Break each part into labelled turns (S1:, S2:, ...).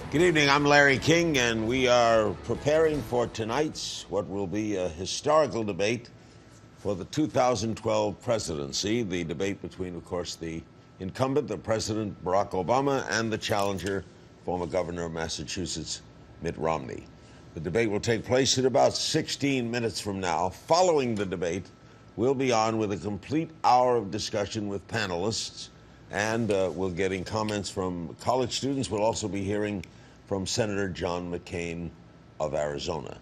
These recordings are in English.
S1: Good evening, I'm Larry King, and we are preparing for tonight's, what will be a historical debate for the 2012 presidency, the debate between, of course, the incumbent, the President Barack Obama, and the challenger, former governor of Massachusetts, Mitt Romney. The debate will take place in about 16 minutes from now. Following the debate, we'll be on with a complete hour of discussion with panelists, and we're getting comments from college students. We'll also be hearing from Senator John McCain of Arizona.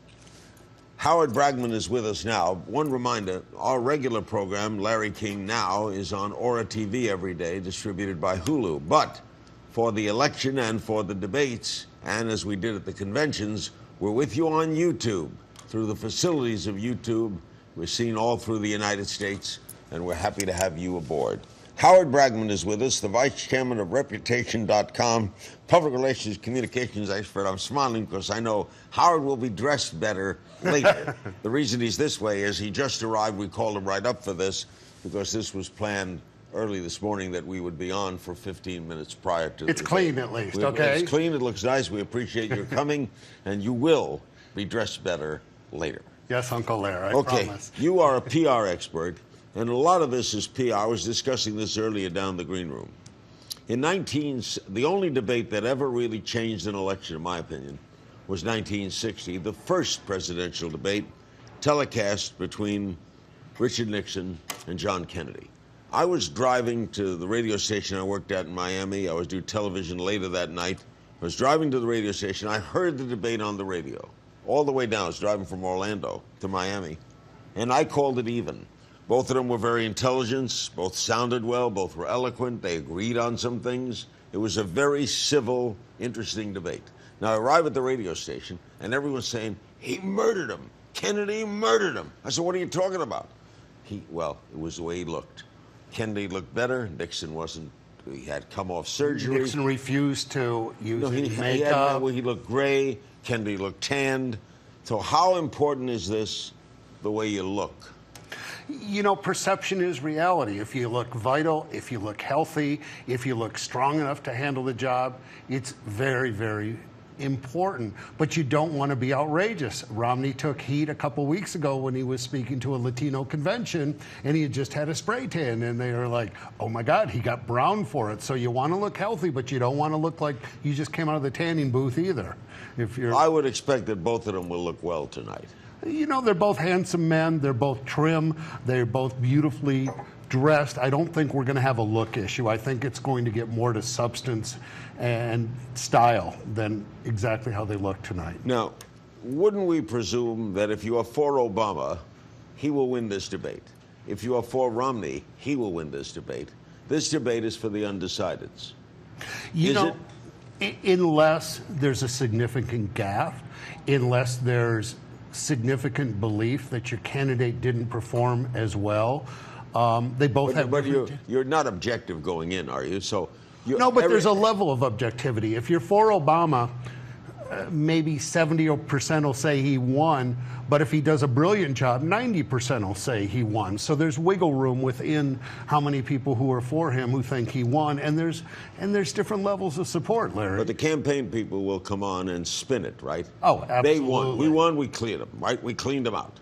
S1: Howard Bragman is with us now. One reminder, our regular program, Larry King Now, is on Aura TV every day, distributed by Hulu. But for the election and for the debates, and as we did at the conventions, we're with you on YouTube. Through the facilities of YouTube, we're seen all through the United States, and we're happy to have you aboard. Howard Bragman is with us, the vice chairman of Reputation.com, public relations communications expert. I'm smiling because I know Howard will be dressed better later. The reason he's this way is he just arrived. We called him right up for this because this was planned early this morning that we would be on for 15 minutes prior to
S2: It's clean at least, okay?
S1: It's clean, it looks nice. We appreciate your coming, and you will be dressed better later.
S2: Yes, Uncle Larry, I promise.
S1: You are a PR expert. And a lot of this is PR. I was discussing this earlier down the green room. The only debate that ever really changed an election, in my opinion, was 1960, the first presidential debate telecast between Richard Nixon and John Kennedy. I was driving to the radio station I worked at in Miami. I was doing television later that night. I was driving to the radio station. I heard the debate on the radio all the way down. I was driving from Orlando to Miami, and I called it even. Both of them were very intelligent, both sounded well, both were eloquent, they agreed on some things. It was a very civil, interesting debate. Now, I arrive at the radio station, and everyone's saying, he murdered him. Kennedy murdered him. I said, what are you talking about? Well, it was the way he looked. Kennedy looked better, Nixon wasn't. He had come off surgery.
S2: Nixon refused to use makeup.
S1: He looked gray, Kennedy looked tanned. So how important is this, the way you look?
S2: You know, perception is reality. If you look vital, if you look healthy, if you look strong enough to handle the job, it's very, very important. But you don't want to be outrageous. Romney took heat a couple weeks ago when he was speaking to a Latino convention, and he had just had a spray tan, and they were like, oh my God, he got brown for it. So you want to look healthy, but you don't want to look like you just came out of the tanning booth either.
S1: I would expect that both of them will look well tonight.
S2: You know, they're both handsome men. They're both trim. They're both beautifully dressed. I don't think we're going to have a look issue. I think it's going to get more to substance and style than exactly how they look tonight.
S1: Now, wouldn't we presume that if you are for Obama, he will win this debate? If you are for Romney, he will win this debate. This debate is for the undecideds.
S2: Unless there's a significant gaffe, unless there's significant belief that your candidate didn't perform as well. They both have.
S1: But you're not objective going in, are you?
S2: No, but there's a level of objectivity. If you're for Obama, maybe 70% will say he won, but if he does a brilliant job, 90% will say he won. So there's wiggle room within how many people who are for him who think he won, and there's different levels of support, Larry.
S1: But the campaign people will come on and spin it, right?
S2: Oh, absolutely.
S1: They won. We won. We cleared them, right? We cleaned them out.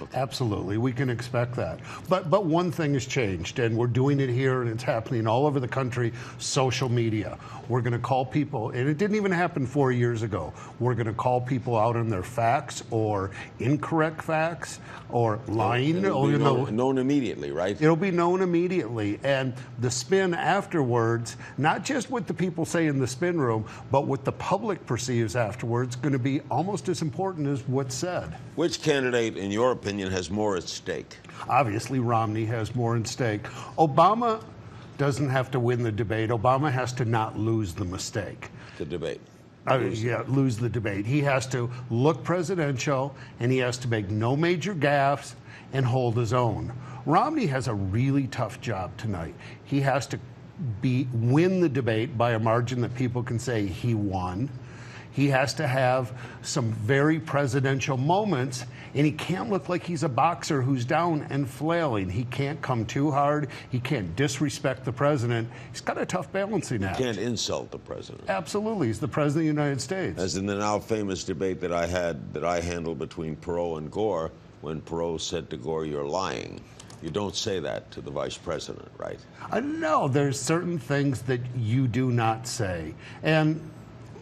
S2: Okay. Absolutely, we can expect that. But one thing has changed, and we're doing it here, and it's happening all over the country, social media. We're going to call people, and it didn't even happen 4 years ago. We're going to call people out on their facts or incorrect facts or lying.
S1: It'll be known immediately, right?
S2: It'll be known immediately. And the spin afterwards, not just what the people say in the spin room, but what the public perceives afterwards, going to be almost as important as what's said.
S1: Which candidate, in your opinion, has more at stake?
S2: Obviously, Romney has more at stake. Obama doesn't have to win the debate. Obama has to not lose the mistake.
S1: The debate.
S2: Lose the debate. He has to look presidential, and he has to make no major gaffes and hold his own. Romney has a really tough job tonight. He has to win the debate by a margin that people can say he won. He has to have some very presidential moments, and he can't look like he's a boxer who's down and flailing. He can't come too hard. He can't disrespect the president. He's got a tough balancing act.
S1: Can't insult the president.
S2: Absolutely. He's the president of the United States.
S1: As in the now famous debate that I handled between Perot and Gore, when Perot said to Gore, "You're lying." You don't say that to the vice president, right?
S2: No, there's certain things that you do not say. And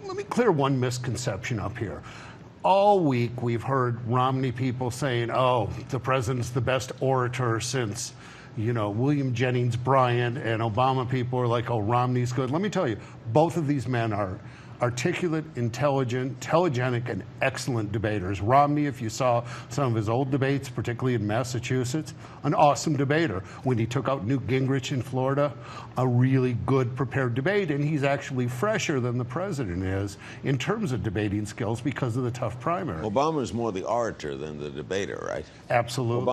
S2: let me clear one misconception up here. All week we've heard Romney people saying, oh, the president's the best orator since, William Jennings Bryan, and Obama people are like, oh, Romney's good. Let me tell you, both of these men are articulate, intelligent, telegenic, and excellent debaters. Romney, if you saw some of his old debates, particularly in Massachusetts, an awesome debater. When he took out Newt Gingrich in Florida, a really good prepared debate, and he's actually fresher than the president is in terms of debating skills because of the tough primary.
S1: Obama is more the orator than the debater, right?
S2: Absolutely.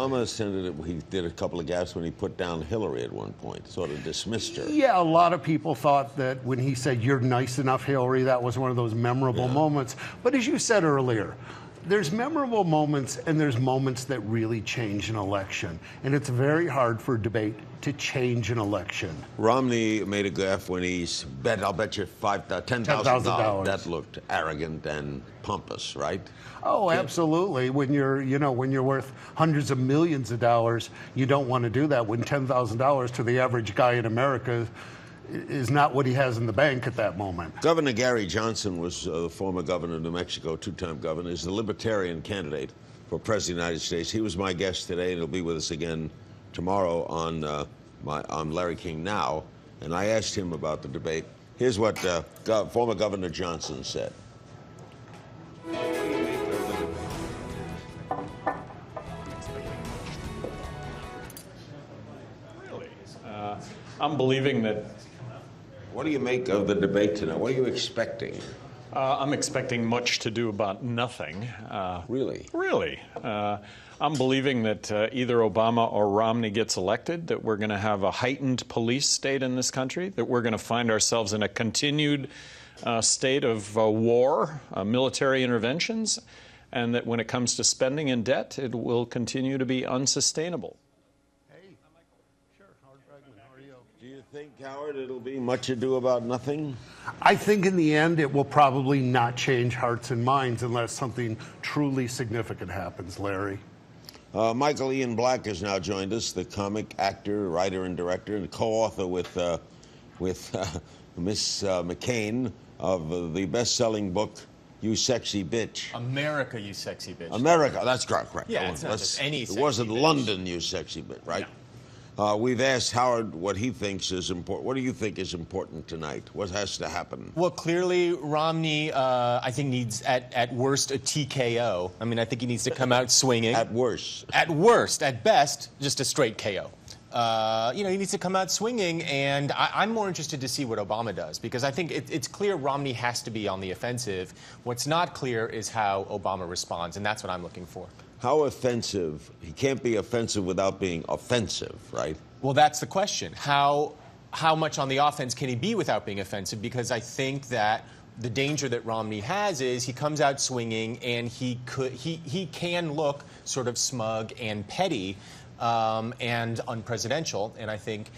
S1: He did a couple of gaffes when he put down Hillary at one point, sort of dismissed her.
S2: Yeah, a lot of people thought that when he said, "You're nice enough, Hillary," that was one of those memorable moments. But as you said earlier, there's memorable moments and there's moments that really change an election. And it's very hard for debate to change an election.
S1: Romney made a gaffe when he bet, I'll bet you $10,000. That looked arrogant and pompous, right?
S2: Oh, absolutely. When you're worth hundreds of millions of dollars, you don't want to do that when $10,000 to the average guy in America is not what he has in the bank at that moment.
S1: Governor Gary Johnson was the former governor of New Mexico, two-time governor. He's the Libertarian candidate for President of the United States. He was my guest today, and he'll be with us again tomorrow on Larry King Now. And I asked him about the debate. Here's what former Governor Johnson said.
S3: Really? I'm believing that.
S1: What do you make of the debate tonight? What are you expecting?
S3: I'm expecting much to do about nothing.
S1: Really?
S3: Really. I'm believing that either Obama or Romney gets elected, that we're going to have a heightened police state in this country, that we're going to find ourselves in a continued state of war, military interventions, and that when it comes to spending and debt, it will continue to be unsustainable.
S1: Do you think, Howard, it'll be much ado about nothing?
S2: I think in the end it will probably not change hearts and minds unless something truly significant happens, Larry.
S1: Michael Ian Black has now joined us, the comic actor, writer, and director, and co-author with Miss McCain of the best-selling book, You Sexy Bitch.
S4: America, You Sexy Bitch.
S1: America, that's correct.
S4: Yeah, it's not just any sexy
S1: It wasn't
S4: bitch.
S1: London, You Sexy Bitch, right?
S4: No.
S1: We've asked Howard what he thinks is important. What do you think is important tonight? What has to happen?
S4: Well, clearly, Romney, I think, needs, at worst, a TKO. I mean, I think he needs to come out swinging.
S1: At worst.
S4: At worst. At best, just a straight KO. He needs to come out swinging, and I'm more interested to see what Obama does, because I think it's clear Romney has to be on the offensive. What's not clear is how Obama responds, and that's what I'm looking for.
S1: How offensive? He can't be offensive without being offensive, right?
S4: Well, that's the question. How much on the offense can he be without being offensive? Because I think that the danger that Romney has is he comes out swinging, and he can look sort of smug and petty and unpresidential. And I think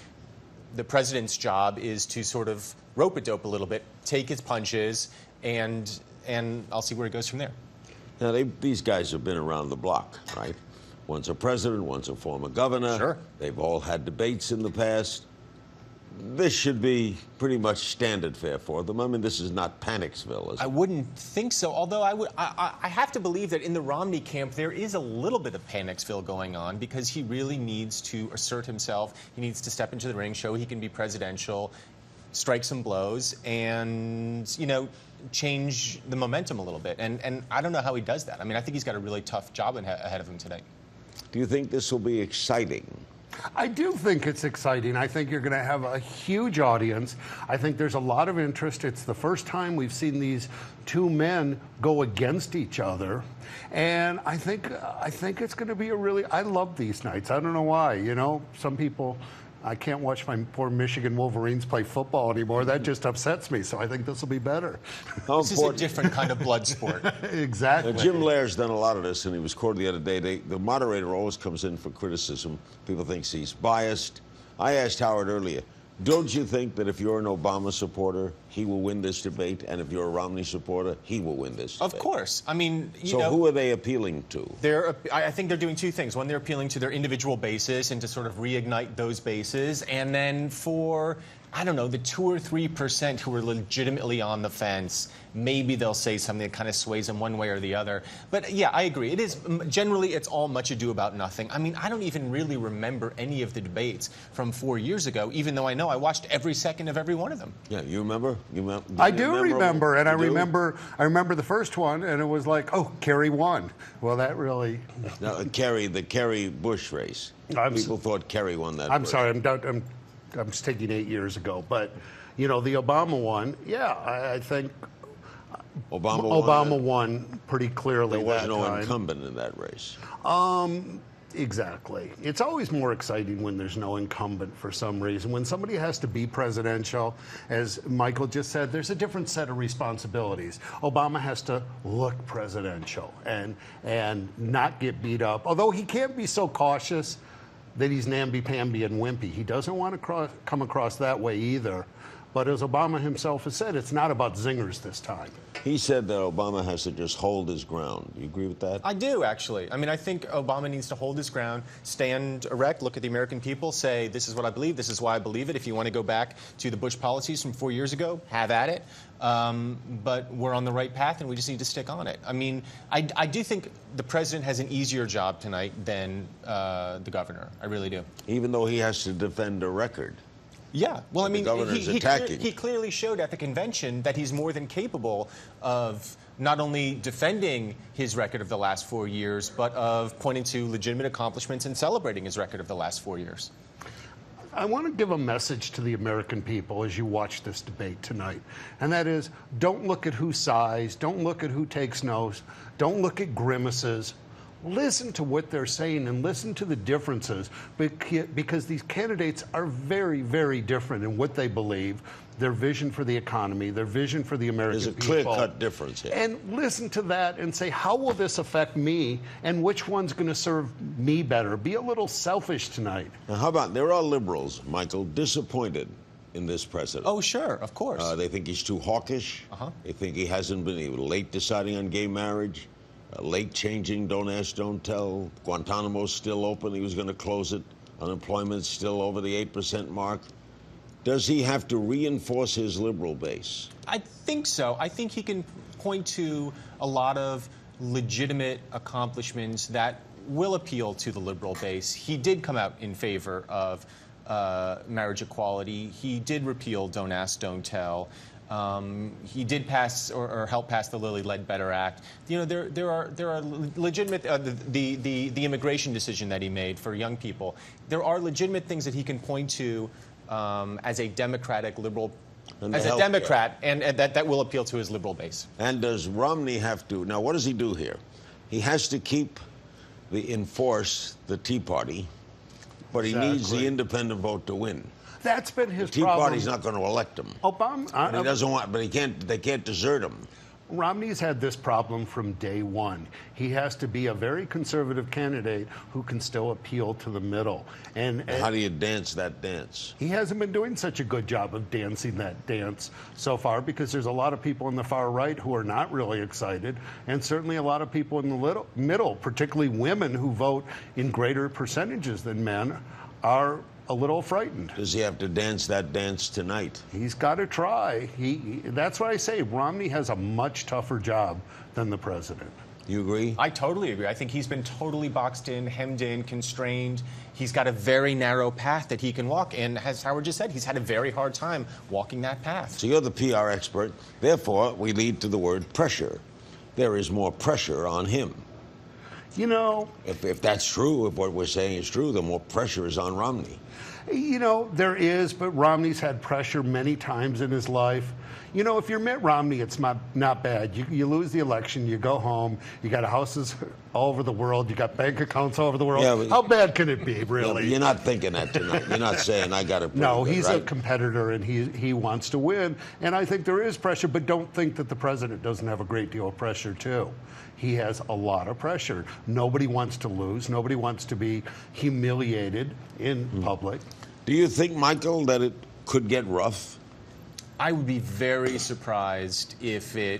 S4: the president's job is to sort of rope-a-dope a little bit, take his punches, and I'll see where it goes from there.
S1: Now, these guys have been around the block, right? One's a president, one's a former governor.
S4: Sure. They've
S1: all had debates in the past. This should be pretty much standard fare for them. I mean, this is not Panicsville, is it?
S4: I wouldn't think so, although I have to believe that in the Romney camp there is a little bit of Panicsville going on, because he really needs to assert himself. He needs to step into the ring, show he can be presidential, strike some blows, and, change the momentum a little bit. And I don't know how he does that. I mean, I think he's got a really tough job ahead of him today.
S1: Do you think this will be exciting?
S2: I do think it's exciting. I think you're going to have a huge audience. I think there's a lot of interest. It's the first time we've seen these two men go against each other. And I think it's going to be I love these nights. I don't know why. Some people I can't watch my poor Michigan Wolverines play football anymore. That just upsets me. So I think this will be better.
S4: This is a different kind of blood sport.
S2: Exactly.
S1: Jim Lair's done a lot of this, and he was quoted the other day. The moderator always comes in for criticism. People think he's biased. I asked Howard earlier, don't you think that if you're an Obama supporter, he will win this debate, and if you're a Romney supporter, he will win this debate?
S4: Of course. I mean,
S1: you know, who are they appealing to?
S4: I think they're doing two things. One, they're appealing to their individual bases and to sort of reignite those bases. And then for, I don't know, the 2 or 3% who are legitimately on the fence, maybe they'll say something that kind of sways them one way or the other. But yeah, I agree. It is generally, it's all much ado about nothing. I mean, I don't even really remember any of the debates from 4 years ago, even though I know I watched every second of every one of them.
S1: Yeah, you remember?
S2: I do remember, and I remember the first one, and it was like, oh, Kerry won. Well, that really.
S1: No, the Kerry Bush race. People thought Kerry won that.
S2: I'm sorry, I'm taking 8 years ago, but you know, the Obama one, yeah, I think Obama won pretty clearly.
S1: There was
S2: that
S1: no
S2: time.
S1: incumbent in that race.
S2: Exactly. It's always more exciting when there's no incumbent for some reason. When somebody has to be presidential, as Michael just said, there's a different set of responsibilities. Obama has to look presidential and not get beat up, although he can't be so cautious that he's namby-pamby and wimpy. He doesn't want to come across that way either. But as Obama himself has said, it's not about zingers this time.
S1: He said that Obama has to just hold his ground. Do you agree with that?
S4: I do, actually. I mean, I think Obama needs to hold his ground, stand erect, look at the American people, say, this is what I believe, this is why I believe it. If you want to go back to the Bush policies from 4 years ago, have at it. But we're on the right path, and we just need to stick on it. I mean, I do think the president has an easier job tonight than the governor. I really do.
S1: Even though he has to defend a record.
S4: Yeah, well, I mean,
S1: he
S4: clearly showed at the convention that he's more than capable of not only defending his record of the last 4 years, but of pointing to legitimate accomplishments and celebrating his record of the last 4 years.
S2: I want to give a message to the American people as you watch this debate tonight, and that is, don't look at who sighs, don't look at who takes notes, don't look at grimaces. Listen to what they're saying and listen to the differences, because these candidates are very, very different in what they believe, their vision for the economy, their vision for the American people.
S1: There's a clear-cut difference here.
S2: And listen to that and say, how will this affect me, and which one's going to serve me better? Be a little selfish tonight.
S1: Now, how about, there are liberals, Michael, disappointed in this president.
S4: Oh, sure, of course.
S1: They think he's too hawkish. They think he hasn't been late deciding on gay marriage. Late changing, don't ask, don't tell. Guantanamo's still open. He was going to close it. Unemployment's still over the 8% mark. Does he have to reinforce his liberal base?
S4: I think so. I think he can point to a lot of legitimate accomplishments that will appeal to the liberal base. He did come out in favor of marriage equality. He did repeal Don't Ask, Don't Tell. He did pass or help pass the Lilly Ledbetter Act. You know, there are legitimate the immigration decision that he made for young people. There are legitimate things that he can point to as a democratic liberal, as a Democrat, and that will appeal to his liberal base.
S1: And does Romney have to? Now, what does he do here? He has to enforce the Tea Party, but he needs the independent vote to win.
S2: That's been his
S1: problem.
S2: problem.
S1: The Tea Party's not going to elect him.
S2: Obama,
S1: he doesn't want, but they can't desert him.
S2: Romney's had this problem from day one. He has to be a very conservative candidate who can still appeal to the middle. And
S1: how do you dance that dance?
S2: He hasn't been doing such a good job of dancing that dance so far, because there's a lot of people on the far right who are not really excited, and certainly a lot of people in the middle, particularly women who vote in greater percentages than men, are a little frightened.
S1: Does he have to dance that dance tonight?
S2: He's got to try. That's why I say Romney has a much tougher job than the president.
S1: You agree?
S4: I totally agree. I think he's been totally boxed in, hemmed in, constrained. He's got a very narrow path that he can walk, and as Howard just said, he's had a very hard time walking that path.
S1: So you're the PR expert. Therefore, we lead to the word pressure. There is more pressure on him.
S2: You know,
S1: if that's true, if what we're saying is true, then more pressure is on Romney.
S2: You know, there is, but Romney's had pressure many times in his life. You know, if you're Mitt Romney, it's not bad. You lose the election, you go home, you got houses all over the world, you got bank accounts all over the world.
S1: Yeah,
S2: how bad can it be,
S1: Yeah,
S2: really?
S1: but you're not thinking that tonight. You're not saying I got it.
S2: No,
S1: good,
S2: he's
S1: right?
S2: a competitor and he wants to win. And I think there is pressure, but don't think that the president doesn't have a great deal of pressure, too. He has a lot of pressure. Nobody wants to lose. Nobody wants to be humiliated in public.
S1: Do you think, Michael, that it could get rough?
S4: I would be very surprised if the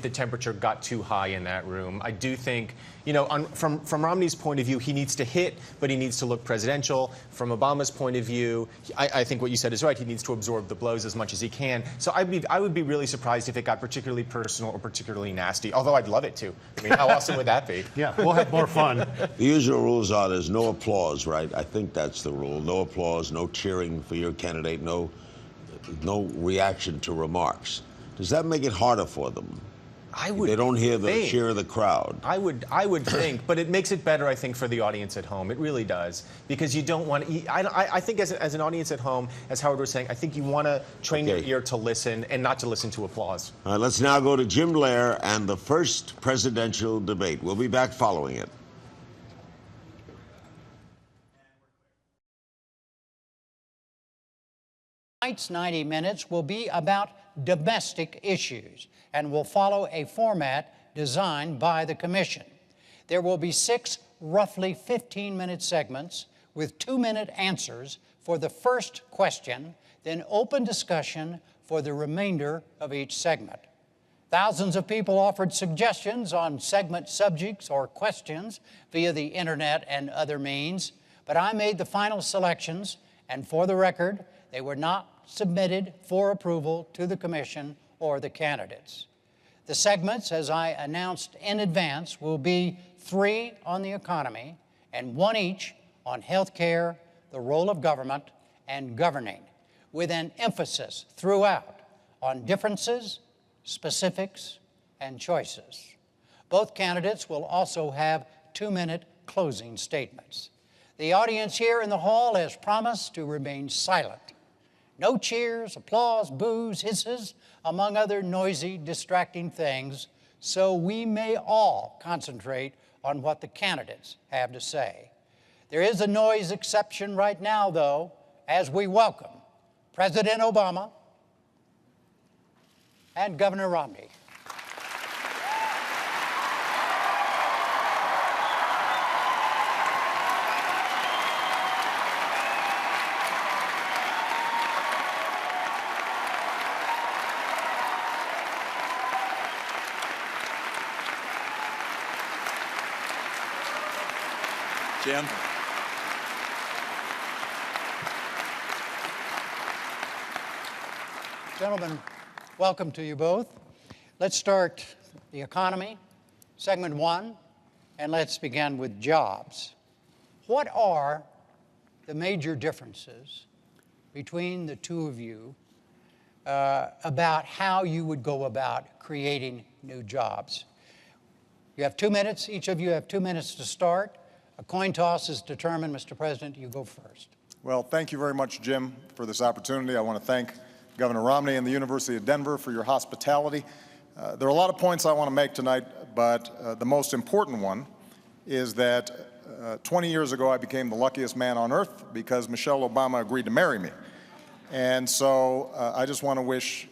S4: temperature got too high in that room. I do think, you know, from Romney's point of view, he needs to hit, but he needs to look presidential. From Obama's point of view, I think what you said is right. He needs to absorb the blows as much as he can. So I would be really surprised if it got particularly personal or particularly nasty, although I'd love it to. I mean, how awesome would that be?
S2: Yeah, we'll have more fun.
S1: The usual rules are there's no applause, right? I think that's the rule. No applause, no cheering for your candidate, no reaction to remarks. Does that make it harder for them?
S4: I would.
S1: They don't hear the
S4: think.
S1: cheer of the crowd.
S4: I would think, but it makes it better, I think, for the audience at home. It really does, because you don't want. I think as an audience at home, as Howard was saying, I think you want to train your ear to listen and not to listen to applause.
S1: All right, let's now go to Jim Blair and the first presidential debate. We'll be back following it.
S5: Tonight's 90 minutes will be about domestic issues and will follow a format designed by the Commission. There will be 6 roughly 15-minute segments with 2-minute answers for the first question, then open discussion for the remainder of each segment. Thousands of people offered suggestions on segment subjects or questions via the internet and other means, but I made the final selections, and for the record, they were not submitted for approval to the Commission or the candidates. The segments, as I announced in advance, will be 3 on the economy and 1 each on health care, the role of government, and governing, with an emphasis throughout on differences, specifics, and choices. Both candidates will also have 2-minute closing statements. The audience here in the hall has promised to remain silent. No cheers, applause, boos, hisses, among other noisy, distracting things, so we may all concentrate on what the candidates have to say. There is a noise exception right now, though, as we welcome President Obama and Governor Romney.
S6: Jim.
S5: Gentlemen, welcome to you both. Let's start the economy, segment 1, and let's begin with jobs. What are the major differences between the two of you about how you would go about creating new jobs? You have 2 minutes. Each of you have 2 minutes to start. A coin toss is determined. Mr. President, you go first.
S6: Well, thank you very much, Jim, for this opportunity. I want to thank Governor Romney and the University of Denver for your hospitality. There are a lot of points I want to make tonight, but the most important one is that 20 years ago I became the luckiest man on earth because Michelle Obama agreed to marry me. And so I just want to wish,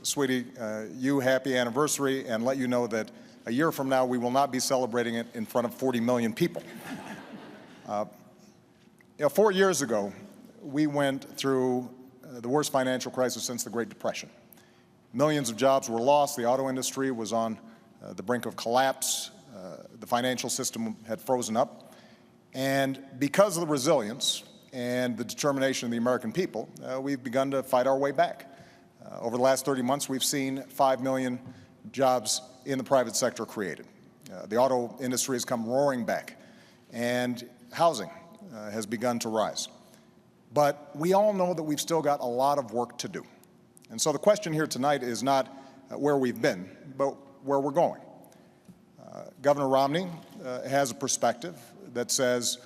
S6: sweetie, you happy anniversary and let you know that a year from now, we will not be celebrating it in front of 40 million people. 4 years ago, we went through the worst financial crisis since the Great Depression. Millions of jobs were lost. The auto industry was on the brink of collapse. The financial system had frozen up. And because of the resilience and the determination of the American people, we've begun to fight our way back. Over the last 30 months, we've seen 5 million jobs in the private sector created. The auto industry has come roaring back, and housing has begun to rise. But we all know that we've still got a lot of work to do. And so the question here tonight is not where we've been, but where we're going. Governor Romney has a perspective that says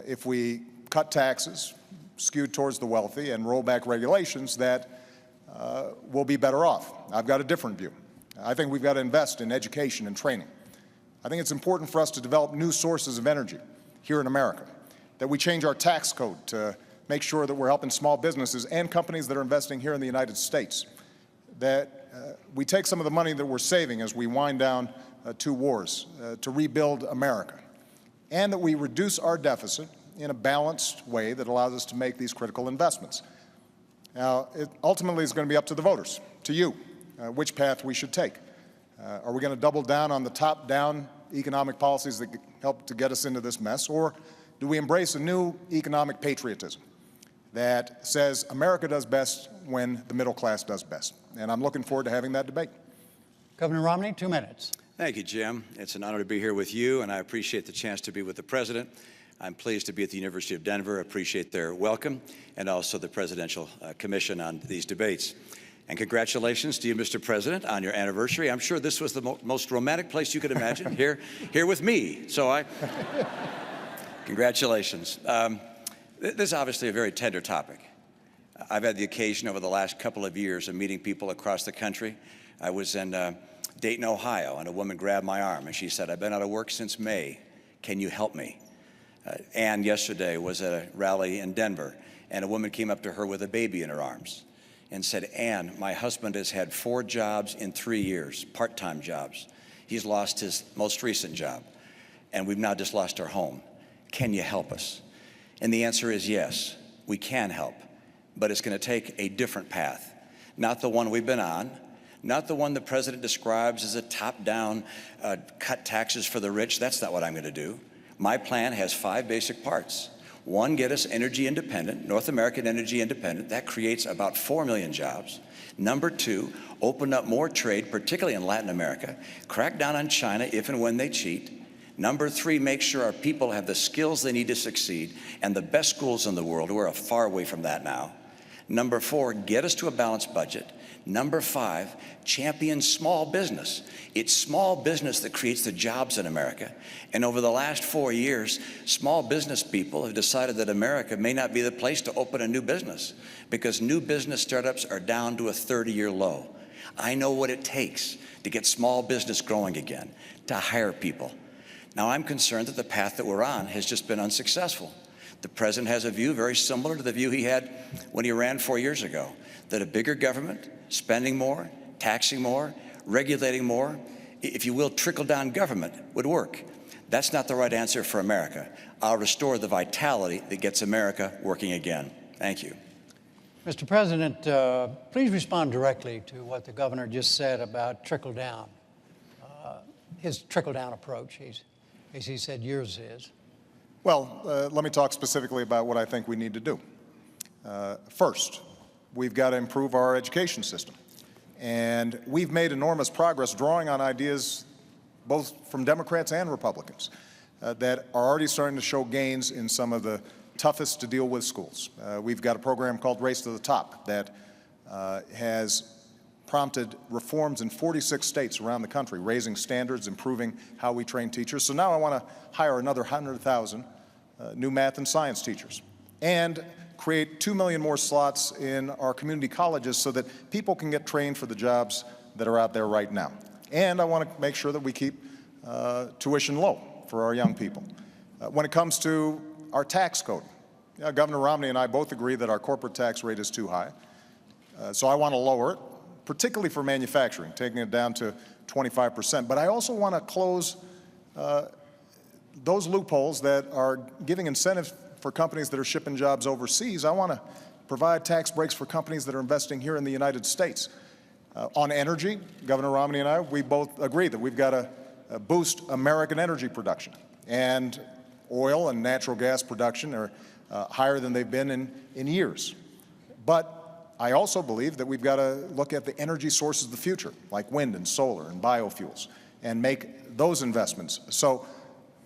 S6: if we cut taxes, skewed towards the wealthy and roll back regulations, that we'll be better off. I've got a different view. I think we've got to invest in education and training. I think it's important for us to develop new sources of energy here in America, that we change our tax code to make sure that we're helping small businesses and companies that are investing here in the United States, that we take some of the money that we're saving as we wind down 2 wars to rebuild America, and that we reduce our deficit in a balanced way that allows us to make these critical investments. Now, it ultimately is going to be up to the voters, to you, which path we should take. Are we going to double down on the top-down economic policies that help to get us into this mess, or do we embrace a new economic patriotism that says America does best when the middle class does best? And I'm looking forward to having that debate.
S5: Governor Romney, 2 minutes.
S7: Thank you, Jim. It's an honor to be here with you, and I appreciate the chance to be with the President. I'm pleased to be at the University of Denver, appreciate their welcome, and also the Presidential Commission on these debates. And congratulations to you, Mr. President, on your anniversary. I'm sure this was the most romantic place you could imagine, here with me. So congratulations. This is obviously a very tender topic. I've had the occasion over the last couple of years of meeting people across the country. I was in Dayton, Ohio, and a woman grabbed my arm, and she said, "I've been out of work since May. Can you help me?" Ann yesterday was at a rally in Denver, and a woman came up to her with a baby in her arms and said, "Ann, my husband has had 4 jobs in 3 years, part-time jobs. He's lost his most recent job, and we've now just lost our home. Can you help us?" And the answer is yes, we can help, but it's going to take a different path, not the one we've been on, not the one the President describes as a top-down cut taxes for the rich. That's not what I'm going to do. My plan has 5 basic parts. 1, get us energy independent, North American energy independent. That creates about 4 million jobs. Number 2, open up more trade, particularly in Latin America. Crack down on China if and when they cheat. Number 3, make sure our people have the skills they need to succeed, and the best schools in the world. We're far away from that now. Number 4, get us to a balanced budget. Number 5, champion small business. It's small business that creates the jobs in America. And over the last 4 years, small business people have decided that America may not be the place to open a new business because new business startups are down to a 30-year low. I know what it takes to get small business growing again, to hire people. Now, I'm concerned that the path that we're on has just been unsuccessful. The President has a view very similar to the view he had when he ran 4 years ago, that a bigger government, spending more, taxing more, regulating more, if you will, trickle-down government would work. That's not the right answer for America. I'll restore the vitality that gets America working again. Thank you.
S5: Mr. President, please respond directly to what the governor just said about trickle-down, his trickle-down approach. As he said, yours is.
S6: Well, let me talk specifically about what I think we need to do. First, we've got to improve our education system. And we've made enormous progress drawing on ideas both from Democrats and Republicans that are already starting to show gains in some of the toughest to deal with schools. We've got a program called Race to the Top that has prompted reforms in 46 states around the country, raising standards, improving how we train teachers. So now I want to hire another 100,000 new math and science teachers and create 2 million more slots in our community colleges so that people can get trained for the jobs that are out there right now. And I want to make sure that we keep tuition low for our young people. When it comes to our tax code, Governor Romney and I both agree that our corporate tax rate is too high. So I want to lower it, particularly for manufacturing, taking it down to 25%. But I also want to close those loopholes that are giving incentives for companies that are shipping jobs overseas. I want to provide tax breaks for companies that are investing here in the United States. On energy, Governor Romney and I, we both agree that we've got to boost American energy production. And oil and natural gas production are higher than they've been in years. But I also believe that we've got to look at the energy sources of the future, like wind and solar and biofuels, and make those investments. So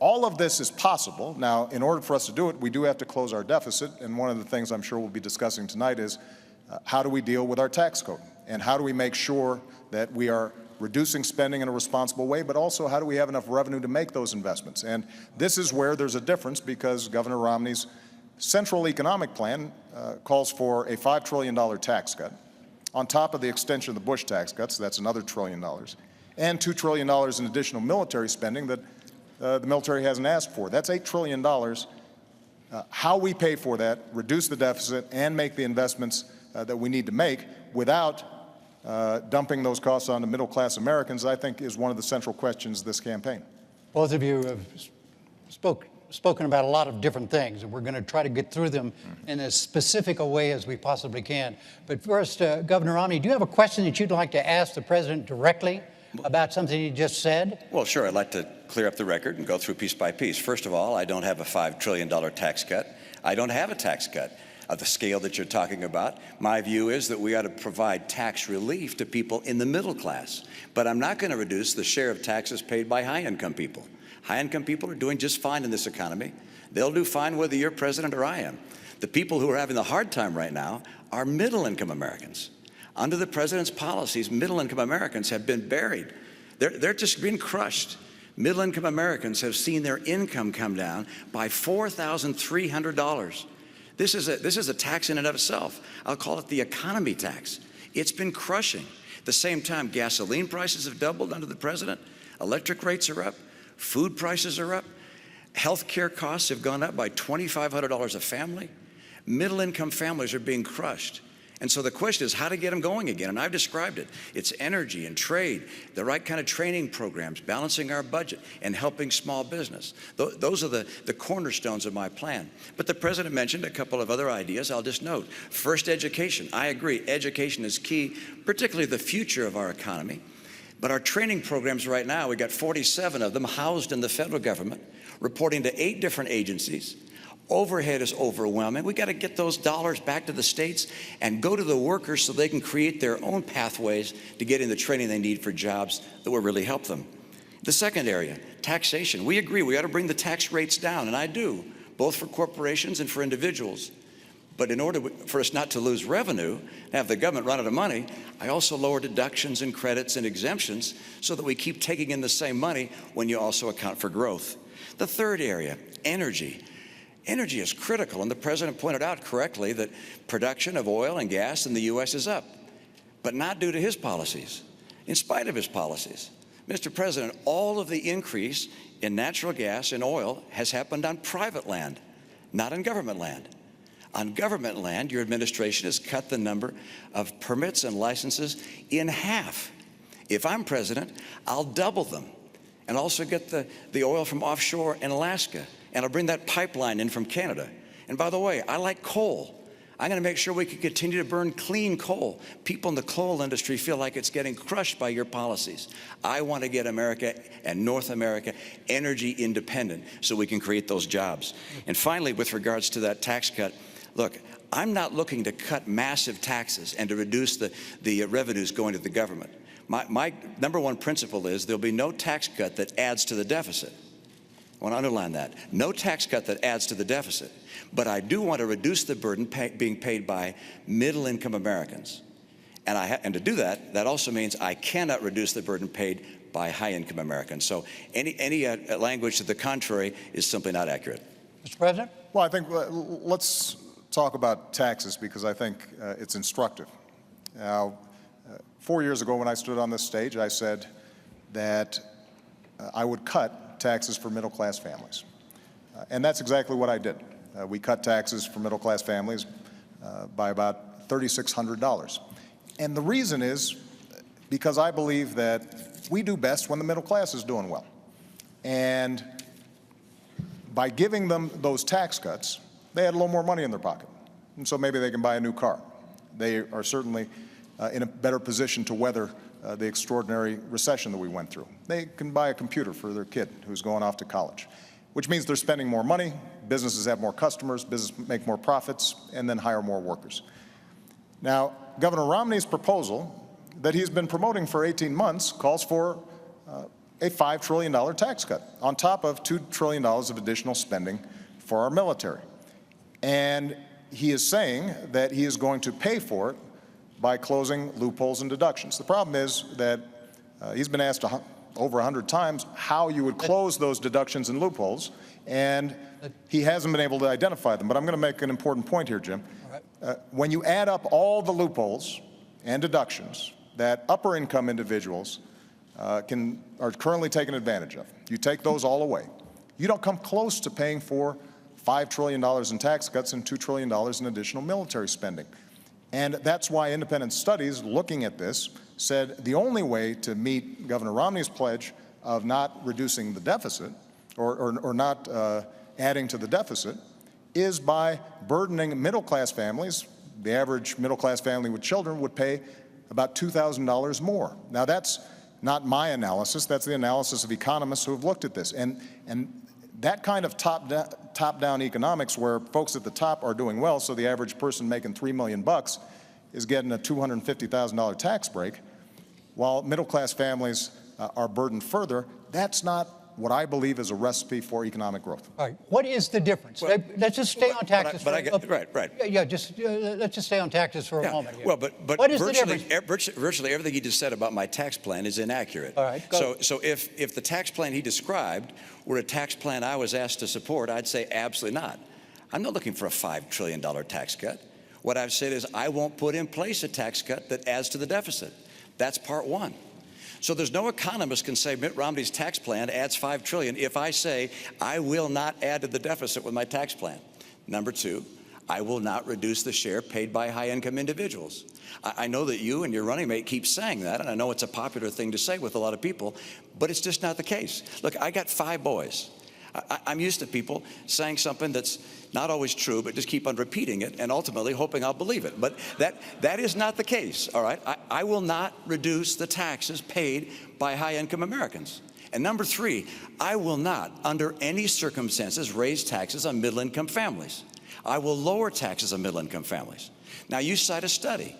S6: all of this is possible. Now, in order for us to do it, we do have to close our deficit, and one of the things I'm sure we'll be discussing tonight is how do we deal with our tax code, and how do we make sure that we are reducing spending in a responsible way, but also how do we have enough revenue to make those investments? And this is where there's a difference, because Governor Romney's Central Economic Plan calls for a $5 trillion tax cut on top of the extension of the Bush tax cuts. That's another $1 trillion, and $2 trillion in additional military spending that the military hasn't asked for. That's $8 trillion. How we pay for that, reduce the deficit, and make the investments that we need to make without dumping those costs on the middle-class Americans, I think, is one of the central questions of this campaign.
S5: Both of you have spoken about a lot of different things, and we're going to try to get through them in as specific a way as we possibly can. But first, Governor Romney, do you have a question that you'd like to ask the president directly about something he just said?
S7: Well, sure. I'd like to clear up the record and go through piece by piece. First of all, I don't have a $5 trillion tax cut. I don't have a tax cut of the scale that you're talking about. My view is that we ought to provide tax relief to people in the middle class. But I'm not going to reduce the share of taxes paid by high-income people. High-income people are doing just fine in this economy. They'll do fine whether you're president or I am. The people who are having the hard time right now are middle-income Americans. Under the president's policies, middle-income Americans have been buried. They're just being crushed. Middle-income Americans have seen their income come down by $4,300. This is a tax in and of itself. I'll call it the economy tax. It's been crushing. At the same time, gasoline prices have doubled under the president. Electric rates are up. Food prices are up. Health care costs have gone up by $2,500 a family. Middle-income families are being crushed. And so the question is how to get them going again. And I've described it. It's energy and trade, the right kind of training programs, balancing our budget, and helping small business. Those are the cornerstones of my plan. But the president mentioned a couple of other ideas I'll just note. First, education. I agree. Education is key, particularly the future of our economy. But our training programs right now, we got 47 of them housed in the federal government, reporting to 8 different agencies. Overhead is overwhelming. We got to get those dollars back to the states and go to the workers so they can create their own pathways to getting the training they need for jobs that will really help them. The second area, taxation. We agree we ought to bring the tax rates down, and I do, both for corporations and for individuals. But in order for us not to lose revenue, have the government run out of money, I also lower deductions and credits and exemptions so that we keep taking in the same money when you also account for growth. The third area, energy. Energy is critical, and the president pointed out correctly that production of oil and gas in the U.S. is up, but not due to his policies, in spite of his policies. Mr. President, all of the increase in natural gas and oil has happened on private land, not on government land. On government land, your administration has cut the number of permits and licenses in half. If I'm president, I'll double them and also get the oil from offshore in Alaska. And I'll bring that pipeline in from Canada. And by the way, I like coal. I'm going to make sure we can continue to burn clean coal. People in the coal industry feel like it's getting crushed by your policies. I want to get America and North America energy independent so we can create those jobs. And finally, with regards to that tax cut, look, I'm not looking to cut massive taxes and to reduce the revenues going to the government. My number one principle is there'll be no tax cut that adds to the deficit. I want to underline that. No tax cut that adds to the deficit. But I do want to reduce the burden being paid by middle-income Americans. And to do that, that also means I cannot reduce the burden paid by high-income Americans. So any language to the contrary is simply not accurate.
S5: Mr. President?
S6: Well, I think let's talk about taxes because I think it's instructive. Now, 4 years ago when I stood on this stage, I said that I would cut taxes for middle-class families. And that's exactly what I did. We cut taxes for middle-class families by about $3,600. And the reason is because I believe that we do best when the middle class is doing well. And by giving them those tax cuts, they had a little more money in their pocket. And so maybe they can buy a new car. They are certainly in a better position to weather the extraordinary recession that we went through. They can buy a computer for their kid who's going off to college, which means they're spending more money, businesses have more customers, businesses make more profits, and then hire more workers. Now, Governor Romney's proposal that he's been promoting for 18 months calls for a $5 trillion tax cut on top of $2 trillion of additional spending for our military. And he is saying that he is going to pay for it by closing loopholes and deductions. The problem is that he's been asked over 100 times how you would close those deductions and loopholes, and he hasn't been able to identify them. But I'm going to make an important point here, Jim. When you add up all the loopholes and deductions that upper income individuals are currently taking advantage of, you take those all away, you don't come close to paying for $5 trillion in tax cuts and $2 trillion in additional military spending. And that's why independent studies looking at this said the only way to meet Governor Romney's pledge of not reducing the deficit or not adding to the deficit is by burdening middle-class families. The average middle-class family with children would pay about $2,000 more. Now, that's not my analysis. That's the analysis of economists who have looked at this. And that kind of top-down economics where folks at the top are doing well, so the average person making $3 million is getting a $250,000 tax break, while middle-class families are burdened further, that's not what I believe is a recipe for economic growth.
S5: All right. What is the difference?
S7: Well,
S5: let's just stay on taxes.
S7: Right.
S5: Yeah, just let's just stay on taxes for a moment here.
S7: Well, but
S5: what is the difference?
S7: Virtually everything he just said about my tax plan is inaccurate.
S5: All right.
S7: So if the tax plan he described were a tax plan I was asked to support, I'd say absolutely not. I'm not looking for a $5 trillion tax cut. What I've said is I won't put in place a tax cut that adds to the deficit. That's part one. So there's no economist can say Mitt Romney's tax plan adds $5 trillion if I say I will not add to the deficit with my tax plan. Number two, I will not reduce the share paid by high-income individuals. I know that you and your running mate keep saying that, and I know it's a popular thing to say with a lot of people, but it's just not the case. Look, I got 5 boys. I'm used to people saying something that's not always true, but just keep on repeating it and ultimately hoping I'll believe it. But that is not the case, all right? I will not reduce the taxes paid by high-income Americans. And number 3, I will not, under any circumstances, raise taxes on middle-income families. I will lower taxes on middle-income families. Now, you cite a study.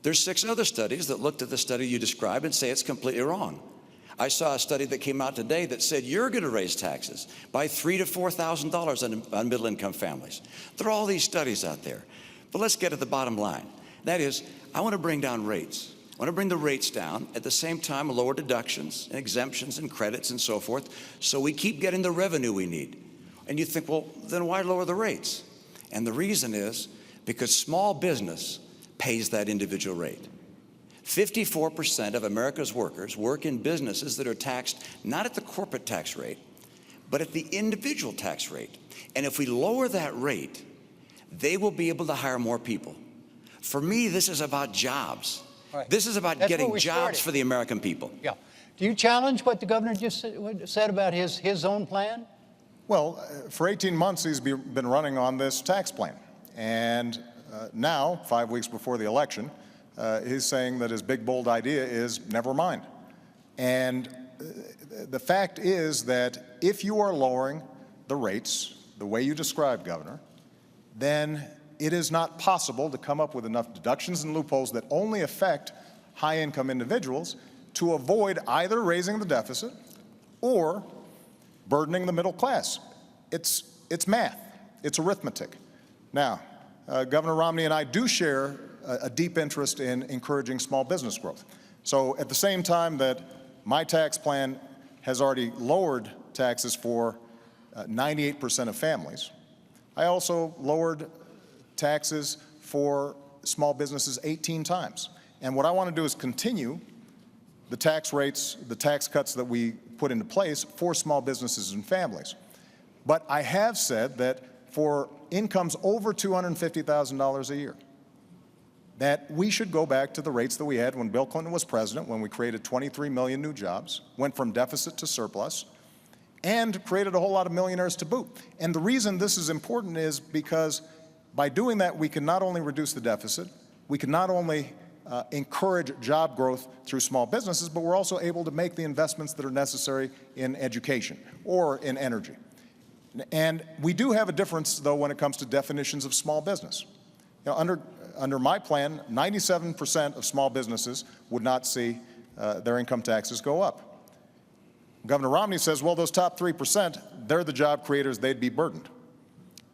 S7: There's 6 other studies that looked at the study you described and say it's completely wrong. I saw a study that came out today that said you're going to raise taxes by $3,000 to $4,000 on middle-income families. There are all these studies out there. But let's get to the bottom line. That is, I want to bring down rates. I want to bring the rates down, at the same time lower deductions and exemptions and credits and so forth, so we keep getting the revenue we need. And you think, well, then why lower the rates? And the reason is because small business pays that individual rate. 54% of America's workers work in businesses that are taxed not at the corporate tax rate, but at the individual tax rate. And if we lower that rate, they will be able to hire more people. For me, this is about jobs.
S5: Right.
S7: This is about getting jobs for the American people.
S5: Yeah. Do you challenge what the governor just said about his own plan?
S6: Well, for 18 months, he's been running on this tax plan. And now, 5 weeks before the election, he's saying that his big, bold idea is never mind. And the fact is that if you are lowering the rates the way you described, Governor, then it is not possible to come up with enough deductions and loopholes that only affect high-income individuals to avoid either raising the deficit or burdening the middle class. It's math. It's arithmetic. Now, Governor Romney and I do share a deep interest in encouraging small business growth. So at the same time that my tax plan has already lowered taxes for 98% of families, I also lowered taxes for small businesses 18 times. And what I want to do is continue the tax rates, the tax cuts that we put into place for small businesses and families. But I have said that for incomes over $250,000 a year, that we should go back to the rates that we had when Bill Clinton was president, when we created 23 million new jobs, went from deficit to surplus, and created a whole lot of millionaires to boot. And the reason this is important is because by doing that, we can not only reduce the deficit, we can not only encourage job growth through small businesses, but we're also able to make the investments that are necessary in education or in energy. And we do have a difference, though, when it comes to definitions of small business. You know, under my plan, 97% of small businesses would not see their income taxes go up. Governor Romney says, well, those top 3%, they're the job creators, they'd be burdened.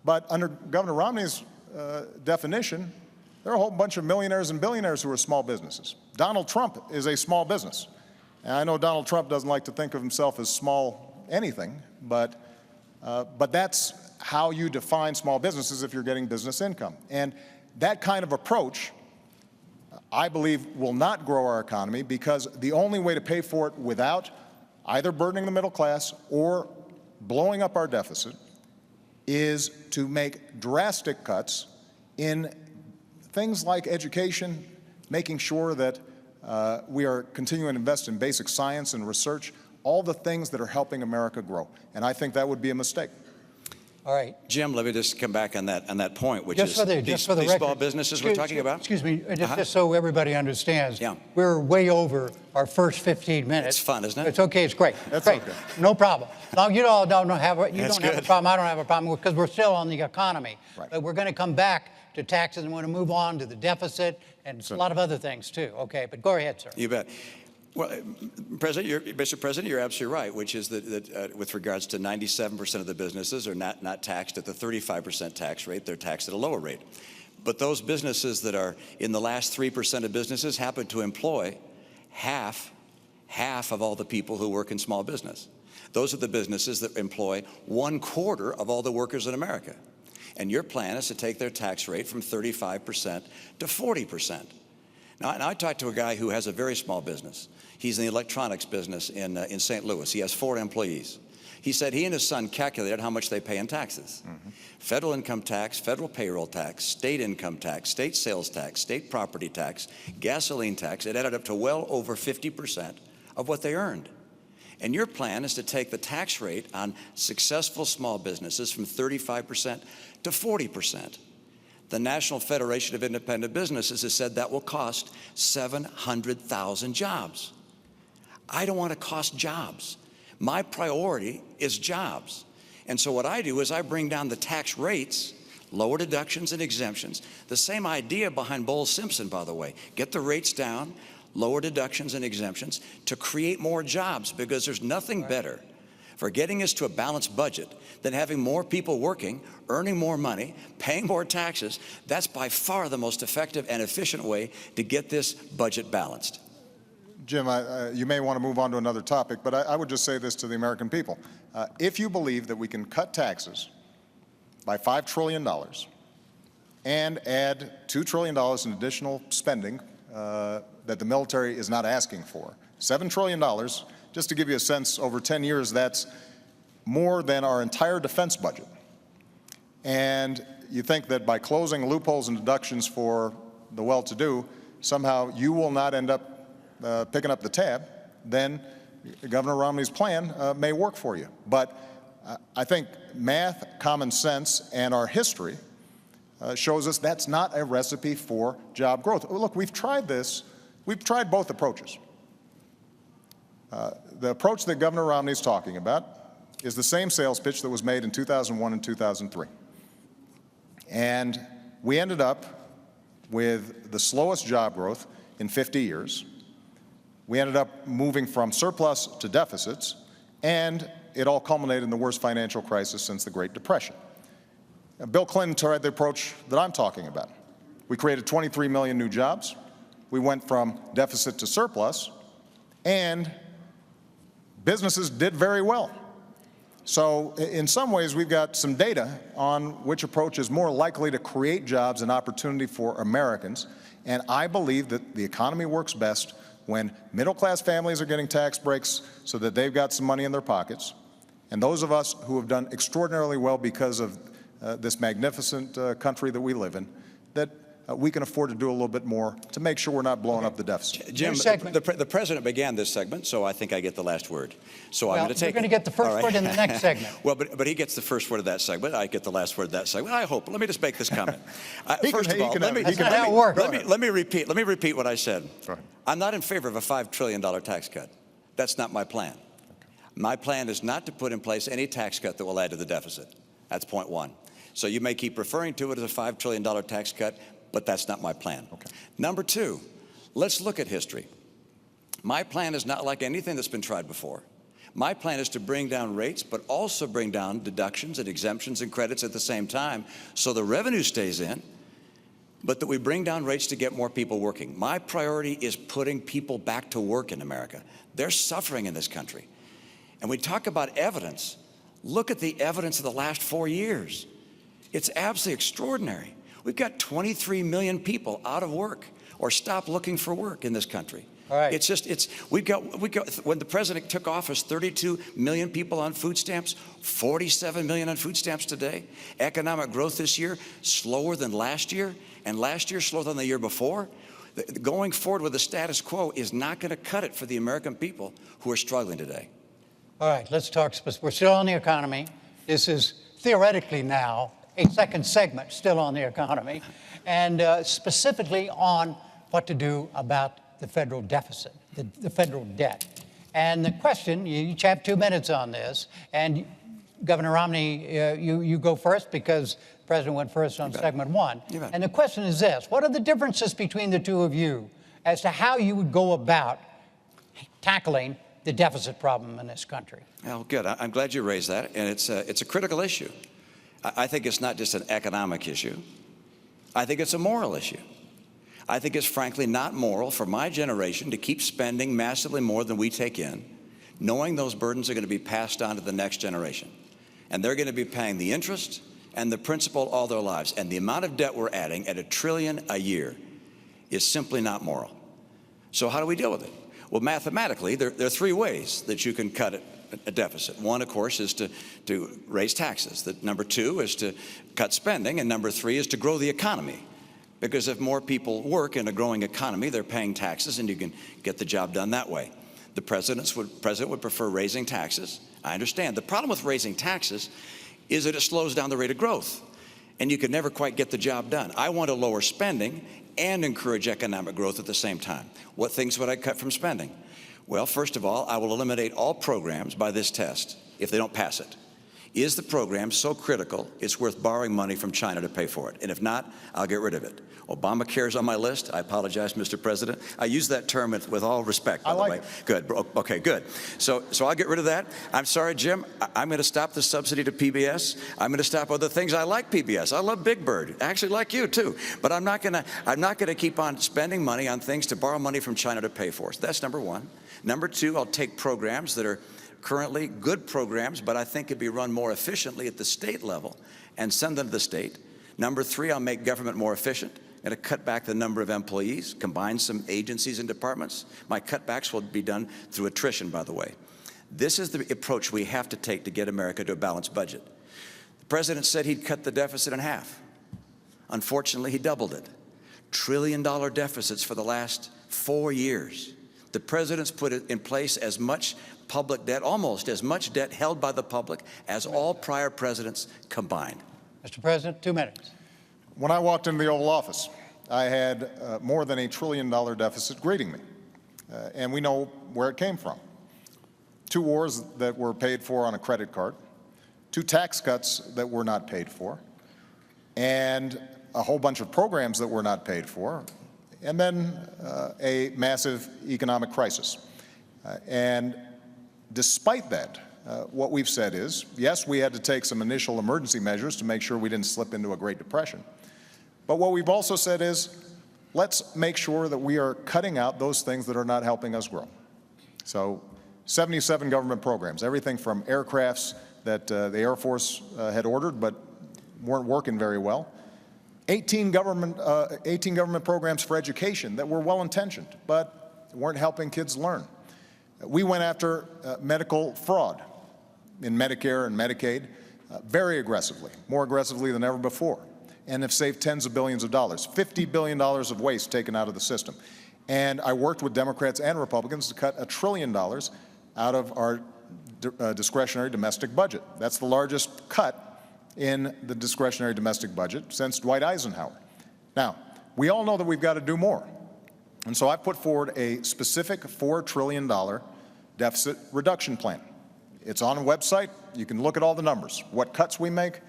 S6: But under Governor Romney's definition, there are a whole bunch of millionaires and billionaires who are small businesses. Donald Trump is a small business. And I know Donald Trump doesn't like to think of himself as small anything, but that's how you define small businesses if you're getting business income. And that kind of approach, I believe, will not grow our economy, because the only way to pay for it without either burdening the middle class or blowing up our deficit is to make drastic cuts in things like education, making sure that we are continuing to invest in basic science and research, all the things that are helping America grow. And I think that would be a mistake.
S5: All right.
S7: Jim, let me just come back on that point, which
S5: Just
S7: is
S5: for the
S7: these
S5: record,
S7: small businesses we're talking about.
S5: Excuse me, just so everybody understands.
S7: Yeah.
S5: We're way over our first 15 minutes.
S7: It's fun, isn't it?
S5: It's okay. It's great.
S6: That's
S5: great.
S6: okay.
S5: No problem. Now, you all don't have a
S7: good.
S5: problem. I don't have a problem, because we're still on the economy.
S6: Right.
S5: But we're going to come back to taxes, and we're going to move on to the deficit and a lot of other things too. Okay, but go ahead, sir.
S7: You bet. Well, Mr. President, you're absolutely right, which is that with regards to 97% of the businesses are not taxed at the 35% tax rate. They're taxed at a lower rate. But those businesses that are in the last 3% of businesses happen to employ half of all the people who work in small business. Those are the businesses that employ 1/4 of all the workers in America. And your plan is to take their tax rate from 35% to 40%. Now, I talked to a guy who has a very small business. He's in the electronics business in St. Louis. He has 4 employees. He said he and his son calculated how much they pay in taxes. Federal income tax, federal payroll tax, state income tax, state sales tax, state property tax, gasoline tax. It added up to well over 50% of what they earned. And your plan is to take the tax rate on successful small businesses from 35% to 40%. The National Federation of Independent Businesses has said that will cost 700,000 jobs. I don't want to cost jobs. My priority is jobs. And so what I do is I bring down the tax rates, lower deductions and exemptions. The same idea behind Bowles-Simpson, by the way. Get the rates down, lower deductions and exemptions to create more jobs, because there's nothing better for getting us to a balanced budget than having more people working, earning more money, paying more taxes. That's by far the most effective and efficient way to get this budget balanced.
S6: Jim, you may want to move on to another topic, but I would just say this to the American people. If you believe that we can cut taxes by $5 trillion and add $2 trillion in additional spending that the military is not asking for, $7 trillion, just to give you a sense, over 10 years, that's more than our entire defense budget. And you think that by closing loopholes and deductions for the well-to-do, somehow you will not end up picking up the tab, then Governor Romney's plan may work for you. But I think math, common sense, and our history shows us that's not a recipe for job growth. Look, we've tried this. We've tried both approaches. The approach that Governor Romney's talking about is the same sales pitch that was made in 2001 and 2003. And we ended up with the slowest job growth in 50 years. We ended up moving from surplus to deficits, and it all culminated in the worst financial crisis since the Great Depression. Bill Clinton tried the approach that I'm talking about. We created 23 million new jobs. We went from deficit to surplus, and businesses did very well. So in some ways, we've got some data on which approach is more likely to create jobs and opportunity for Americans. And I believe that the economy works best when middle-class families are getting tax breaks so that they've got some money in their pockets. And those of us who have done extraordinarily well because of this magnificent country that we live in, that we can afford to do a little bit more to make sure we're not blowing up the deficit.
S7: Jim, the president began this segment, so I think I get the last word. So I'm going to take it.
S5: You're going to get the first word in the next segment.
S7: Well, but he gets the first word of that segment. I get the last word of that segment. I hope. Let me just make this comment. First of all, let me repeat what I said. I'm not in favor of a $5 trillion tax cut. That's not my plan. My plan is not to put in place any tax cut that will add to the deficit. That's point one. So you may keep referring to it as a $5 trillion tax cut, but that's not my plan. Okay. Number two, let's look at history. My plan is not like anything that's been tried before. My plan is to bring down rates, but also bring down deductions and exemptions and credits at the same time, so the revenue stays in, but that we bring down rates to get more people working. My priority is putting people back to work in America. They're suffering in this country. And we talk about evidence. Look at the evidence of the last 4 years. It's absolutely extraordinary. We've got 23 million people out of work or stopped looking for work in this country.
S5: All right.
S7: We've got, when the president took office, 32 million people on food stamps, 47 million on food stamps today. Economic growth this year, slower than last year, and last year slower than the year before. Going forward with the status quo is not going to cut it for the American people who are struggling today.
S5: All right, let's talk. We're still on the economy. This is theoretically now a second segment still on the economy, and specifically on what to do about the federal deficit, the federal debt. And the question, you each have 2 minutes on this, and Governor Romney, you go first because the president went first on segment one. And the question is this: what are the differences between the two of you as to how you would go about tackling the deficit problem in this country?
S7: Well, good. I'm glad you raised that, and it's a critical issue. I think it's not just an economic issue. I think it's a moral issue. I think it's frankly not moral for my generation to keep spending massively more than we take in, knowing those burdens are going to be passed on to the next generation. And they're going to be paying the interest and the principal all their lives. And the amount of debt we're adding at $1 trillion a year is simply not moral. So how do we deal with it? Well, mathematically, there are 3 ways that you can cut a deficit. One, of course, is to raise taxes. Number 2 is to cut spending. And number 3 is to grow the economy. Because if more people work in a growing economy, they're paying taxes, and you can get the job done that way. The president would prefer raising taxes. I understand. The problem with raising taxes is that it slows down the rate of growth, and you can never quite get the job done. I want to lower spending and encourage economic growth at the same time. What things would I cut from spending? Well, first of all, I will eliminate all programs by this test if they don't pass it. Is the program so critical it's worth borrowing money from China to pay for it? And if not, I'll get rid of it. Obamacare is on my list. I apologize, Mr. President. I use that term with all respect, by the way. Good. Okay, good. So I'll get rid of that. I'm sorry, Jim. I'm going to stop the subsidy to PBS. I'm going to stop other things. I like PBS. I love Big Bird. I actually like you too. But I'm not going to keep on spending money on things to borrow money from China to pay for. So that's number 1. Number 2, I'll take programs that are currently good programs, but I think could be run more efficiently at the state level and send them to the state. Number 3, I'll make government more efficient and to cut back the number of employees, combine some agencies and departments. My cutbacks will be done through attrition, by the way. This is the approach we have to take to get America to a balanced budget. The president said he'd cut the deficit in half. Unfortunately, he doubled it. $1 trillion deficits for the last 4 years. The president's put in place as much public debt, almost as much debt held by the public as all prior presidents combined.
S5: Mr. President, 2 minutes.
S6: When I walked into the Oval Office, I had more than $1 trillion deficit greeting me. And we know where it came from. 2 wars that were paid for on a credit card, 2 tax cuts that were not paid for, and a whole bunch of programs that were not paid for, and then a massive economic crisis. And despite that, what we've said is, yes, we had to take some initial emergency measures to make sure we didn't slip into a Great Depression. But what we've also said is, let's make sure that we are cutting out those things that are not helping us grow. So 77 government programs, everything from aircrafts that the Air Force had ordered but weren't working very well. 18 government programs for education that were well-intentioned but weren't helping kids learn. We went after medical fraud in Medicare and Medicaid very aggressively, more aggressively than ever before, and have saved tens of billions of dollars, $50 billion of waste taken out of the system. And I worked with Democrats and Republicans to cut $1 trillion out of our discretionary domestic budget. That's the largest cut in the discretionary domestic budget since Dwight Eisenhower. Now, we all know that we've got to do more. And so I put forward a specific $4 trillion deficit reduction plan. It's on a website. You can look at all the numbers, what cuts we make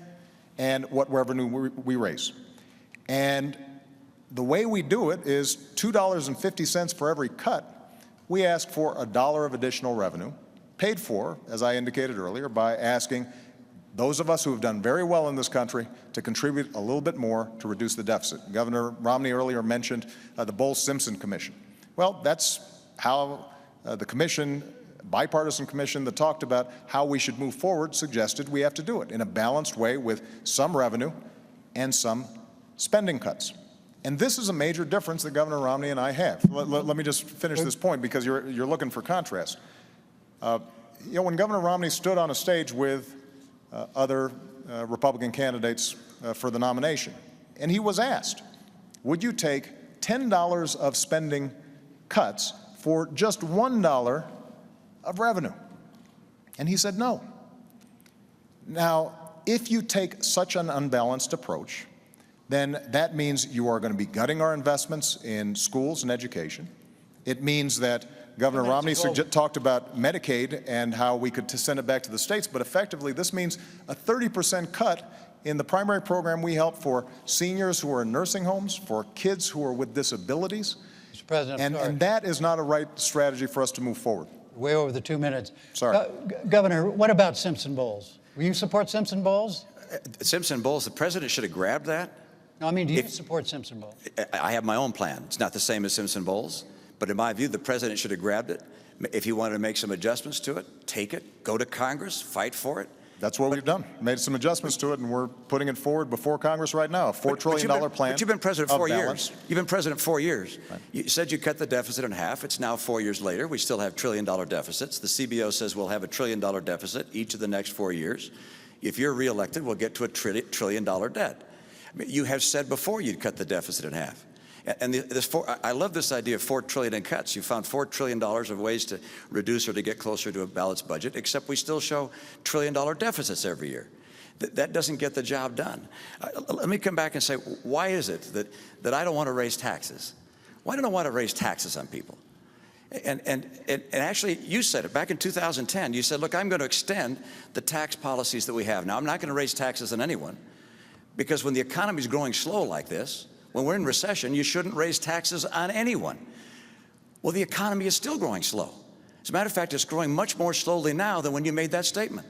S6: and what revenue we raise. And the way we do it is $2.50 for every cut. We ask for $1 of additional revenue, paid for, as I indicated earlier, by asking those of us who have done very well in this country to contribute a little bit more to reduce the deficit. Governor Romney earlier mentioned the Bowles-Simpson Commission. Well, that's how the commission, bipartisan commission that talked about how we should move forward, suggested we have to do it in a balanced way with some revenue and some spending cuts. And this is a major difference that Governor Romney and I have. Let me just finish this point, because you're looking for contrast. When Governor Romney stood on a stage with other Republican candidates for the nomination, and he was asked, would you take $10 of spending cuts for just $1 of revenue? And he said no. Now, if you take such an unbalanced approach, then that means you are going to be gutting our investments in schools and education. It means that Governor Romney talked about Medicaid and how we could send it back to the states, but effectively this means a 30% cut in the primary program we help for seniors who are in nursing homes, for kids who are with disabilities.
S5: Mr. President,
S6: and that is not a right strategy for us to move forward.
S5: Way over the 2 minutes.
S6: Sorry.
S5: Governor, what about Simpson Bowles? Will you support Simpson Bowles?
S7: Simpson Bowles, the president should have grabbed that.
S5: No, I mean, do you support Simpson Bowles?
S7: I have my own plan. It's not the same as Simpson Bowles, but in my view, the president should have grabbed it. If he wanted to make some adjustments to it, take it, go to Congress, fight for it.
S6: That's what we've done. Made some adjustments to it, and we're putting it forward before Congress right now, a $4 trillion plan.
S7: But you've been president 4
S6: balance.
S7: years. You've been president 4 years.
S6: Right.
S7: You said you cut the deficit in half. It's now 4 years later. We still have trillion-dollar deficits. The CBO says we'll have a $1 trillion deficit each of the next 4 years. If you're reelected, we'll get to a $1 trillion debt. I mean, you have said before you'd cut the deficit in half. And I love this idea of $4 trillion in cuts. You found $4 trillion of ways to reduce or to get closer to a balanced budget, except we still show $1 trillion deficits every year. That doesn't get the job done. Let me come back and say, why is it that I don't want to raise taxes? Why don't I want to raise taxes on people? And actually, you said it back in 2010. You said, look, I'm going to extend the tax policies that we have. Now, I'm not going to raise taxes on anyone, because when the economy is growing slow like this, when we're in recession, you shouldn't raise taxes on anyone. Well, the economy is still growing slow. As a matter of fact, it's growing much more slowly now than when you made that statement.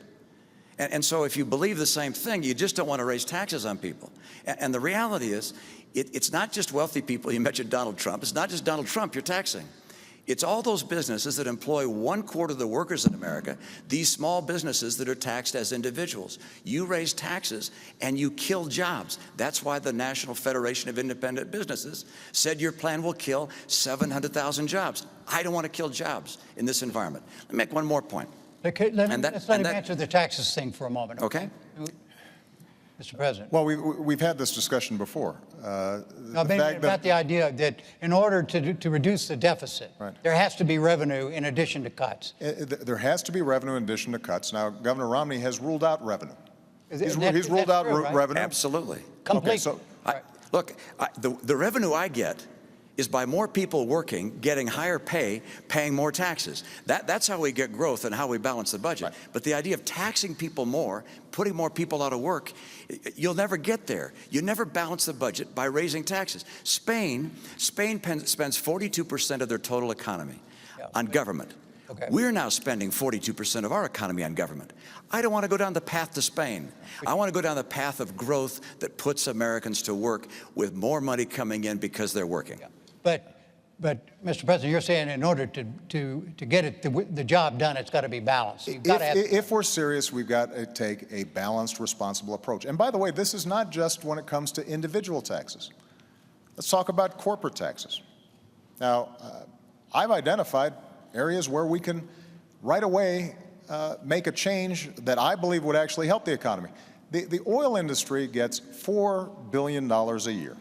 S7: And so if you believe the same thing, you just don't want to raise taxes on people. And the reality is, it's not just wealthy people. You mentioned Donald Trump. It's not just Donald Trump you're taxing. It's all those businesses that employ 1/4 of the workers in America, these small businesses that are taxed as individuals. You raise taxes and you kill jobs. That's why the National Federation of Independent Businesses said your plan will kill 700,000 jobs. I don't want to kill jobs in this environment. Let me make one more point.
S5: Okay, let's let him answer the taxes thing for a moment.
S7: Okay.
S5: Mr. President.
S6: Well, we've had this discussion before.
S5: About the idea that in order to reduce the deficit,
S6: right,
S5: there has to be revenue in addition to cuts.
S6: There has to be revenue in addition to cuts. Now, Governor Romney has ruled out revenue.
S5: He's
S6: ruled out
S5: right?
S6: revenue.
S7: Absolutely.
S5: Completely.
S6: Okay, so
S7: Look, the revenue I get is by more people working, getting higher pay, paying more taxes. That's how we get growth and how we balance the budget.
S6: Right.
S7: But the idea of taxing people more, putting more people out of work, you'll never get there. You never balance the budget by raising taxes. Spain spends 42% of their total economy on government.
S5: Okay.
S7: We're now spending 42% of our economy on government. I don't want to go down the path to Spain. I want to go down the path of growth that puts Americans to work with more money coming in because they're working.
S5: Yeah. But Mr. President, you're saying in order to get the job done, it's got to be balanced. You've got to have,
S6: if we're serious, we've got to take a balanced, responsible approach. And by the way, this is not just when it comes to individual taxes. Let's talk about corporate taxes. Now, I've identified areas where we can right away make a change that I believe would actually help the economy. The oil industry gets $4 billion a year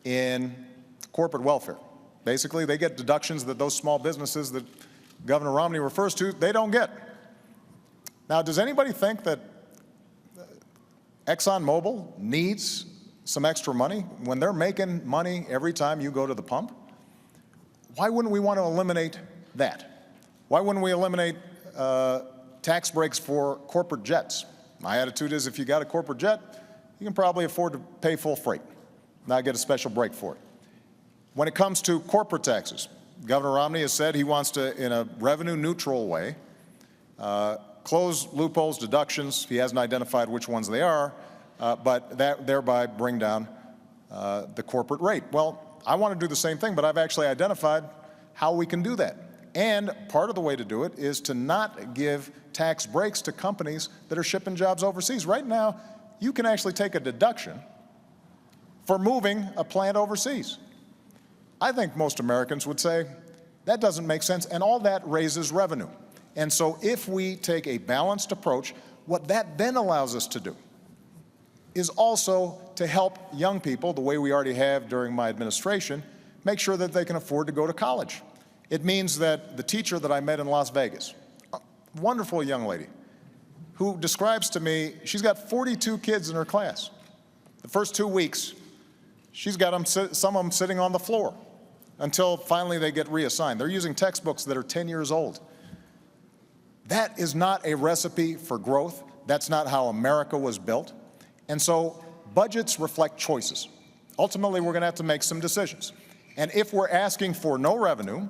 S6: in corporate welfare. Basically, they get deductions that those small businesses that Governor Romney refers to, they don't get. Now, does anybody think that ExxonMobil needs some extra money when they're making money every time you go to the pump? Why wouldn't we want to eliminate that? Why wouldn't we eliminate tax breaks for corporate jets? My attitude is if you got a corporate jet, you can probably afford to pay full freight, not get a special break for it. When it comes to corporate taxes, Governor Romney has said he wants to, in a revenue-neutral way, close loopholes, deductions. He hasn't identified which ones they are, but thereby bring down the corporate rate. Well, I want to do the same thing, but I've actually identified how we can do that. And part of the way to do it is to not give tax breaks to companies that are shipping jobs overseas. Right now, you can actually take a deduction for moving a plant overseas. I think most Americans would say that doesn't make sense, and all that raises revenue. And so if we take a balanced approach, what that then allows us to do is also to help young people, the way we already have during my administration, make sure that they can afford to go to college. It means that the teacher that I met in Las Vegas, a wonderful young lady, who describes to me, she's got 42 kids in her class. The first 2 weeks, she's got them, some of them sitting on the floor until finally they get reassigned. They're using textbooks that are 10 years old. That is not a recipe for growth. That's not how America was built. And so budgets reflect choices. Ultimately, we're going to have to make some decisions. And if we're asking for no revenue,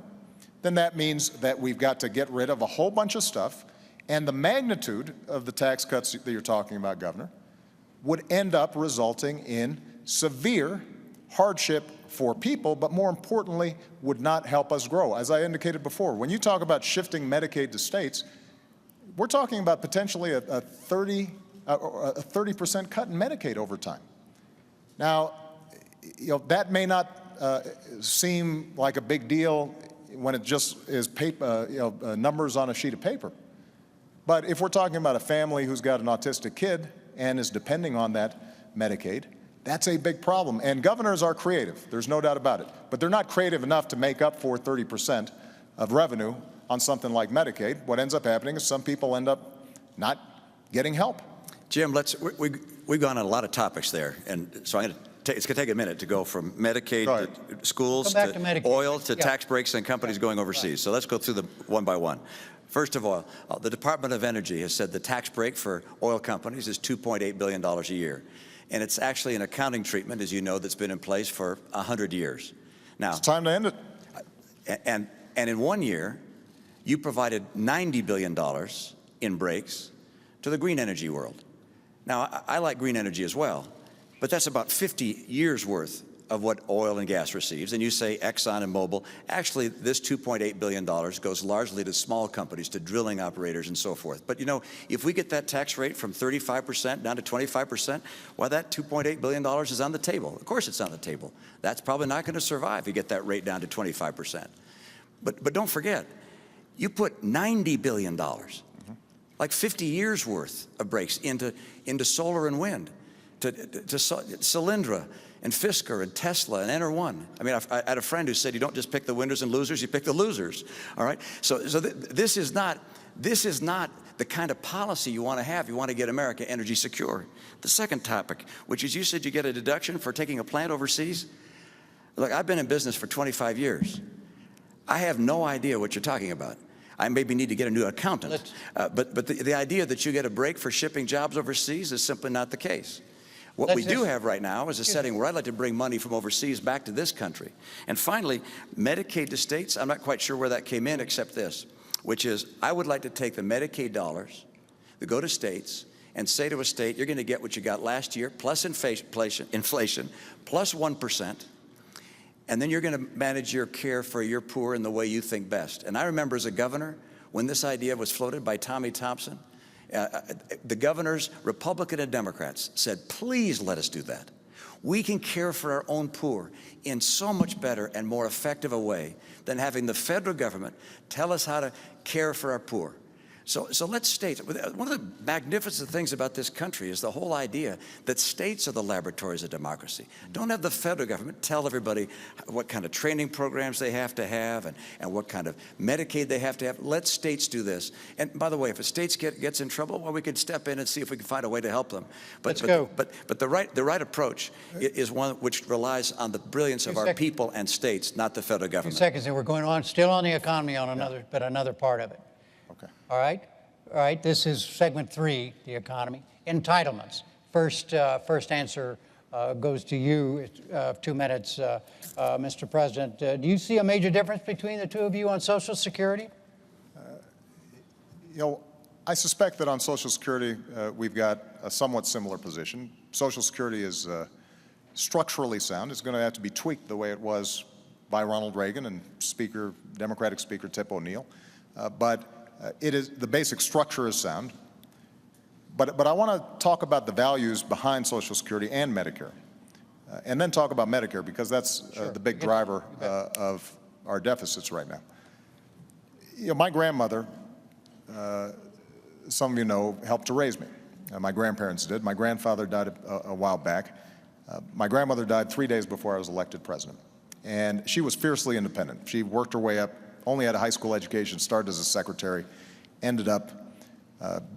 S6: then that means that we've got to get rid of a whole bunch of stuff. And the magnitude of the tax cuts that you're talking about, Governor, would end up resulting in severe hardship for people, but more importantly, would not help us grow. As I indicated before, when you talk about shifting Medicaid to states, we're talking about potentially a 30% cut in Medicaid over time. Now, that may not seem like a big deal when it just is paper, numbers on a sheet of paper. But if we're talking about a family who's got an autistic kid and is depending on that Medicaid, that's a big problem. And governors are creative, there's no doubt about it. But they're not creative enough to make up for 30% of revenue on something like Medicaid. What ends up happening is some people end up not getting help.
S7: Jim, we've gone on a lot of topics there, and so it's going to take a minute to go from Medicaid to schools to oil to tax breaks and companies going overseas. So let's go through them one by one. First of all, the Department of Energy has said the tax break for oil companies is $2.8 billion a year. And it's actually an accounting treatment, as you know, that's been in place for 100 years. Now,
S6: it's time to end it.
S7: And in 1 year, you provided $90 billion in breaks to the green energy world. Now, I like green energy as well, but that's about 50 years worth of what oil and gas receives. And you say Exxon and Mobil. Actually, this $2.8 billion goes largely to small companies, to drilling operators and so forth. But, if we get that tax rate from 35% down to 25%, why, that $2.8 billion is on the table. Of course it's on the table. That's probably not going to survive if you get that rate down to 25%. But don't forget, you put $90 billion, like 50 years worth of breaks into solar and wind, to Solyndra and Fisker and Tesla and Enter1. I mean, I had a friend who said you don't just pick the winners and losers, you pick the losers. All right. So this is not the kind of policy you want to have. You want to get America energy secure. The second topic, which is, you said you get a deduction for taking a plant overseas. Look, I've been in business for 25 years. I have no idea what you're talking about. I maybe need to get a new accountant. But the idea that you get a break for shipping jobs overseas is simply not the case. What we do have right now is a setting where I'd like to bring money from overseas back to this country. And finally, Medicaid to states, I'm not quite sure where that came in except this, which is, I would like to take the Medicaid dollars that go to states and say to a state, you're going to get what you got last year, plus inflation, plus 1%, and then you're going to manage your care for your poor in the way you think best. And I remember as a governor, when this idea was floated by Tommy Thompson, the governors, Republican and Democrats, said, please let us do that. We can care for our own poor in so much better and more effective a way than having the federal government tell us how to care for our poor. So let's states. One of the magnificent things about this country is the whole idea that states are the laboratories of democracy. Don't have the federal government tell everybody what kind of training programs they have to have and what kind of Medicaid they have to have. Let states do this. And by the way, if a state gets in trouble, well, we could step in and see if we can find a way to help them. But the right approach is one which relies on the brilliance of our people and states, not the federal government.
S5: 2 seconds, and we're going on still on the economy on another part of it.
S6: Okay.
S5: All right. This is segment 3, the economy. Entitlements. First answer goes to you. 2 minutes, Mr. President. Do you see a major difference between the two of you on Social Security?
S6: I suspect that on Social Security we've got a somewhat similar position. Social Security is structurally sound. It's going to have to be tweaked the way it was by Ronald Reagan and Democratic Speaker Tip O'Neill, but the basic structure is sound. But I want to talk about the values behind Social Security and Medicare, and then talk about Medicare, because that's the big driver of our deficits right now. You know, my grandmother, some of you know, helped to raise me. My grandparents did. My grandfather died a while back. My grandmother died 3 days before I was elected president. And she was fiercely independent. She worked her way up, only had a high school education, started as a secretary, ended up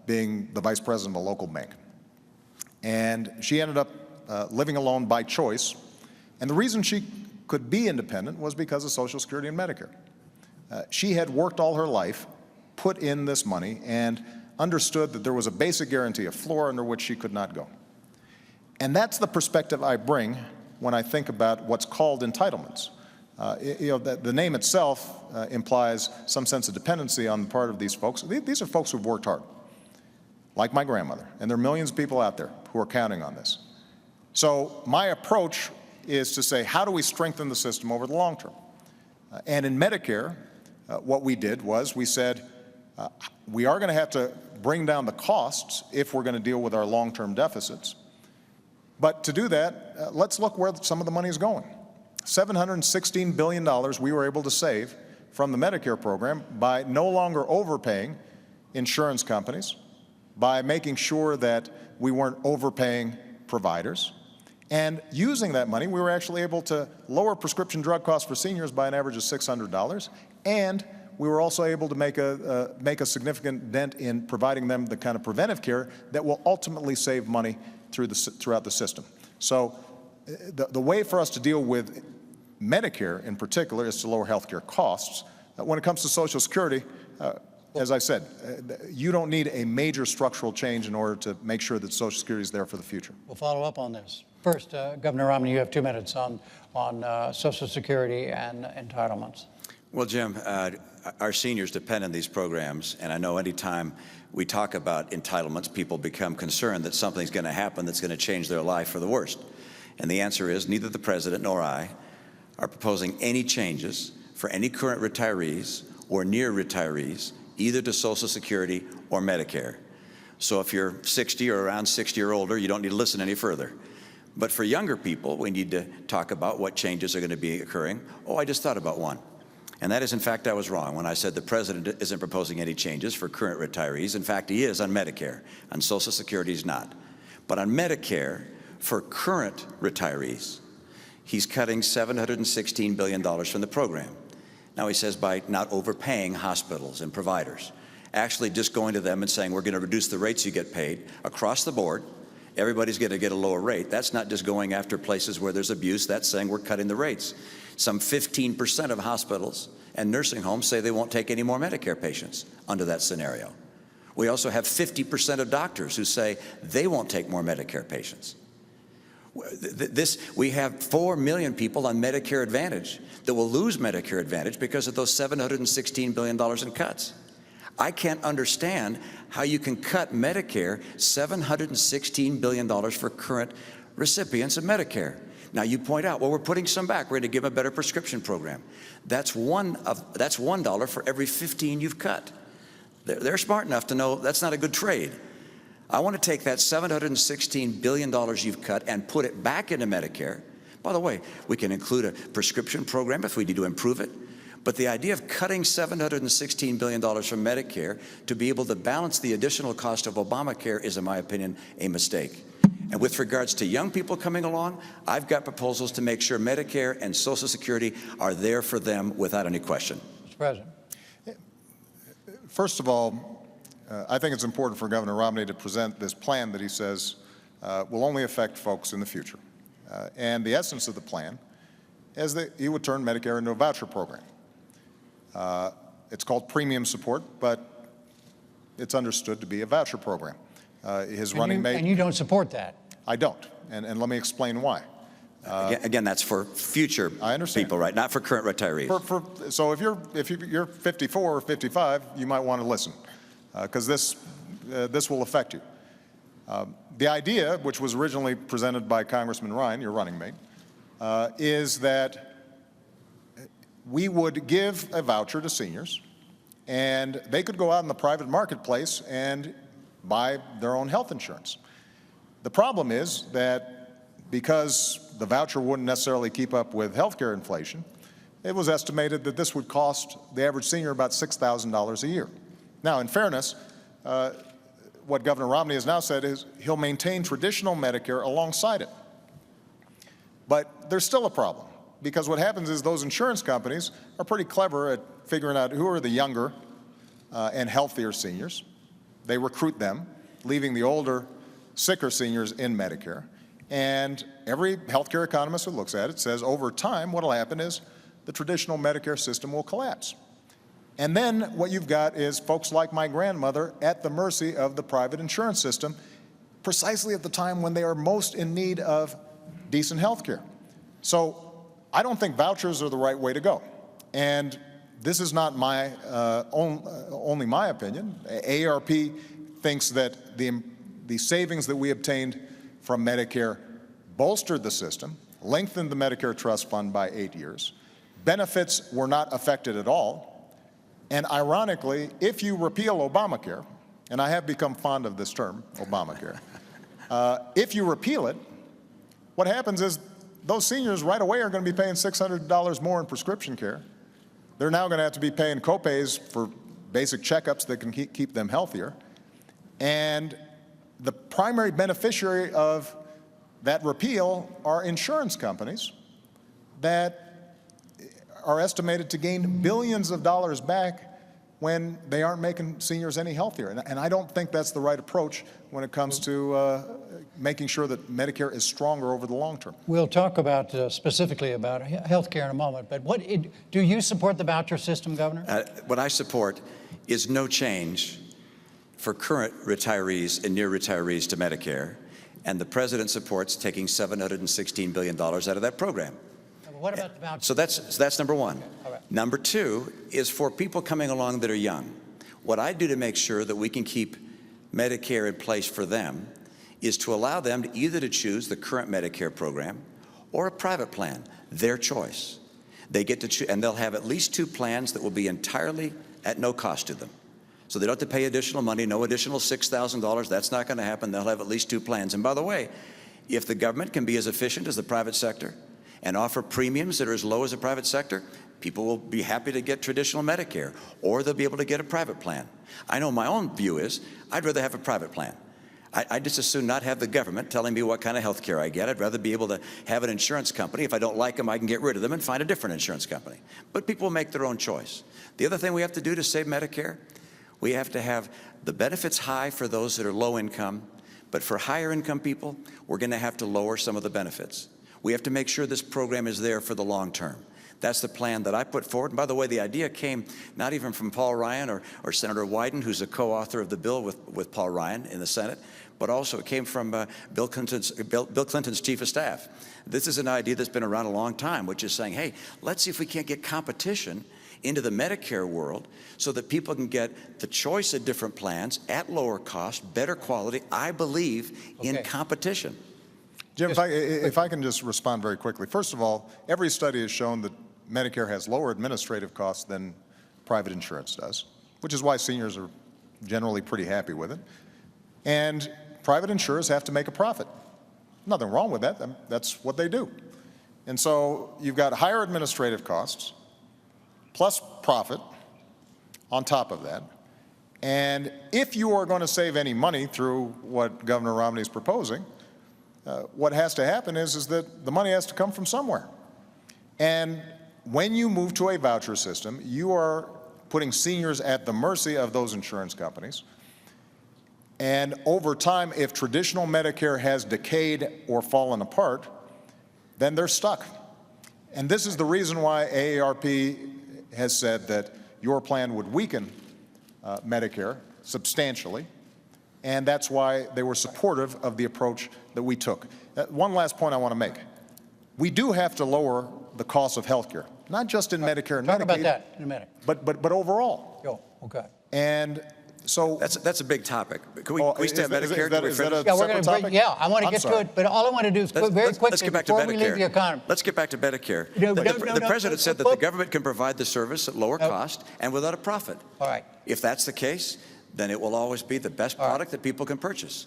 S6: being the vice president of a local bank. And she ended up living alone by choice. And the reason she could be independent was because of Social Security and Medicare. She had worked all her life, put in this money, and understood that there was a basic guarantee, a floor under which she could not go. And that's the perspective I bring when I think about what's called entitlements. The name itself implies some sense of dependency on the part of these folks. These are folks who've worked hard, like my grandmother, and there are millions of people out there who are counting on this. So my approach is to say, how do we strengthen the system over the long term? And in Medicare, what we did was we said, we are going to have to bring down the costs if we're going to deal with our long-term deficits. But to do that, let's look where some of the money is going. $716 billion we were able to save from the Medicare program by no longer overpaying insurance companies, by making sure that we weren't overpaying providers. And using that money, we were actually able to lower prescription drug costs for seniors by an average of $600. And we were also able to make a significant dent in providing them the kind of preventive care that will ultimately save money throughout the system. So the way for us to deal with Medicare in particular is to lower health care costs. When it comes to Social Security, as I said, you don't need a major structural change in order to make sure that Social Security is there for the future.
S5: We'll follow up on this. First, Governor Romney, you have 2 minutes on Social Security and entitlements.
S7: Well, Jim, our seniors depend on these programs, and I know anytime we talk about entitlements, people become concerned that something's going to happen that's going to change their life for the worst. And the answer is neither the President nor I are proposing any changes for any current retirees or near retirees, either to Social Security or Medicare. So if you're 60 or around 60 or older, you don't need to listen any further. But for younger people, we need to talk about what changes are going to be occurring. Oh, I just thought about one. And that is, in fact, I was wrong when I said the President isn't proposing any changes for current retirees. In fact, he is on Medicare. On Social Security, he's not. But on Medicare, for current retirees, he's cutting $716 billion from the program. Now, he says by not overpaying hospitals and providers, actually just going to them and saying, we're going to reduce the rates you get paid across the board. Everybody's going to get a lower rate. That's not just going after places where there's abuse. That's saying we're cutting the rates. Some 15% of hospitals and nursing homes say they won't take any more Medicare patients under that scenario. We also have 50% of doctors who say they won't take more Medicare patients. We have 4 million people on Medicare Advantage that will lose Medicare Advantage because of those $716 billion in cuts. I can't understand how you can cut Medicare $716 billion for current recipients of Medicare. Now you point out, well, we're putting some back. We're going to give them a better prescription program. That's $1 for every 15 you've cut. They're smart enough to know that's not a good trade. I want to take that $716 billion you've cut and put it back into Medicare. By the way, we can include a prescription program if we need to improve it. But the idea of cutting $716 billion from Medicare to be able to balance the additional cost of Obamacare is, in my opinion, a mistake. And with regards to young people coming along, I've got proposals to make sure Medicare and Social Security are there for them without any question.
S5: Mr. President.
S6: First of all, I think it's important for Governor Romney to present this plan that he says will only affect folks in the future. And the essence of the plan is that he would turn Medicare into a voucher program. It's called premium support, but it's understood to be a voucher program. His running mate...
S5: And you don't support that?
S6: I don't, and let me explain why.
S7: Again, that's for future people, right? Not for current retirees.
S6: So if you're 54 or 55, you might want to listen, because this will affect you. The idea, which was originally presented by Congressman Ryan, your running mate, is that we would give a voucher to seniors, and they could go out in the private marketplace and buy their own health insurance. The problem is that because the voucher wouldn't necessarily keep up with healthcare inflation, it was estimated that this would cost the average senior about $6,000 a year. Now, in fairness, what Governor Romney has now said is he'll maintain traditional Medicare alongside it. But there's still a problem, because what happens is those insurance companies are pretty clever at figuring out who are the younger and healthier seniors. They recruit them, leaving the older, sicker seniors in Medicare. And every healthcare economist who looks at it says over time what will happen is the traditional Medicare system will collapse. And then what you've got is folks like my grandmother at the mercy of the private insurance system, precisely at the time when they are most in need of decent health care. So I don't think vouchers are the right way to go. And this is not my only my opinion. AARP thinks that the savings that we obtained from Medicare bolstered the system, lengthened the Medicare Trust Fund by 8 years. Benefits were not affected at all. And ironically, if you repeal Obamacare, and I have become fond of this term, Obamacare, if you repeal it, what happens is those seniors right away are going to be paying $600 more in prescription care. They're now going to have to be paying copays for basic checkups that can keep them healthier. And the primary beneficiary of that repeal are insurance companies that are estimated to gain billions of dollars back when they aren't making seniors any healthier. And I don't think that's the right approach when it comes to making sure that Medicare is stronger over the long term.
S5: We'll talk about specifically about health care in a moment, but do you support the voucher system, Governor?
S7: What I support is no change for current retirees and near retirees to Medicare, and the President supports taking $716 billion out of that program.
S5: What about the voucher?
S7: So that's number one.
S5: All right.
S7: Number two is for people coming along that are young. What I do to make sure that we can keep Medicare in place for them is to allow them to either to choose the current Medicare program or a private plan, their choice. They get to choose, and they'll have at least 2 plans that will be entirely at no cost to them. So they don't have to pay additional money, no additional $6,000. That's not going to happen. They'll have at least 2 plans. And by the way, if the government can be as efficient as the private sector and offer premiums that are as low as the private sector, people will be happy to get traditional Medicare, or they'll be able to get a private plan. I know my own view is I'd rather have a private plan. I'd just as soon not have the government telling me what kind of health care I get. I'd rather be able to have an insurance company. If I don't like them, I can get rid of them and find a different insurance company. But people will make their own choice. The other thing we have to do to save Medicare, we have to have the benefits high for those that are low income, but for higher income people, we're going to have to lower some of the benefits. We have to make sure this program is there for the long term. That's the plan that I put forward. And by the way, the idea came not even from Paul Ryan or Senator Wyden, who's a co-author of the bill with Paul Ryan in the Senate, but also it came from Bill Clinton's chief of staff. This is an idea that's been around a long time, which is saying, hey, let's see if we can't get competition into the Medicare world so that people can get the choice of different plans at lower cost, better quality, I believe, in competition.
S6: Jim, if I can just respond very quickly. First of all, every study has shown that Medicare has lower administrative costs than private insurance does, which is why seniors are generally pretty happy with it. And private insurers have to make a profit. Nothing wrong with that. That's what they do. And so you've got higher administrative costs plus profit on top of that. And if you are going to save any money through what Governor Romney is proposing, what has to happen is that the money has to come from somewhere. And when you move to a voucher system, you are putting seniors at the mercy of those insurance companies. And over time, if traditional Medicare has decayed or fallen apart, then they're stuck. And this is the reason why AARP has said that your plan would weaken Medicare substantially. And that's why they were supportive of the approach that we took. One last point I want to make. We do have to lower the cost of health care, not just in Medicare and Medicaid.
S5: Talk about that in a minute.
S6: But overall.
S5: Okay.
S6: And So
S7: That's a big topic. Can we,
S6: Oh,
S7: can we stay on
S6: is
S7: Medicare?
S6: that
S7: Do we
S6: is that
S7: finish?
S6: a
S5: Yeah, we're
S6: separate
S5: going to
S6: topic?
S5: break. Yeah, I want to
S6: I'm
S5: get
S6: sorry.
S5: to it, but all I want to do is very quickly
S7: Let's get back to
S5: before we leave
S7: Medicare.
S5: the economy.
S7: Let's get back to Medicare.
S5: No,
S7: The president said that the
S5: well-
S7: government can provide the service at lower cost and without a profit.
S5: All right.
S7: If that's the case, then it will always be the best
S5: All right.
S7: product that people can purchase.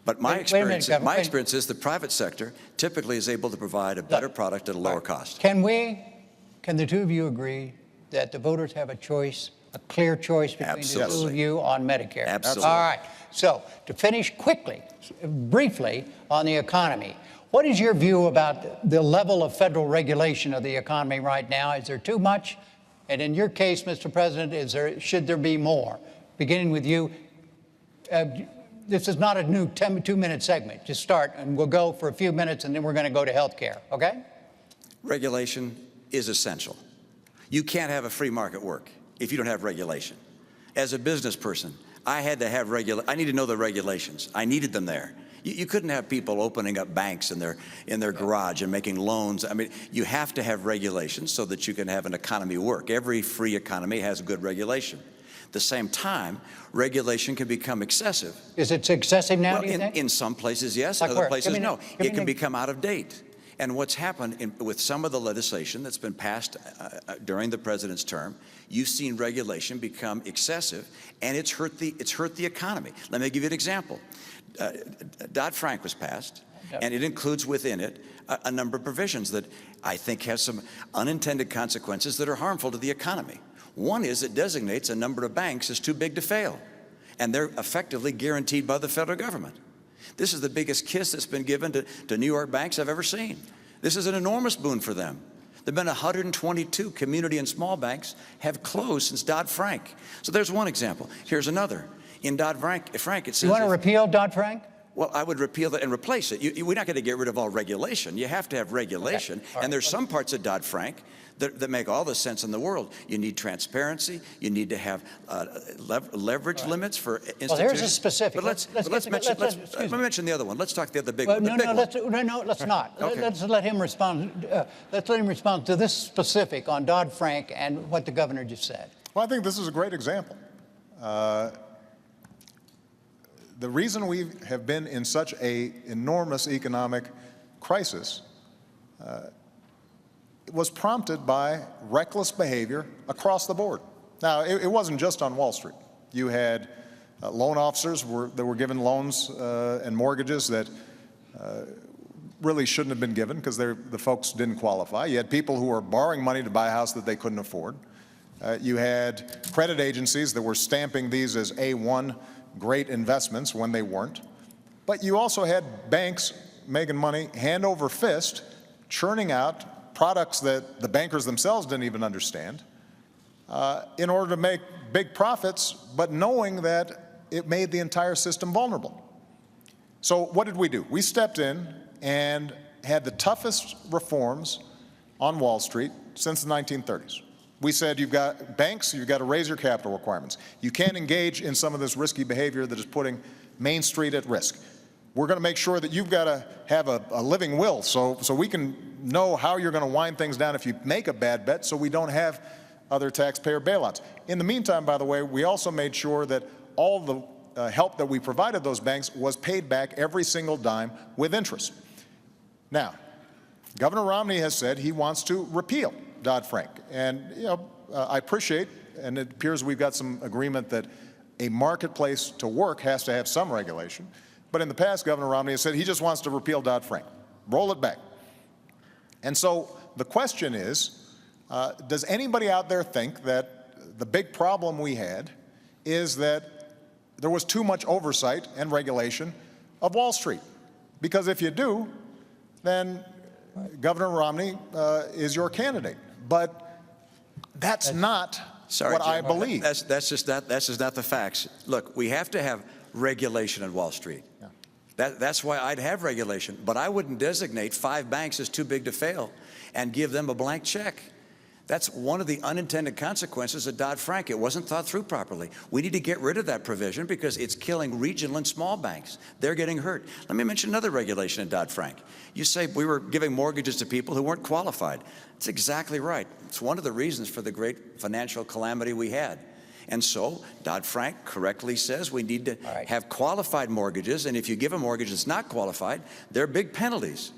S7: But my
S5: Wait a minute,
S7: experience,
S5: Governor.
S7: my experience is the private sector typically is able to provide a better product at a lower cost.
S5: Can the two of you agree that the voters have a choice, a clear choice between the two
S7: Absolutely.
S5: of you on Medicare?
S7: Absolutely.
S5: All right. So to finish quickly, briefly on the economy, what is your view about the level of federal regulation of the economy right now? Is there too much? And in your case, Mr. President, should there be more? Beginning with you. This is not a new 2-minute segment. Just start, and we'll go for a few minutes, and then we're going to go to health care, okay?
S7: Regulation is essential. You can't have a free market work if you don't have regulation. As a business person, I had to have I need to know the regulations. I needed them there. You couldn't have people opening up banks in their garage and making loans. I mean, you have to have regulations so that you can have an economy work. Every free economy has good regulation. At the same time, regulation can become excessive.
S5: Is it excessive now,
S7: Well,
S5: do you think?
S7: in some places, yes.
S5: Like
S7: In other
S5: where?
S7: places,
S5: Give me
S7: no.
S5: give me
S7: It can
S5: an-
S7: become out of date. And what's happened with some of the legislation that's been passed during the president's term, you've seen regulation become excessive, and it's hurt the economy. Let me give you an example. Dodd-Frank was passed, and it includes within it a number of provisions that I think has some unintended consequences that are harmful to the economy. One is it designates a number of banks as too big to fail, and they're effectively guaranteed by the federal government. This is the biggest kiss that's been given to New York banks I've ever seen. This is an enormous boon for them. There have been 122 community and small banks have closed since Dodd-Frank. So there's one example. Here's another. In Dodd-Frank, it says...
S5: You want to repeal Dodd-Frank?
S7: Well, I would repeal that and replace it. We're not going to get rid of all regulation. You have to have regulation.
S5: Okay. All right.
S7: And there's some parts of Dodd-Frank that make all the sense in the world. You need transparency. You need to have leverage limits for institutions.
S5: Well, here's a specific.
S7: But let me mention the other one. Let's talk the other big
S5: Well,
S7: one.
S5: let's not.
S7: Okay.
S5: Let's let him respond. Let's let him respond to this specific on Dodd-Frank and what the governor just said.
S6: Well, I think this is a great example. The reason we have been in such an enormous economic crisis was prompted by reckless behavior across the board. Now, it wasn't just on Wall Street. You had loan officers that were given loans and mortgages that really shouldn't have been given because the folks didn't qualify. You had people who were borrowing money to buy a house that they couldn't afford. You had credit agencies that were stamping these as A1 great investments when they weren't. But you also had banks making money hand over fist, churning out products that the bankers themselves didn't even understand in order to make big profits, but knowing that it made the entire system vulnerable. So what did we do? We stepped in and had the toughest reforms on Wall Street since the 1930s. We said, you've got banks, you've got to raise your capital requirements. You can't engage in some of this risky behavior that is putting Main Street at risk. We're going to make sure that you've got to have a living will so we can know how you're going to wind things down if you make a bad bet so we don't have other taxpayer bailouts. In the meantime, by the way, we also made sure that all the help that we provided those banks was paid back every single dime with interest. Now, Governor Romney has said he wants to repeal Dodd-Frank. And, I appreciate, and it appears we've got some agreement that a marketplace to work has to have some regulation. But in the past, Governor Romney has said he just wants to repeal Dodd-Frank, roll it back. And so the question is, does anybody out there think that the big problem we had is that there was too much oversight and regulation of Wall Street? Because if you do, then Governor Romney is your candidate. But that's not what I believe.
S7: That's just not the facts. Look, we have to have regulation in Wall Street. Yeah. That's why I'd have regulation. But I wouldn't designate 5 banks as too big to fail and give them a blank check. That's one of the unintended consequences of Dodd-Frank. It wasn't thought through properly. We need to get rid of that provision because it's killing regional and small banks. They're getting hurt. Let me mention another regulation in Dodd-Frank. You say we were giving mortgages to people who weren't qualified. That's exactly right. It's one of the reasons for the great financial calamity we had. And so Dodd-Frank correctly says we need to
S5: right.
S7: have qualified mortgages, and if you give a mortgage that's not qualified, there are big penalties.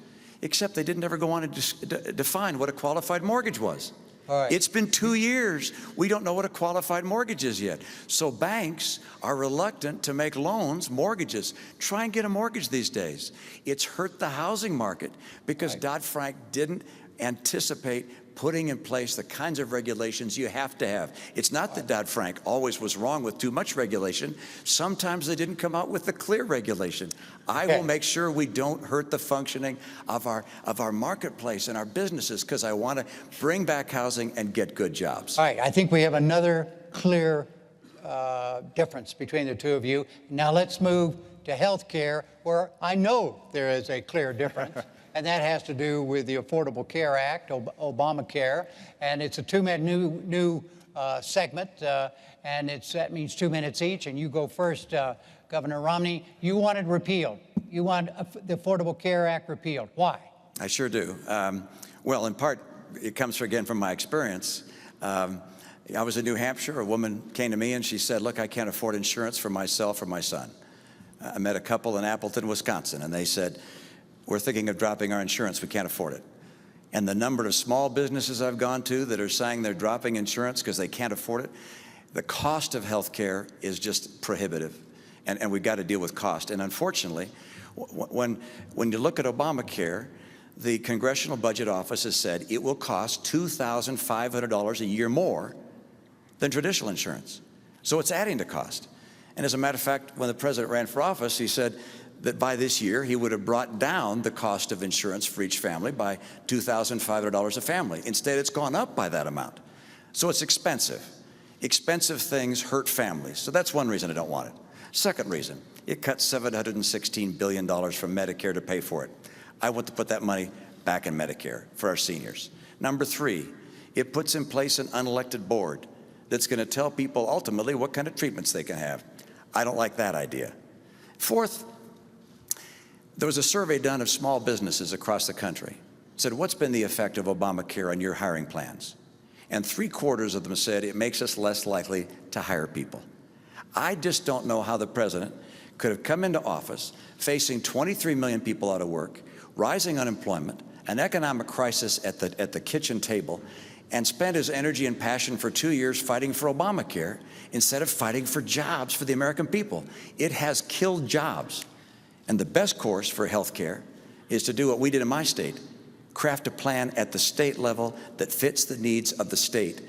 S7: Except they didn't ever go on to define what a qualified mortgage was.
S5: All right.
S7: It's been 2 years. We don't know what a qualified mortgage is yet. So banks are reluctant to make loans, mortgages. Try and get a mortgage these days. It's hurt the housing market because
S5: Right.
S7: Dodd-Frank didn't anticipate putting in place the kinds of regulations you have to have. It's not that Dodd-Frank always was wrong with too much regulation. Sometimes they didn't come out with the clear regulation. I will make sure we don't hurt the functioning of our marketplace and our businesses because I want to bring back housing and get good jobs.
S5: All right, I think we have another clear difference between the two of you. Now let's move to health care, where I know there is a clear difference. And that has to do with the Affordable Care Act, Obamacare, and it's a two-minute new segment, and that means 2 minutes each. And you go first, Governor Romney. You want it repealed. You want the Affordable Care Act repealed. Why?
S7: I sure do. Well, in part, it comes again from my experience. I was in New Hampshire. A woman came to me and she said, "Look, I can't afford insurance for myself or my son." I met a couple in Appleton, Wisconsin, and they said, "We're thinking of dropping our insurance. We can't afford it." And the number of small businesses I've gone to that are saying they're dropping insurance because they can't afford it, the cost of health care is just prohibitive, and we've got to deal with cost. And unfortunately, when you look at Obamacare, the Congressional Budget Office has said it will cost $2,500 a year more than traditional insurance. So it's adding to cost. And as a matter of fact, when the president ran for office, he said that by this year, he would have brought down the cost of insurance for each family by $2,500 a family. Instead, it's gone up by that amount. So it's expensive. Expensive things hurt families. So that's one reason I don't want it. Second reason, it cuts $716 billion from Medicare to pay for it. I want to put that money back in Medicare for our seniors. Number three, it puts in place an unelected board that's going to tell people ultimately what kind of treatments they can have. I don't like that idea. Fourth, there was a survey done of small businesses across the country. It said, what's been the effect of Obamacare on your hiring plans? And 3/4 of them said it makes us less likely to hire people. I just don't know how the president could have come into office facing 23 million people out of work, rising unemployment, an economic crisis at the kitchen table, and spent his energy and passion for 2 years fighting for Obamacare instead of fighting for jobs for the American people. It has killed jobs. And the best course for health care is to do what we did in my state, craft a plan at the state level that fits the needs of the state.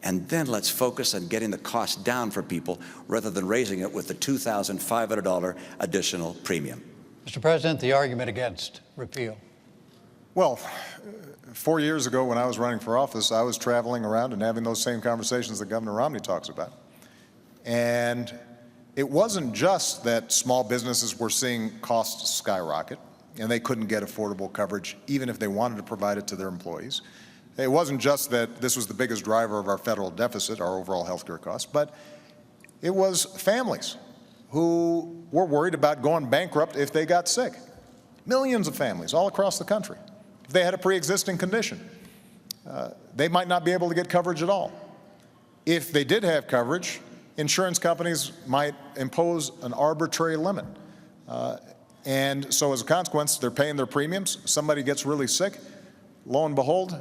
S7: And then let's focus on getting the cost down for people rather than raising it with the $2,500 additional premium.
S5: Mr. President, the argument against repeal.
S6: Well, 4 years ago when I was running for office, I was traveling around and having those same conversations that Governor Romney talks about. And it wasn't just that small businesses were seeing costs skyrocket and they couldn't get affordable coverage even if they wanted to provide it to their employees. It wasn't just that this was the biggest driver of our federal deficit, our overall health care costs, but it was families who were worried about going bankrupt if they got sick. Millions of families all across the country. If they had a pre-existing condition, they might not be able to get coverage at all. If they did have coverage, insurance companies might impose an arbitrary limit. And so as a consequence, they're paying their premiums. Somebody gets really sick. Lo and behold,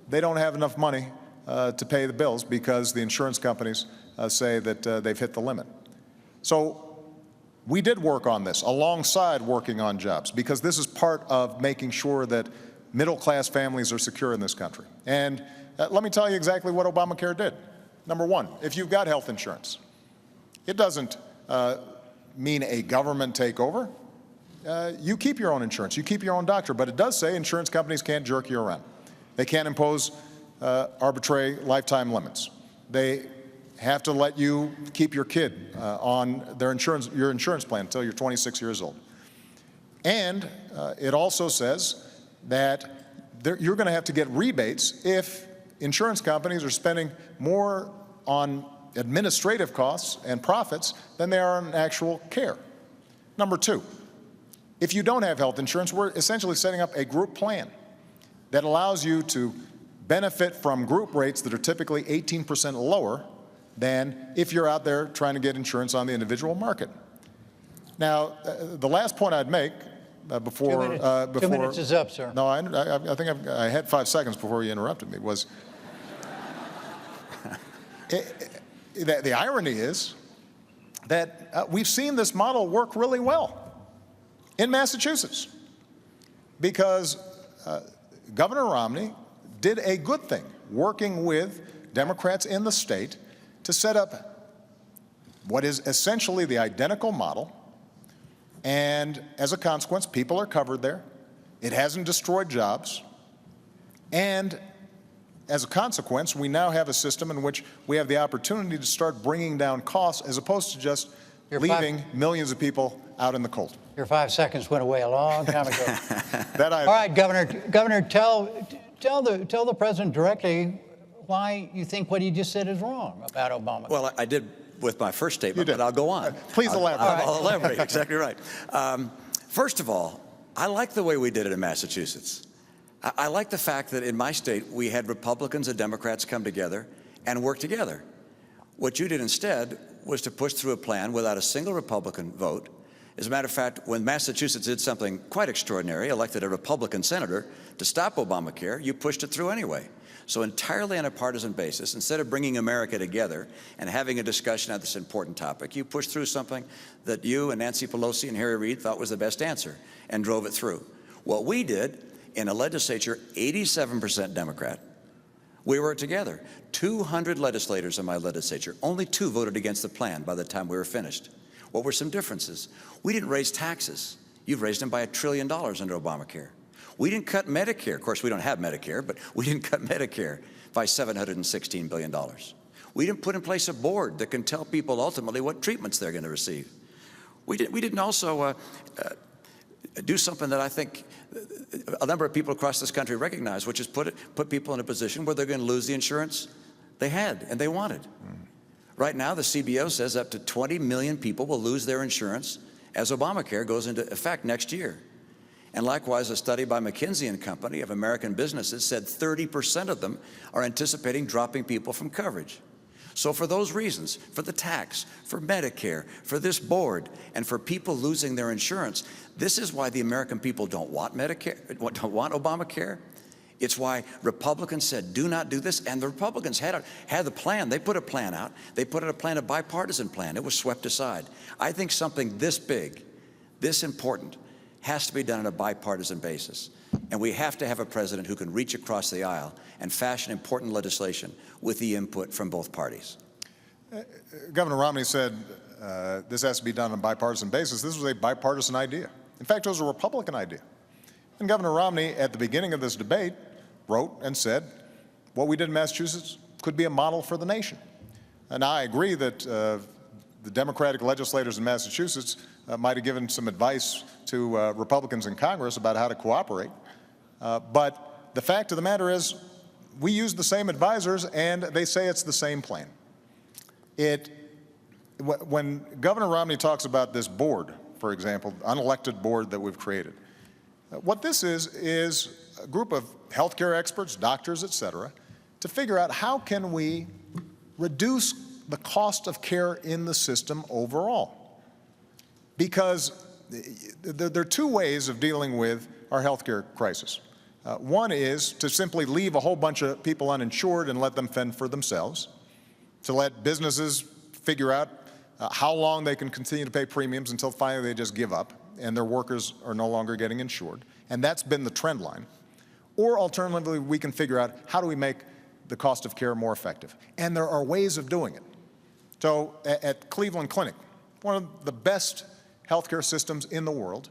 S6: they don't have enough money to pay the bills because the insurance companies say that they've hit the limit. So we did work on this alongside working on jobs because this is part of making sure that middle-class families are secure in this country. And let me tell you exactly what Obamacare did. Number one, if you've got health insurance, it doesn't mean a government takeover. You keep your own insurance, you keep your own doctor, but it does say insurance companies can't jerk you around. They can't impose arbitrary lifetime limits. They have to let you keep your kid on your insurance plan until you're 26 years old. And it also says that you're going to have to get rebates if insurance companies are spending more on administrative costs and profits than they are on actual care. Number two, if you don't have health insurance, we're essentially setting up a group plan that allows you to benefit from group rates that are typically 18% lower than if you're out there trying to get insurance on the individual market. Now, the last point I'd make before
S5: 2 minutes is up, sir.
S6: No, I think I had 5 seconds before you interrupted me. Was the irony is that we've seen this model work really well in Massachusetts because Governor Romney did a good thing working with Democrats in the state to set up what is essentially the identical model. And as a consequence, people are covered there. It hasn't destroyed jobs. And as a consequence, we now have a system in which we have the opportunity to start bringing down costs as opposed to just leaving millions of people out in the cold.
S5: Your 5 seconds went away a long time ago.
S6: All
S5: right, Governor, tell the president directly why you think what he just said is wrong about Obama.
S7: Well, I did with my first statement, but I'll go on.
S6: Please elaborate.
S7: I'll elaborate. Exactly right. First of all, I like the way we did it in Massachusetts. I like the fact that in my state we had Republicans and Democrats come together and work together. What you did instead was to push through a plan without a single Republican vote. As a matter of fact, when Massachusetts did something quite extraordinary, elected a Republican senator to stop Obamacare, you pushed it through anyway. So entirely on a partisan basis, instead of bringing America together and having a discussion on this important topic, you pushed through something that you and Nancy Pelosi and Harry Reid thought was the best answer and drove it through. What we did in a legislature, 87% Democrat, we were together. 200 legislators in my legislature, only 2 voted against the plan by the time we were finished. What were some differences? We didn't raise taxes. You've raised them by $1 trillion under Obamacare. We didn't cut Medicare. Of course, we don't have Medicare, but we didn't cut Medicare by $716 billion. We didn't put in place a board that can tell people ultimately what treatments they're going to receive. We didn't also do something that I think a number of people across this country recognize, which is put people in a position where they're going to lose the insurance they had and they wanted. Right now, the CBO says up to 20 million people will lose their insurance as Obamacare goes into effect next year. And likewise, a study by McKinsey and Company of American businesses said 30% of them are anticipating dropping people from coverage. So for those reasons, for the tax, for Medicare, for this board, and for people losing their insurance, this is why the American people don't want Medicare, don't want Obamacare. It's why Republicans said, do not do this. And the Republicans had the plan. They put a plan out. They put out a plan, a bipartisan plan. It was swept aside. I think something this big, this important, has to be done on a bipartisan basis. And we have to have a president who can reach across the aisle and fashion important legislation with the input from both parties.
S6: Governor Romney said this has to be done on a bipartisan basis. This was a bipartisan idea. In fact, it was a Republican idea. And Governor Romney, at the beginning of this debate, wrote and said, what we did in Massachusetts could be a model for the nation. And I agree that the Democratic legislators in Massachusetts might have given some advice to Republicans in Congress about how to cooperate. But the fact of the matter is, we use the same advisors, and they say it's the same plan. When Governor Romney talks about this board, for example, unelected board that we've created, what this is a group of healthcare experts, doctors, et cetera, to figure out how can we reduce the cost of care in the system overall. Because there are 2 ways of dealing with our healthcare crisis. One is to simply leave a whole bunch of people uninsured and let them fend for themselves, to let businesses figure out how long they can continue to pay premiums until finally they just give up and their workers are no longer getting insured. And that's been the trend line. Or alternatively, we can figure out how do we make the cost of care more effective. And there are ways of doing it. So at Cleveland Clinic, one of the best healthcare systems in the world,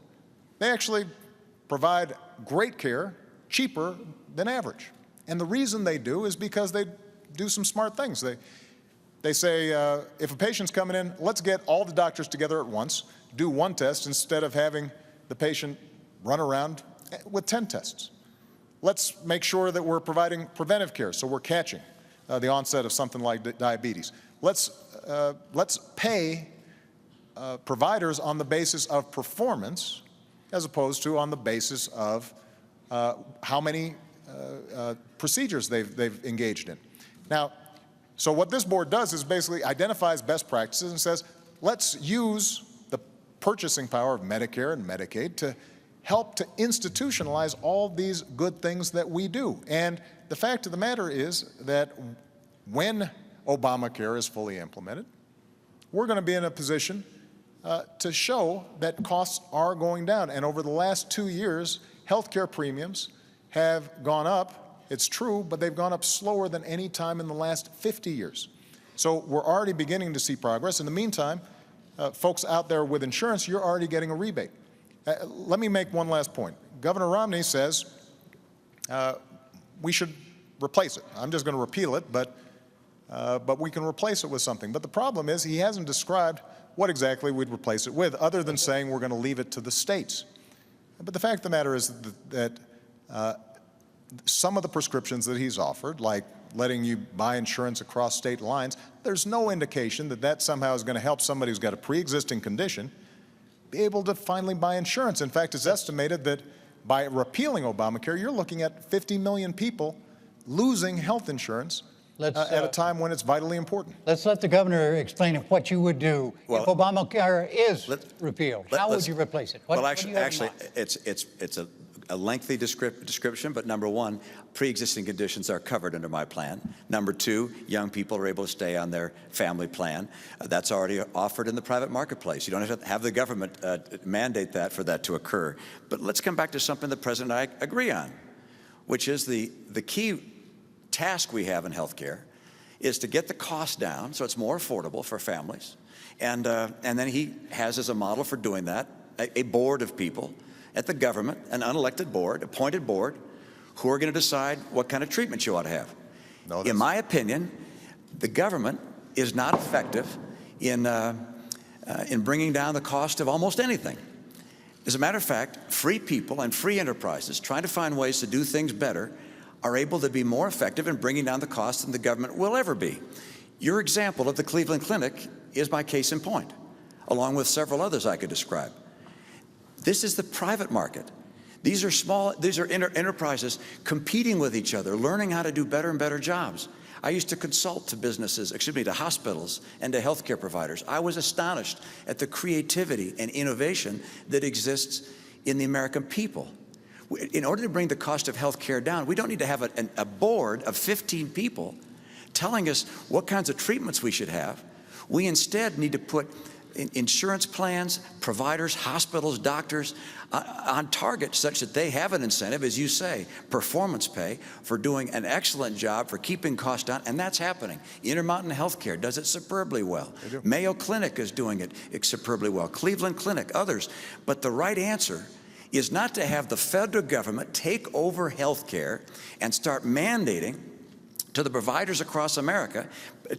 S6: they actually provide great care, cheaper than average. And the reason they do is because they do some smart things. They say, if a patient's coming in, let's get all the doctors together at once, do one test instead of having the patient run around with 10 tests. Let's make sure that we're providing preventive care, so we're catching the onset of something like diabetes. Let's pay providers on the basis of performance as opposed to on the basis of how many procedures they've engaged in. Now, So what this board does is basically identifies best practices and says, let's use the purchasing power of Medicare and Medicaid to help to institutionalize all these good things that we do. And the fact of the matter is that when Obamacare is fully implemented, we're going to be in a position to show that costs are going down. And over the last 2 years, health care premiums have gone up. It's true, but they've gone up slower than any time in the last 50 years. So we're already beginning to see progress. In the meantime, folks out there with insurance, you're already getting a rebate. Let me make one last point. Governor Romney says we should replace it. I'm just going to repeal it, but we can replace it with something. But the problem is he hasn't described what exactly we'd replace it with, other than saying we're going to leave it to the states. But the fact of the matter is that some of the prescriptions that he's offered, like letting you buy insurance across state lines, there's no indication that that somehow is going to help somebody who's got a pre-existing condition be able to finally buy insurance. In fact, it's estimated that by repealing Obamacare, you're looking at 50 million people losing health insurance at a time when it's vitally important.
S5: Let's let the governor explain what you would do if Obamacare is repealed. How would you replace it?
S7: Actually, it's a lengthy description, but number one, pre-existing conditions are covered under my plan. Number two, young people are able to stay on their family plan. That's already offered in the private marketplace. You don't have to have the government mandate that for that to occur. But let's come back to something the President and I agree on, which is the key task we have in healthcare is to get the cost down so it's more affordable for families. And then he has as a model for doing that a board of people at the government, an unelected board, appointed board, who are going to decide what kind of treatment you ought to have. In my opinion, the government is not effective in bringing down the cost of almost anything. As a matter of fact, free people and free enterprises trying to find ways to do things better are able to be more effective in bringing down the cost than the government will ever be. Your example of the Cleveland Clinic is my case in point, along with several others I could describe. This is the private market. These are enterprises competing with each other, learning how to do better and better jobs. I used to consult to hospitals and to healthcare providers. I was astonished at the creativity and innovation that exists in the American people. In order to bring the cost of healthcare down, we don't need to have a board of 15 people telling us what kinds of treatments we should have. We instead need to put insurance plans, providers, hospitals, doctors on target such that they have an incentive, as you say, performance pay for doing an excellent job for keeping costs down, and that's happening. Intermountain Healthcare does it superbly well. Mayo Clinic is doing it superbly well. Cleveland Clinic, others. But the right answer is not to have the federal government take over healthcare and start mandating to the providers across America,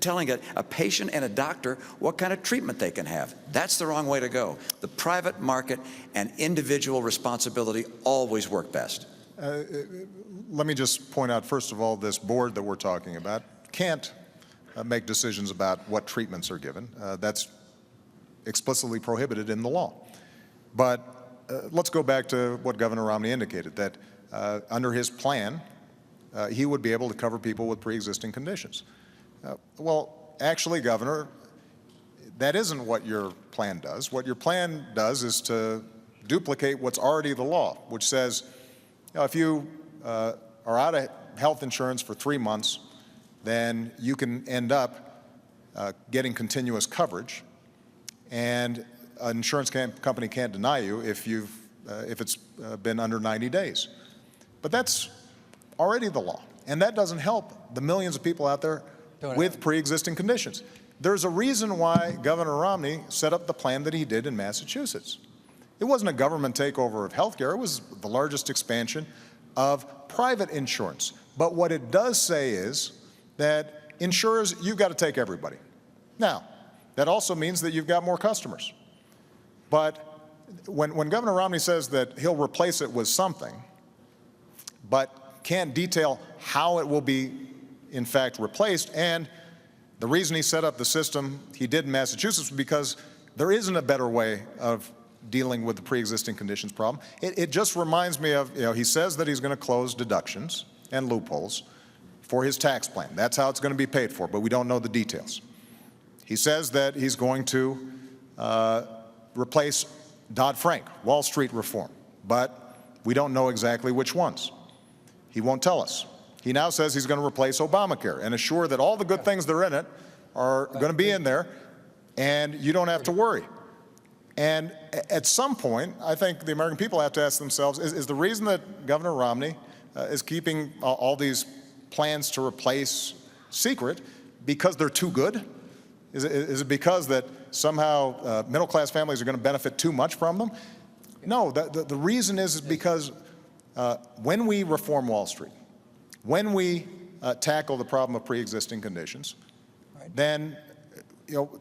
S7: telling a patient and a doctor what kind of treatment they can have. That's the wrong way to go. The private market and individual responsibility always work best.
S6: Let me just point out, first of all, this board that we're talking about can't make decisions about what treatments are given. That's explicitly prohibited in the law. But let's go back to what Governor Romney indicated, that under his plan, he would be able to cover people with pre-existing conditions. Well, actually, Governor, that isn't what your plan does. What your plan does is to duplicate what's already the law, which says, if you are out of health insurance for 3 months, then you can end up getting continuous coverage, and an insurance company can't deny you if it's been under 90 days. But that's already the law, and that doesn't help the millions of people out there with pre-existing conditions. There's a reason why Governor Romney set up the plan that he did in Massachusetts. It wasn't a government takeover of health care. It was the largest expansion of private insurance. But what it does say is that insurers, you've got to take everybody. Now, that also means that you've got more customers. But when Governor Romney says that he'll replace it with something, but can't detail how it will be, in fact, replaced, and the reason he set up the system he did in Massachusetts was because there isn't a better way of dealing with the pre-existing conditions problem. It just reminds me of, he says that he's going to close deductions and loopholes for his tax plan. That's how it's going to be paid for, but we don't know the details. He says that he's going to replace Dodd-Frank, Wall Street reform, but we don't know exactly which ones. He won't tell us. He now says he's going to replace Obamacare and assure that all the good things that are in it are going to be in there, and you don't have to worry. And at some point, I think the American people have to ask themselves, is the reason that Governor Romney is keeping all these plans to replace secret because they're too good? Is it because that somehow middle-class families are going to benefit too much from them? No, the reason is because when we reform Wall Street, when we tackle the problem of pre-existing conditions, then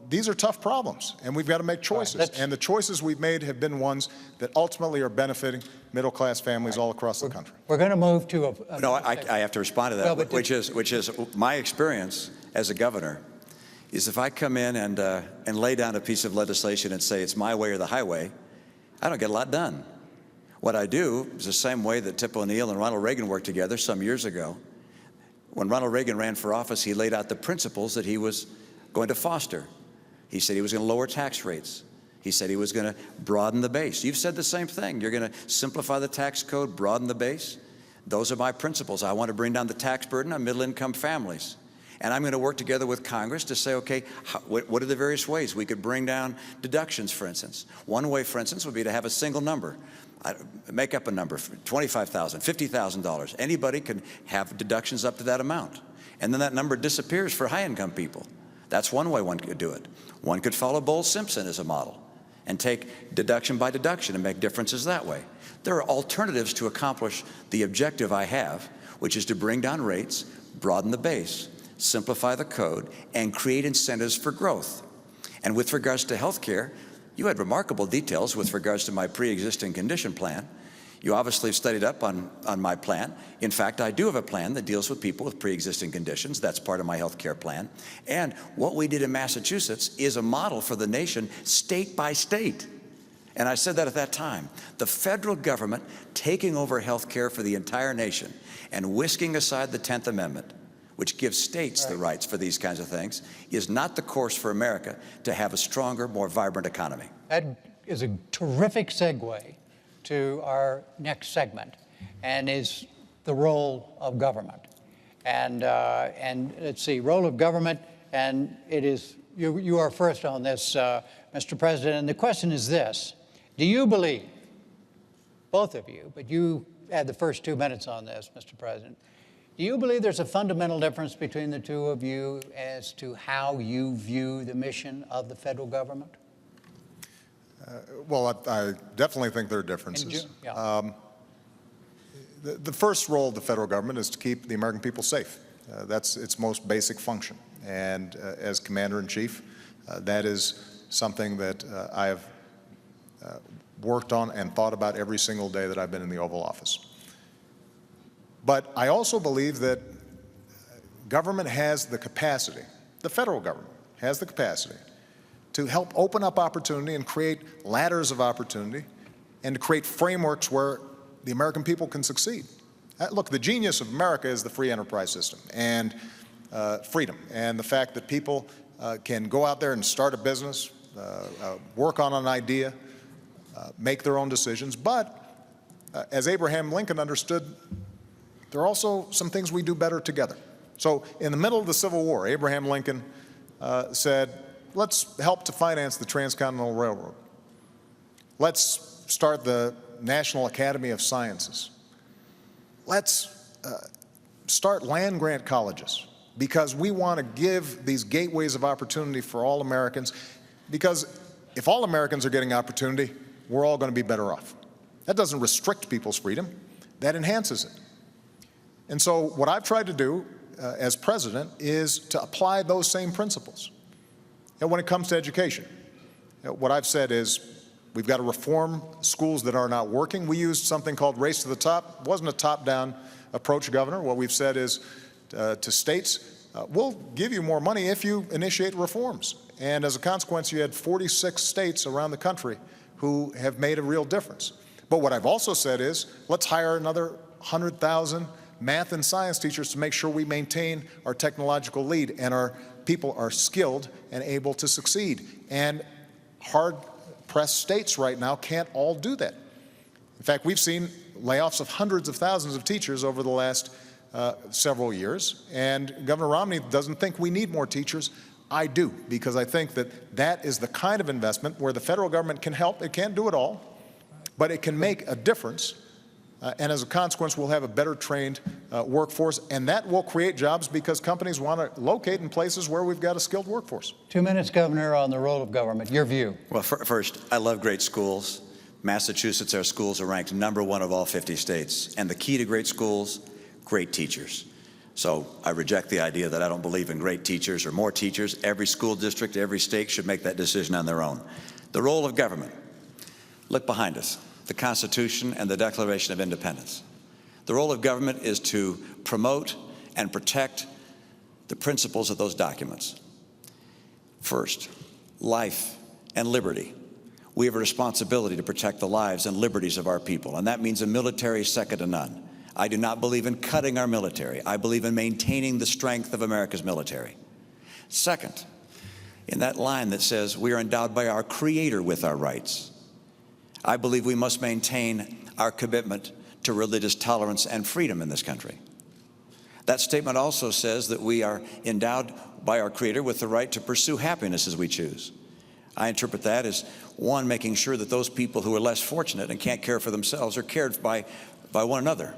S6: these are tough problems, and we've got to make choices. And the choices we've made have been ones that ultimately are benefiting middle-class families all across the country.
S5: We're going to move to a
S7: No, I have to respond to that,
S5: well,
S7: which is my experience as a governor is if I come in and lay down a piece of legislation and say it's my way or the highway, I don't get a lot done. What I do is the same way that Tip O'Neill and Ronald Reagan worked together some years ago. When Ronald Reagan ran for office, he laid out the principles that he was going to foster. He said he was going to lower tax rates. He said he was going to broaden the base. You've said the same thing. You're going to simplify the tax code, broaden the base. Those are my principles. I want to bring down the tax burden on middle-income families. And I'm going to work together with Congress to say, okay, what are the various ways we could bring down deductions, for instance? One way, for instance, would be to have a single number. Make up a number, $25,000, $50,000. Anybody can have deductions up to that amount. And then that number disappears for high-income people. That's one way one could do it. One could follow Bowles-Simpson as a model and take deduction by deduction and make differences that way. There are alternatives to accomplish the objective I have, which is to bring down rates, broaden the base, simplify the code, and create incentives for growth. And with regards to health care, you had remarkable details with regards to my pre-existing condition plan. You obviously have studied up on my plan. In fact, I do have a plan that deals with people with pre-existing conditions. That's part of my health care plan. And what we did in Massachusetts is a model for the nation, state by state. And I said that at that time. The federal government taking over health care for the entire nation and whisking aside the 10th Amendment, which gives states the rights for these kinds of things, is not the course for America to have a stronger, more vibrant economy.
S5: That is a terrific segue to our next segment, and is the role of government. And let's see, role of government, and it is, you are first on this, Mr. President, and the question is this: do you believe, both of you, but you had the first 2 minutes on this, Mr. President, do you believe there's a fundamental difference between the two of you as to how you view the mission of the federal government?
S6: Well, I definitely think there are differences. The first role of the federal government is to keep the American people safe. That's its most basic function. And as Commander-in-Chief, that is something that I have worked on and thought about every single day that I've been in the Oval Office. But I also believe that government has the capacity, the federal government has the capacity to help open up opportunity and create ladders of opportunity and to create frameworks where the American people can succeed. Look, the genius of America is the free enterprise system and freedom, and the fact that people can go out there and start a business, work on an idea, make their own decisions. But as Abraham Lincoln understood, there are also some things we do better together. So in the middle of the Civil War, Abraham Lincoln said, let's help to finance the Transcontinental Railroad. Let's start the National Academy of Sciences. Let's start land-grant colleges, because we want to give these gateways of opportunity for all Americans, because if all Americans are getting opportunity, we're all going to be better off. That doesn't restrict people's freedom, that enhances it. And so what I've tried to do as president is to apply those same principles. And when it comes to education, what I've said is we've got to reform schools that are not working. We used something called race to the top. It wasn't a top-down approach, Governor. What we've said is to states, we'll give you more money if you initiate reforms. And as a consequence, you had 46 states around the country who have made a real difference. But what I've also said is let's hire another 100,000 math and science teachers to make sure we maintain our technological lead and our people are skilled and able to succeed. And hard-pressed states right now can't all do that. In fact, we've seen layoffs of hundreds of thousands of teachers over the last several years, and Governor Romney doesn't think we need more teachers. I do, because I think that that is the kind of investment where the federal government can help. It can't do it all, but it can make a difference. And as a consequence, we'll have a better trained workforce, and that will create jobs because companies want to locate in places where we've got a skilled workforce.
S5: 2 minutes, Governor, on the role of government. Your view.
S7: Well, first, I love great schools. Massachusetts, our schools are ranked #1 of all 50 states. And the key to great schools, great teachers. So I reject the idea that I don't believe in great teachers or more teachers. Every school district, every state should make that decision on their own. The role of government. Look behind us, the Constitution and the Declaration of Independence. The role of government is to promote and protect the principles of those documents. First, life and liberty. We have a responsibility to protect the lives and liberties of our people, and that means a military second to none. I do not believe in cutting our military. I believe in maintaining the strength of America's military. Second, in that line that says we are endowed by our Creator with our rights, I believe we must maintain our commitment to religious tolerance and freedom in this country. That statement also says that we are endowed by our Creator with the right to pursue happiness as we choose. I interpret that as, one, making sure that those people who are less fortunate and can't care for themselves are cared by one another.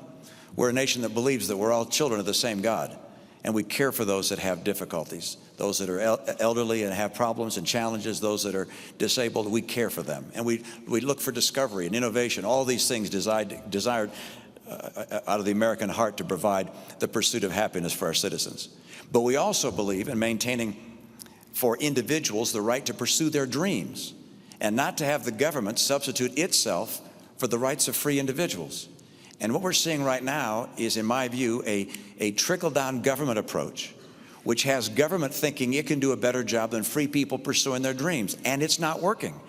S7: We're a nation that believes that we're all children of the same God, and we care for those that have difficulties, those that are elderly and have problems and challenges, those that are disabled. We care for them, and we look for discovery and innovation, all these things desired out of the American heart to provide the pursuit of happiness for our citizens. But we also believe in maintaining for individuals the right to pursue their dreams and not to have the government substitute itself for the rights of free individuals. And what we're seeing right now is, in my view, a trickle-down government approach, which has government thinking it can do a better job than free people pursuing their dreams, and it's not working.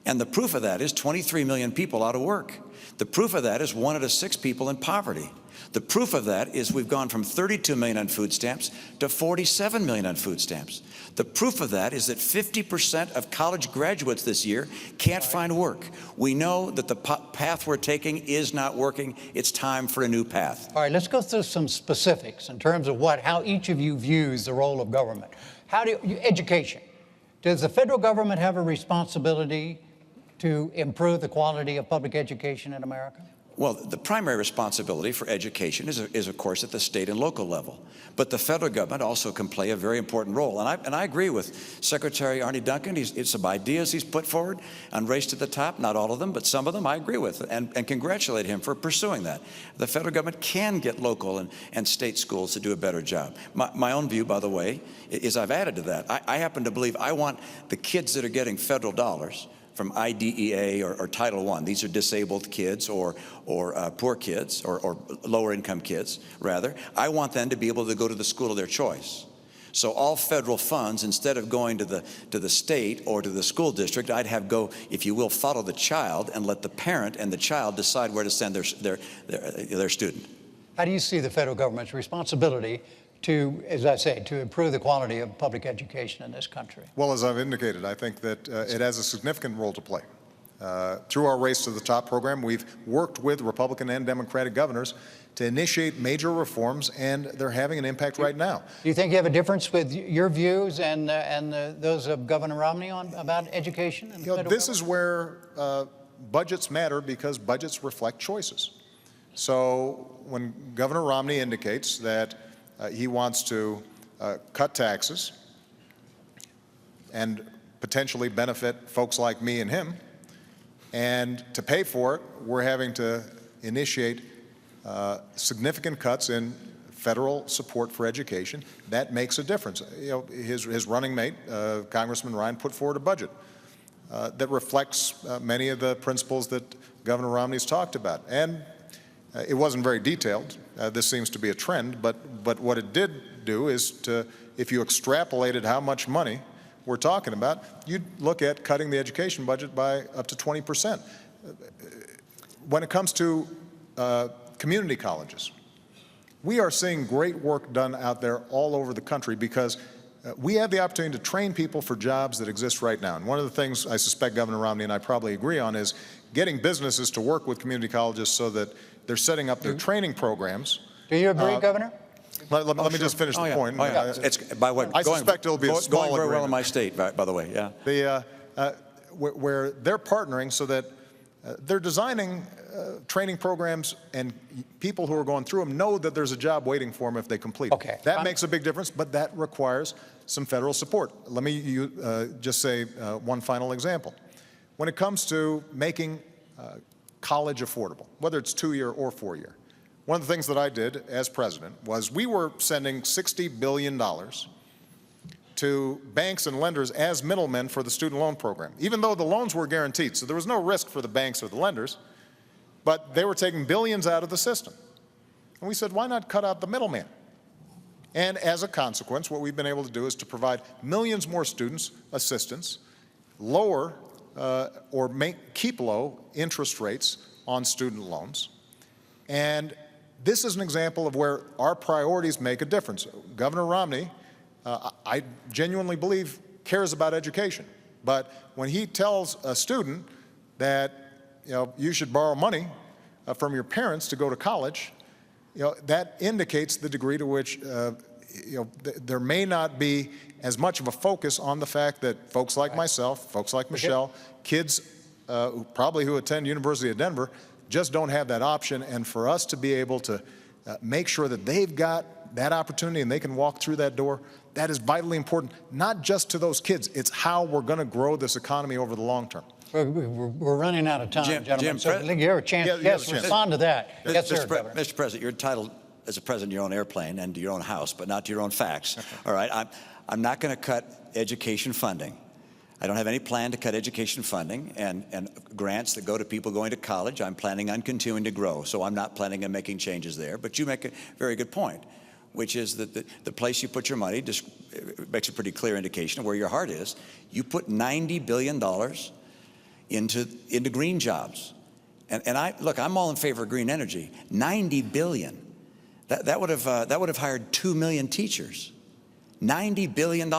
S7: And the proof of that is 23 million people out of work. The proof of that is 1 out of 6 people in poverty. The proof of that is we've gone from 32 million on food stamps to 47 million on food stamps. The proof of that is that 50% of college graduates this year can't find work. We know that the path we're taking is not working. It's time for a new path.
S5: All right, let's go through some specifics in terms of how each of you views the role of government. Education. Does the federal government have a responsibility to improve the quality of public education in America?
S7: Well, the primary responsibility for education is of course, at the state and local level. But the federal government also can play a very important role. And I agree with Secretary Arne Duncan. It's some ideas he's put forward on Race to the Top, not all of them, but some of them I agree with, and congratulate him for pursuing that. The federal government can get local and state schools to do a better job. My own view, by the way, is I've added to that. I happen to believe I want the kids that are getting federal dollars from IDEA or Title I. These are disabled kids or poor kids or lower income kids, rather. I want them to be able to go to the school of their choice. So all federal funds, instead of going to the state or to the school district, I'd have go, if you will, follow the child and let the parent and the child decide where to send their student.
S5: How do you see the federal government's responsibility to, as I say, to improve the quality of public education in this country?
S6: Well, as I've indicated, I think that it has a significant role to play. Through our Race to the Top program, we've worked with Republican and Democratic governors to initiate major reforms, and they're having an impact right now.
S5: Do you think you have a difference with your views and those of Governor Romney about education? And
S6: this is where budgets matter, because budgets reflect choices. So when Governor Romney indicates that he wants to cut taxes and potentially benefit folks like me and him, and to pay for it, we're having to initiate significant cuts in federal support for education. That makes a difference. You know, his running mate, Congressman Ryan, put forward a budget that reflects many of the principles that Governor Romney's talked about. And it wasn't very detailed. This seems to be a trend, but what it did do is if you extrapolated how much money we're talking about, you'd look at cutting the education budget by up to 20%. When it comes to community colleges, we are seeing great work done out there all over the country because we have the opportunity to train people for jobs that exist right now. And one of the things I suspect Governor Romney and I probably agree on is getting businesses to work with community colleges so that they're setting up their training programs.
S5: Do you agree, Governor?
S6: Let me just finish the point.
S7: It's by what
S6: I suspect it'll be a small
S7: going very well in
S6: agreement.
S7: my state, by the way. Yeah.
S6: Where they're partnering so that they're designing training programs, and people who are going through them know that there's a job waiting for them if they complete it.
S5: Okay.
S6: That makes a big difference, but that requires some federal support. Let me just say one final example. When it comes to making college affordable, whether it's 2-year or 4-year, one of the things that I did as president was we were sending $60 billion to banks and lenders as middlemen for the student loan program, even though the loans were guaranteed. So there was no risk for the banks or the lenders, but they were taking billions out of the system. And we said, why not cut out the middleman? And as a consequence, what we've been able to do is to provide millions more students assistance, lower or keep low interest rates on student loans. And this is an example of where our priorities make a difference. Governor Romney, I genuinely believe, cares about education. But when he tells a student that you should borrow money from your parents to go to college, that indicates the degree to which there may not be as much of a focus on the fact that folks like myself, folks like Michelle, kids who attend University of Denver just don't have that option. And for us to be able to make sure that they've got that opportunity and they can walk through that door, that is vitally important, not just to those kids. It's how we're going to grow this economy over the long term.
S5: We're running out of time, gentlemen.
S7: Jim,
S5: so you have a chance. Yes, respond to that. Yes, sir, Governor.
S7: Mr. President, you're entitled as a president to your own airplane and to your own house, but not to your own facts. All right, I'm not going to cut education funding. I don't have any plan to cut education funding and grants that go to people going to college. I'm planning on continuing to grow, so I'm not planning on making changes there. But you make a very good point, which is that the place you put your money just makes a pretty clear indication of where your heart is. You put $90 billion into green jobs. And I'm all in favor of green energy. $90 billion. That would have hired 2 million teachers. $90 billion.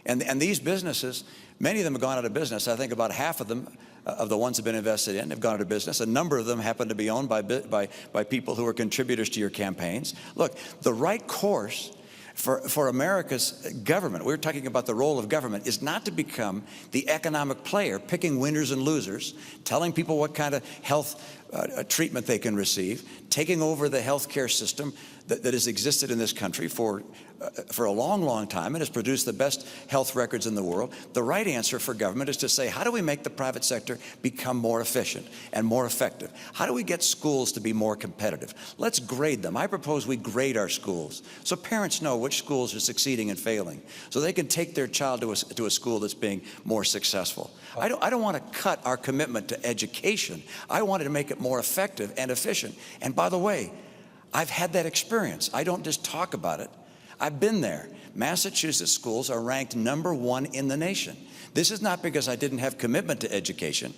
S7: And these businesses, many of them have gone out of business. I think about half of them, of the ones that have been invested in, have gone out of business. A number of them happen to be owned by people who are contributors to your campaigns. Look, the right course for America's government, we're talking about the role of government, is not to become the economic player, picking winners and losers, telling people what kind of health treatment they can receive, taking over the health care system that has existed in this country for a long, long time and has produced the best health records in the world. The right answer for government is to say, how do we make the private sector become more efficient and more effective? How do we get schools to be more competitive? Let's grade them. I propose we grade our schools so parents know which schools are succeeding and failing, so they can take their child to a school that's being more successful. I don't want to cut our commitment to education. I wanted to make it more effective and efficient. And by the way, I've had that experience. I don't just talk about it. I've been there. Massachusetts schools are ranked #1 in the nation. This is not because I didn't have commitment to education.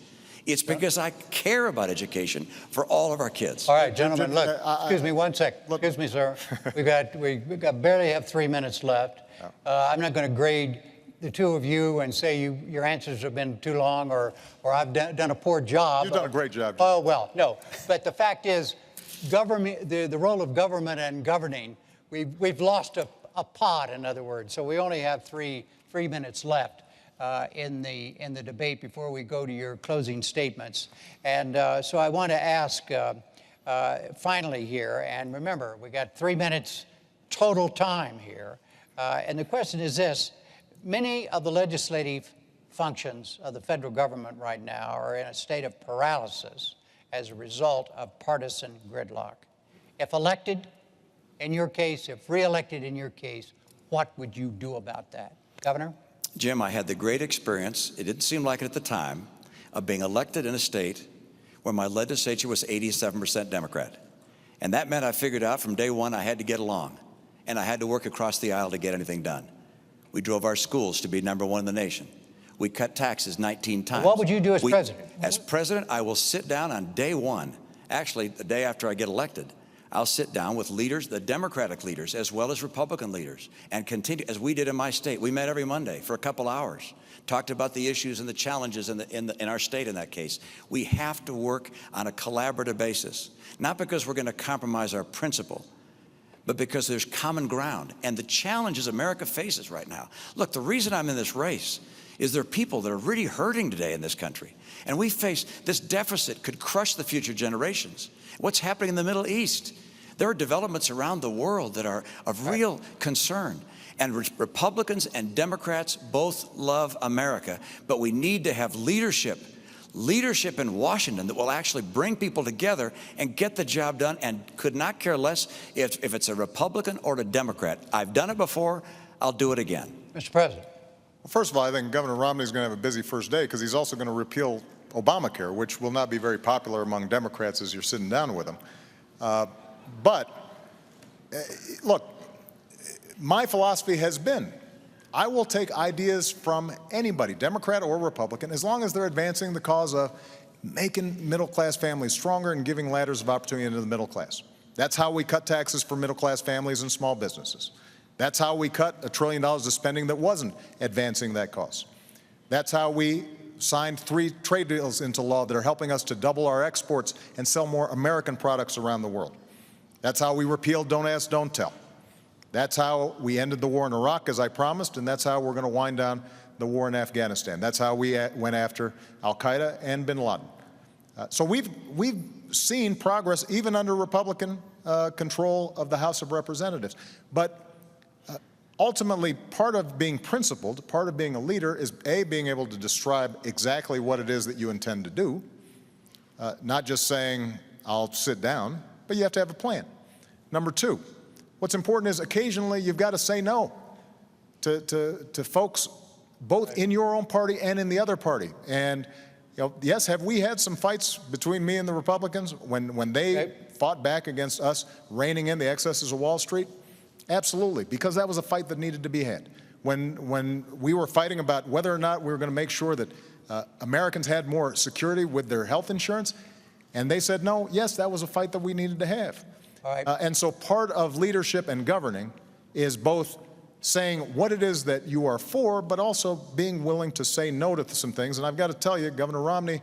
S7: It's because I care about education for all of our kids.
S5: All right, gentlemen, look, excuse me one sec. Excuse me, sir. We've got barely have 3 minutes left. I'm not going to grade the two of you and say your answers have been too long or I've done a poor job.
S6: You've done a great job, Jim.
S5: Oh, well, no. But the fact is, government, the role of government and governing, we've lost a pot, in other words. So we only have three minutes left in the debate before we go to your closing statements. And so I want to ask finally here, and remember, we got 3 minutes total time here. And the question is this: many of the legislative functions of the federal government right now are in a state of paralysis as a result of partisan gridlock. If elected, in your case, if re-elected in your case, what would you do about that? Governor?
S7: Jim, I had the great experience, it didn't seem like it at the time, of being elected in a state where my legislature was 87% Democrat. And that meant I figured out from day one I had to get along, and I had to work across the aisle to get anything done. We drove our schools to be #1 in the nation. We cut taxes 19 times.
S5: What would you do as president?
S7: As president, I will sit down on day one, actually the day after I get elected. I'll sit down with leaders, the Democratic leaders, as well as Republican leaders, and continue, as we did in my state. We met every Monday for a couple hours, talked about the issues and the challenges in our state in that case. We have to work on a collaborative basis, not because we're going to compromise our principle, but because there's common ground. And the challenges America faces right now. Look, the reason I'm in this race is there are people that are really hurting today in this country. And we face this deficit could crush the future generations. What's happening in the Middle East? There are developments around the world that are of real concern. And Republicans and Democrats both love America, but we need to have leadership in Washington that will actually bring people together and get the job done, and could not care less if it's a Republican or a Democrat. I've done it before. I'll do it again.
S5: Mr. President.
S6: Well, first of all, I think Governor Romney's going to have a busy first day because he's also going to repeal Obamacare, which will not be very popular among Democrats as you're sitting down with them. Look, my philosophy has been, I will take ideas from anybody, Democrat or Republican, as long as they're advancing the cause of making middle-class families stronger and giving ladders of opportunity into the middle class. That's how we cut taxes for middle-class families and small businesses. That's how we cut $1 trillion of spending that wasn't advancing that cause. That's how we signed 3 trade deals into law that are helping us to double our exports and sell more American products around the world. That's how we repealed Don't Ask, Don't Tell. That's how we ended the war in Iraq, as I promised, and that's how we're going to wind down the war in Afghanistan. That's how we went after al-Qaeda and bin Laden. So we've seen progress even under Republican control of the House of Representatives. But ultimately, part of being principled, part of being a leader is, A, being able to describe exactly what it is that you intend to do, not just saying, I'll sit down, but you have to have a plan. Number 2, what's important is occasionally you've got to say no to folks both in your own party and in the other party. And yes, have we had some fights between me and the Republicans when they fought back against us reining in the excesses of Wall Street? Absolutely, because that was a fight that needed to be had. When we were fighting about whether or not we were going to make sure that Americans had more security with their health insurance, and they said no, yes, that was a fight that we needed to have.
S5: All right.
S6: And so part of leadership and governing is both saying what it is that you are for, but also being willing to say no to some things. And I've got to tell you, Governor Romney,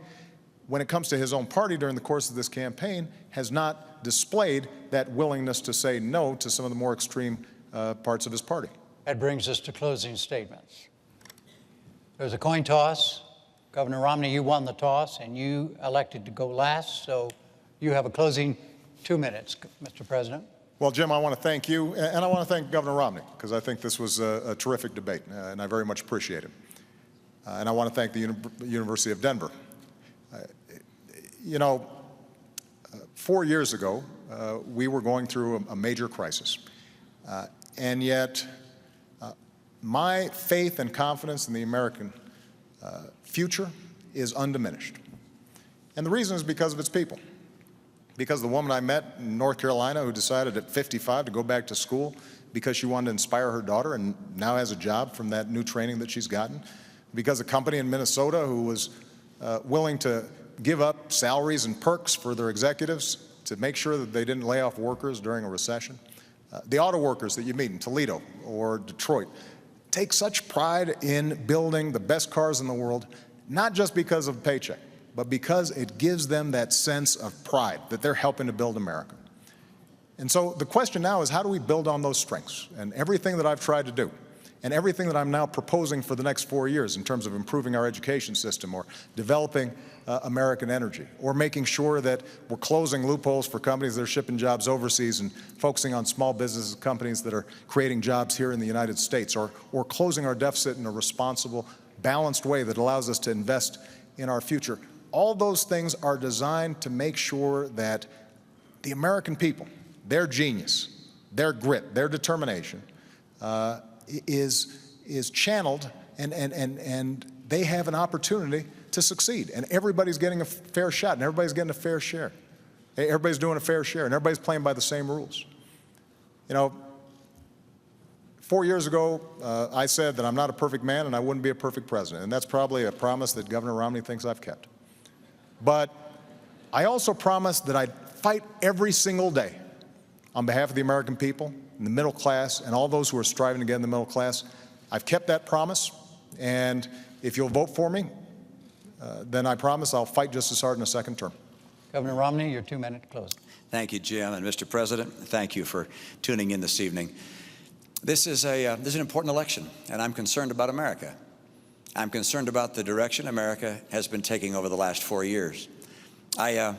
S6: when it comes to his own party during the course of this campaign, has not displayed that willingness to say no to some of the more extreme parts of his party.
S5: That brings us to closing statements. There's a coin toss. Governor Romney, you won the toss, and you elected to go last, so you have a closing 2 minutes, Mr. President.
S6: Well, Jim, I want to thank you, and I want to thank Governor Romney, because I think this was a terrific debate, and I very much appreciate it. And I want to thank the University of Denver. 4 years ago, we were going through a major crisis, and yet my faith and confidence in the American future is undiminished. And the reason is because of its people. Because the woman I met in North Carolina who decided at 55 to go back to school because she wanted to inspire her daughter and now has a job from that new training that she's gotten. Because a company in Minnesota who was willing to give up salaries and perks for their executives to make sure that they didn't lay off workers during a recession. The auto workers that you meet in Toledo or Detroit take such pride in building the best cars in the world, not just because of a paycheck, but because it gives them that sense of pride that they're helping to build America. And so the question now is, how do we build on those strengths? And everything that I've tried to do, and everything that I'm now proposing for the next 4 years in terms of improving our education system or developing American energy, or making sure that we're closing loopholes for companies that are shipping jobs overseas and focusing on small business companies that are creating jobs here in the United States, or closing our deficit in a responsible, balanced way that allows us to invest in our future. All those things are designed to make sure that the American people, their genius, their grit, their determination is channeled, and they have an opportunity to succeed. And everybody's getting a fair shot, and everybody's getting a fair share. Everybody's doing a fair share, and everybody's playing by the same rules. 4 years ago, I said that I'm not a perfect man and I wouldn't be a perfect president, and that's probably a promise that Governor Romney thinks I've kept. But I also promised that I'd fight every single day on behalf of the American people, and the middle class, and all those who are striving to get in the middle class. I've kept that promise, and if you'll vote for me, then I promise I'll fight just as hard in a second term.
S5: Governor Romney, your 2-minute closing.
S7: Thank you, Jim, and Mr. President, thank you for tuning in this evening. This is an important election, and I'm concerned about America. I'm concerned about the direction America has been taking over the last 4 years. I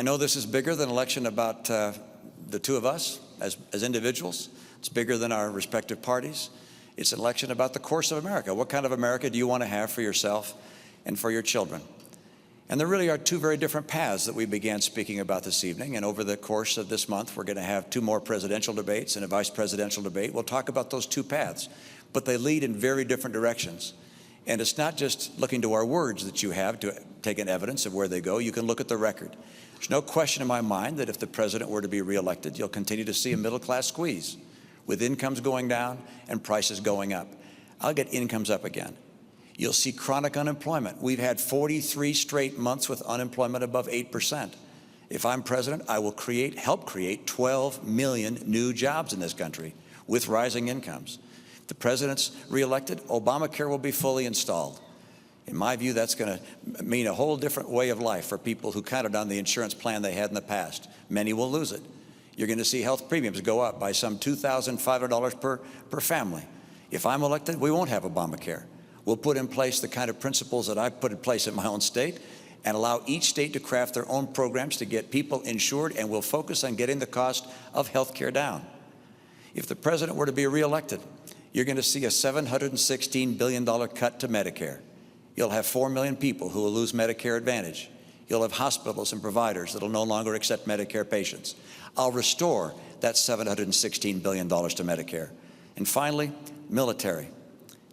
S7: know this is bigger than an election about the two of us as individuals. It's bigger than our respective parties. It's an election about the course of America. What kind of America do you want to have for yourself and for your children? And there really are two very different paths that we began speaking about this evening. And over the course of this month, we're going to have 2 more presidential debates and a vice presidential debate. We'll talk about those 2 paths, but they lead in very different directions. And it's not just looking to our words that you have to take an evidence of where they go. You can look at the record. There's no question in my mind that if the president were to be reelected, you'll continue to see a middle-class squeeze with incomes going down and prices going up. I'll get incomes up again. You'll see chronic unemployment. We've had 43 straight months with unemployment above 8%. If I'm president, I will help create 12 million new jobs in this country with rising incomes. If the president's reelected, Obamacare will be fully installed. In my view, that's going to mean a whole different way of life for people who counted on the insurance plan they had in the past. Many will lose it. You're going to see health premiums go up by some $2,500 per family. If I'm elected, we won't have Obamacare. We'll put in place the kind of principles that I've put in place in my own state and allow each state to craft their own programs to get people insured, and we'll focus on getting the cost of health care down. If the president were to be reelected, you're going to see a $716 billion cut to Medicare. You'll have 4 million people who will lose Medicare Advantage. You'll have hospitals and providers that will no longer accept Medicare patients. I'll restore that $716 billion to Medicare. And finally, military.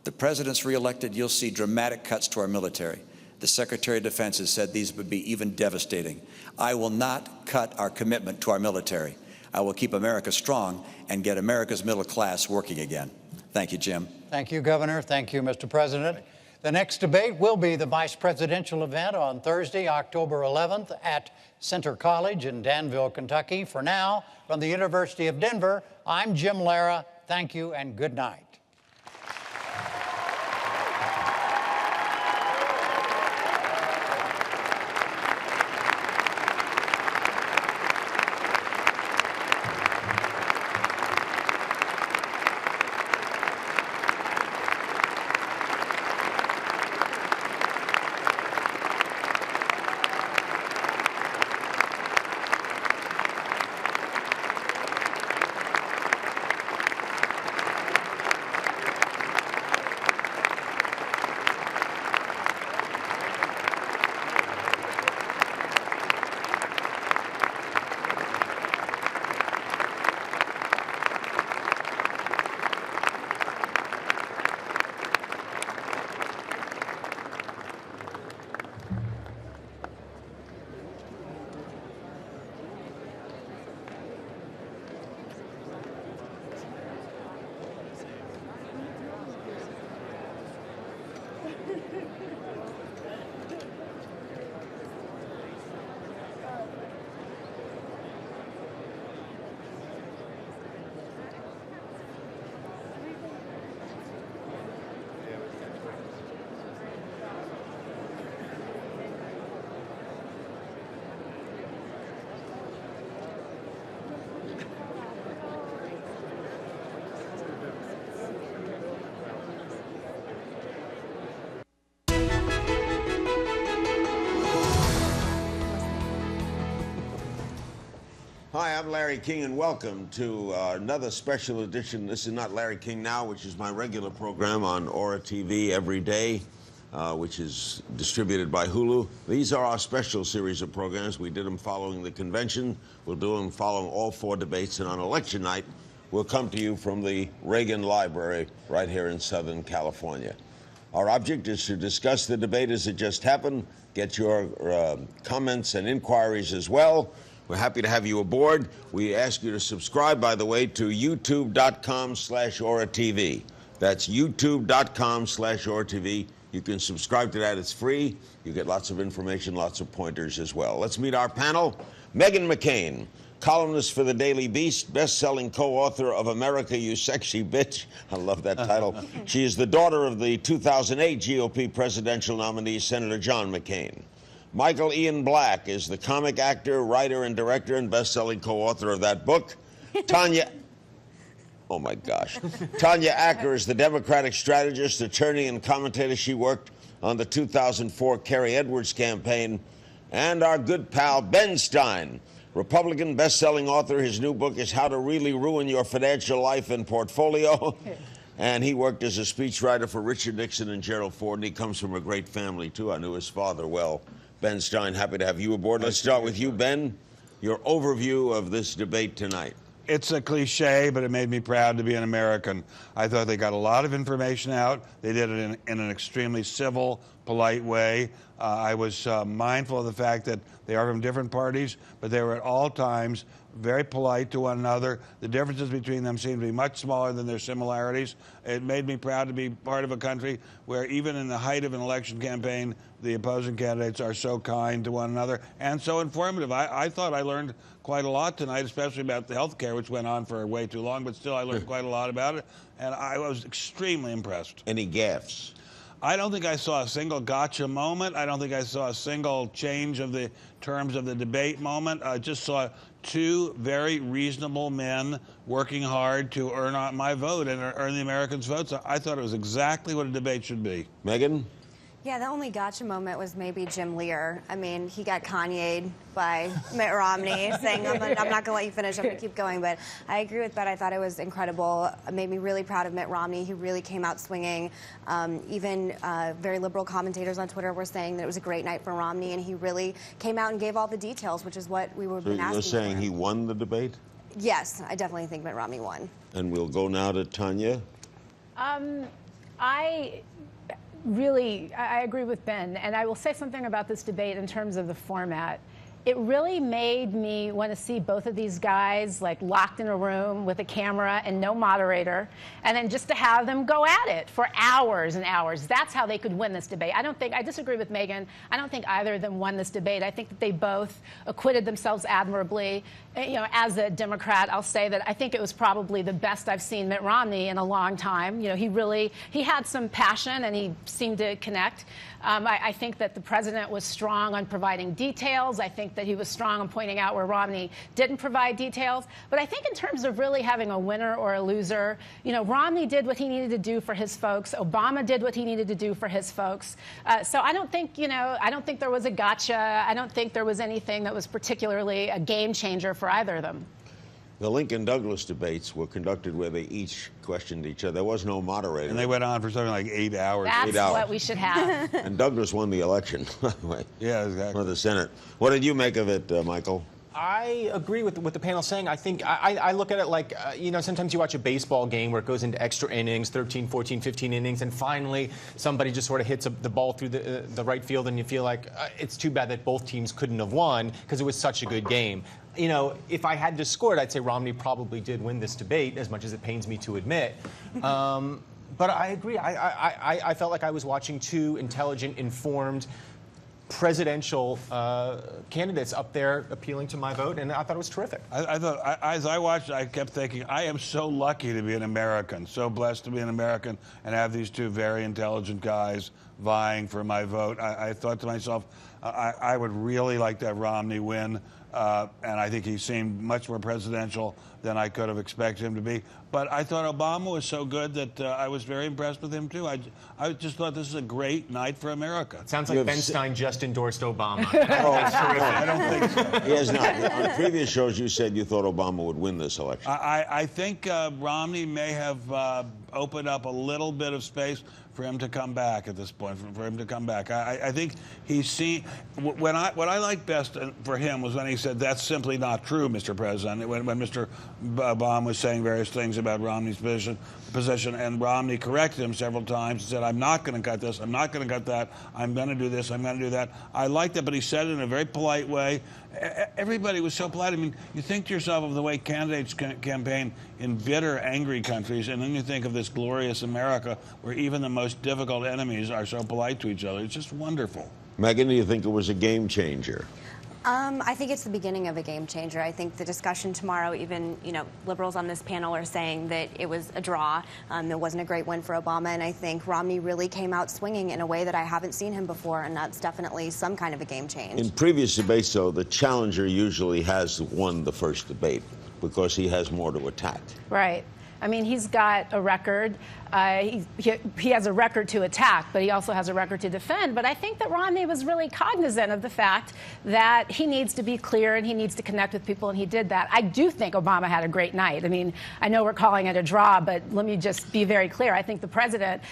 S7: The president's reelected, you'll see dramatic cuts to our military. The Secretary of Defense has said these would be even devastating. I will not cut our commitment to our military. I will keep America strong and get America's middle class working again. Thank you, Jim.
S5: Thank you, Governor. Thank you, Mr. President. The next debate will be the vice presidential event on Thursday, October 11th at Center College in Danville, Kentucky. For now, from the University of Denver, I'm Jim Lara. Thank you and good night.
S1: Hi, I'm Larry King, and welcome to another special edition. This is not Larry King Now, which is my regular program on Aura TV every day, which is distributed by Hulu. These are our special series of programs. We did them following the convention. We'll do them following all 4 debates, and on election night, we'll come to you from the Reagan Library right here in Southern California. Our object is to discuss the debate as it just happened, get your comments and inquiries as well. We're happy to have you aboard. We ask you to subscribe, by the way, to youtube.com/OraTV. That's youtube.com/OraTV. You can subscribe to that. It's free. You get lots of information, lots of pointers as well. Let's meet our panel. Meghan McCain, columnist for the Daily Beast, best-selling co-author of America, You Sexy Bitch. I love that title. She is the daughter of the 2008 GOP presidential nominee, Senator John McCain. Michael Ian Black is the comic actor, writer, and director, and best-selling co-author of that book. Oh my gosh. Tanya Acker is the Democratic strategist, attorney, and commentator. She worked on the 2004 Kerry Edwards campaign. And our good pal, Ben Stein, Republican best-selling author. His new book is How to Really Ruin Your Financial Life and Portfolio. And he worked as a speechwriter for Richard Nixon and Gerald Ford, and he comes from a great family, too. I knew his father well. Ben Stein, happy to have you aboard. Let's start with you, Ben. Your overview of this debate tonight.
S8: It's a cliche, but it made me proud to be an American. I thought they got a lot of information out. They did it in an extremely civil, polite way. I was mindful of the fact that they are from different parties, but they were at all times very polite to one another. The differences between them seemed to be much smaller than their similarities. It made me proud to be part of a country where even in the height of an election campaign, the opposing candidates are so kind to one another and so informative. I thought I learned quite a lot tonight, especially about the health care, which went on for way too long, but still I learned quite a lot about it, and I was extremely impressed.
S1: Any gaffes?
S8: I don't think I saw a single gotcha moment. I don't think I saw a single change of the terms of the debate moment. I just saw two very reasonable men working hard to earn my vote and earn the Americans' votes. I thought it was exactly what a debate should be.
S1: Megan?
S9: Yeah, the only gotcha moment was maybe Jim Lear. I mean, he got Kanye'd by Mitt Romney saying, I'm not going to let you finish, I'm going to keep going. But I agree with Ben. I thought it was incredible. It made me really proud of Mitt Romney. He really came out swinging. Even very liberal commentators on Twitter were saying that it was a great night for Romney, and he really came out and gave all the details, which is what we were been asking for.
S1: So you're saying he won the debate?
S9: Yes, I definitely think Mitt Romney won.
S1: And we'll go now to Tanya.
S10: I agree with Ben, and I will say something about this debate in terms of the format. It really made me want to see both of these guys like locked in a room with a camera and no moderator, and then just to have them go at it for hours and hours. That's how they could win this debate. I disagree with Megan. I don't think either of them won this debate. I think that they both acquitted themselves admirably. You know, as a Democrat, I'll say that I think it was probably the best I've seen Mitt Romney in a long time. You know, he had some passion and he seemed to connect. I think that the president was strong on providing details. I think that he was strong on pointing out where Romney didn't provide details. But I think in terms of really having a winner or a loser, you know, Romney did what he needed to do for his folks. Obama did what he needed to do for his folks. So I don't think there was a gotcha. I don't think there was anything that was particularly a game changer for either of them.
S1: The Lincoln-Douglas debates were conducted where they each questioned each other. There was no moderator.
S8: And they went on for something like 8 hours.
S10: That's what we should have.
S1: And Douglas won the election, by the way.
S8: Yeah, exactly.
S1: For the Senate. What did you make of it, Michael?
S4: I agree with what the panel's saying. I think I look at it like, you know, sometimes you watch a baseball game where it goes into extra innings, 13, 14, 15 innings, and finally somebody just sort of hits the ball through the right field, and you feel like it's too bad that both teams couldn't have won because it was such a good game. You know, if I had to score it, I'd say Romney probably did win this debate, as much as it pains me to admit. But I agree. I felt like I was watching two intelligent, informed, presidential candidates up there appealing to my vote, and I thought it was terrific.
S8: I thought, as I watched, I kept thinking, I am so lucky to be an American, so blessed to be an American and have these two very intelligent guys vying for my vote. I thought to myself, I would really like to have Romney win, and I think he seemed much more presidential than I could have expected him to be. But I thought Obama was so good that I was very impressed with him, too. I just thought this is a great night for America.
S4: It sounds like Ben Stein just endorsed Obama.
S8: I don't think so.
S1: He has not. On previous shows, you said you thought Obama would win this election.
S8: I think Romney may have opened up a little bit of space for him to come back at this point, for him to come back. I think he's seen, what I liked best for him was when he said, that's simply not true, Mr. President, when Mr. Obama was saying various things about Romney's position, and Romney corrected him several times and said, I'm not going to cut this, I'm not going to cut that, I'm going to do this, I'm going to do that. I liked it, but he said it in a very polite way. Everybody was so polite. I mean, you think to yourself of the way candidates campaign in bitter, angry countries, and then you think of this glorious America where even the most difficult enemies are so polite to each other. It's just wonderful.
S1: Megan, do you think it was a game changer?
S9: I think it's the beginning of a game changer. I think the discussion tomorrow, even, liberals on this panel are saying that it was a draw. It wasn't a great win for Obama, and I think Romney really came out swinging in a way that I haven't seen him before, and that's definitely some kind of a game change.
S1: In previous debates, though, the challenger usually has won the first debate because he has more to attack.
S10: Right. I mean, he's got a record. He has a record to attack, but he also has a record to defend. But I think that Romney was really cognizant of the fact that he needs to be clear and he needs to connect with people, and he did that. I do think Obama had a great night. I mean, I know we're calling it a draw, but let me just be very clear. I think the president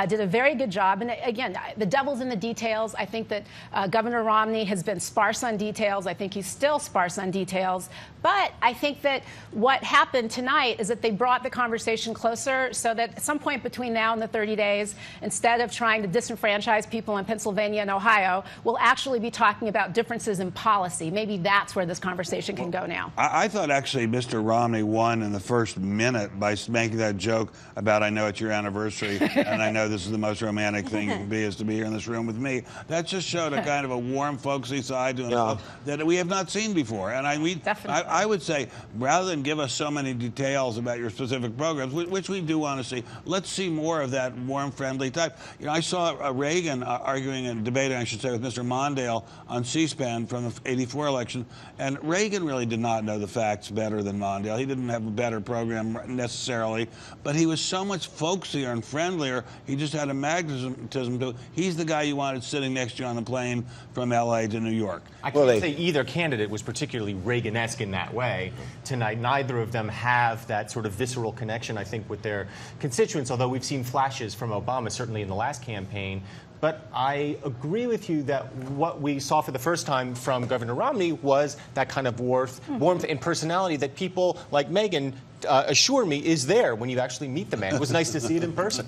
S10: did a very good job. And again, the devil's in the details. I think that Governor Romney has been sparse on details. I think he's still sparse on details. But I think that what happened tonight is that they brought the conversation closer so that at some point between now and the 30 days, instead of trying to disenfranchise people in Pennsylvania and Ohio, we'll actually be talking about differences in policy. Maybe that's where this conversation can go now.
S8: I thought actually Mr. Romney won in the first minute by making that joke about, I know it's your anniversary and I know this is the most romantic thing it can be is to be here in this room with me. That just showed a kind of a warm, folksy side to himself that we have not seen before. And I would say, rather than give us so many details about your specific programs, which we do want to see, let's see more of that warm, friendly type. I saw Reagan arguing and debating, I should say, with Mr. Mondale on C-SPAN from the '84 election, and Reagan really did not know the facts better than Mondale. He didn't have a better program necessarily, but he was so much folksier and friendlier. He just had a magnetism to it. He's the guy you wanted sitting next to you on the plane from L.A. to New York.
S4: I can't say either candidate was particularly Reagan-esque in that way tonight. Neither of them have that sort of visceral connection, I think, with their constituents, although we've seen flashes from Obama, certainly in the last campaign. But I agree with you that what we saw for the first time from Governor Romney was that kind of warmth and personality that people like Megan assure me is there when you actually meet the man. It was nice to see it in person.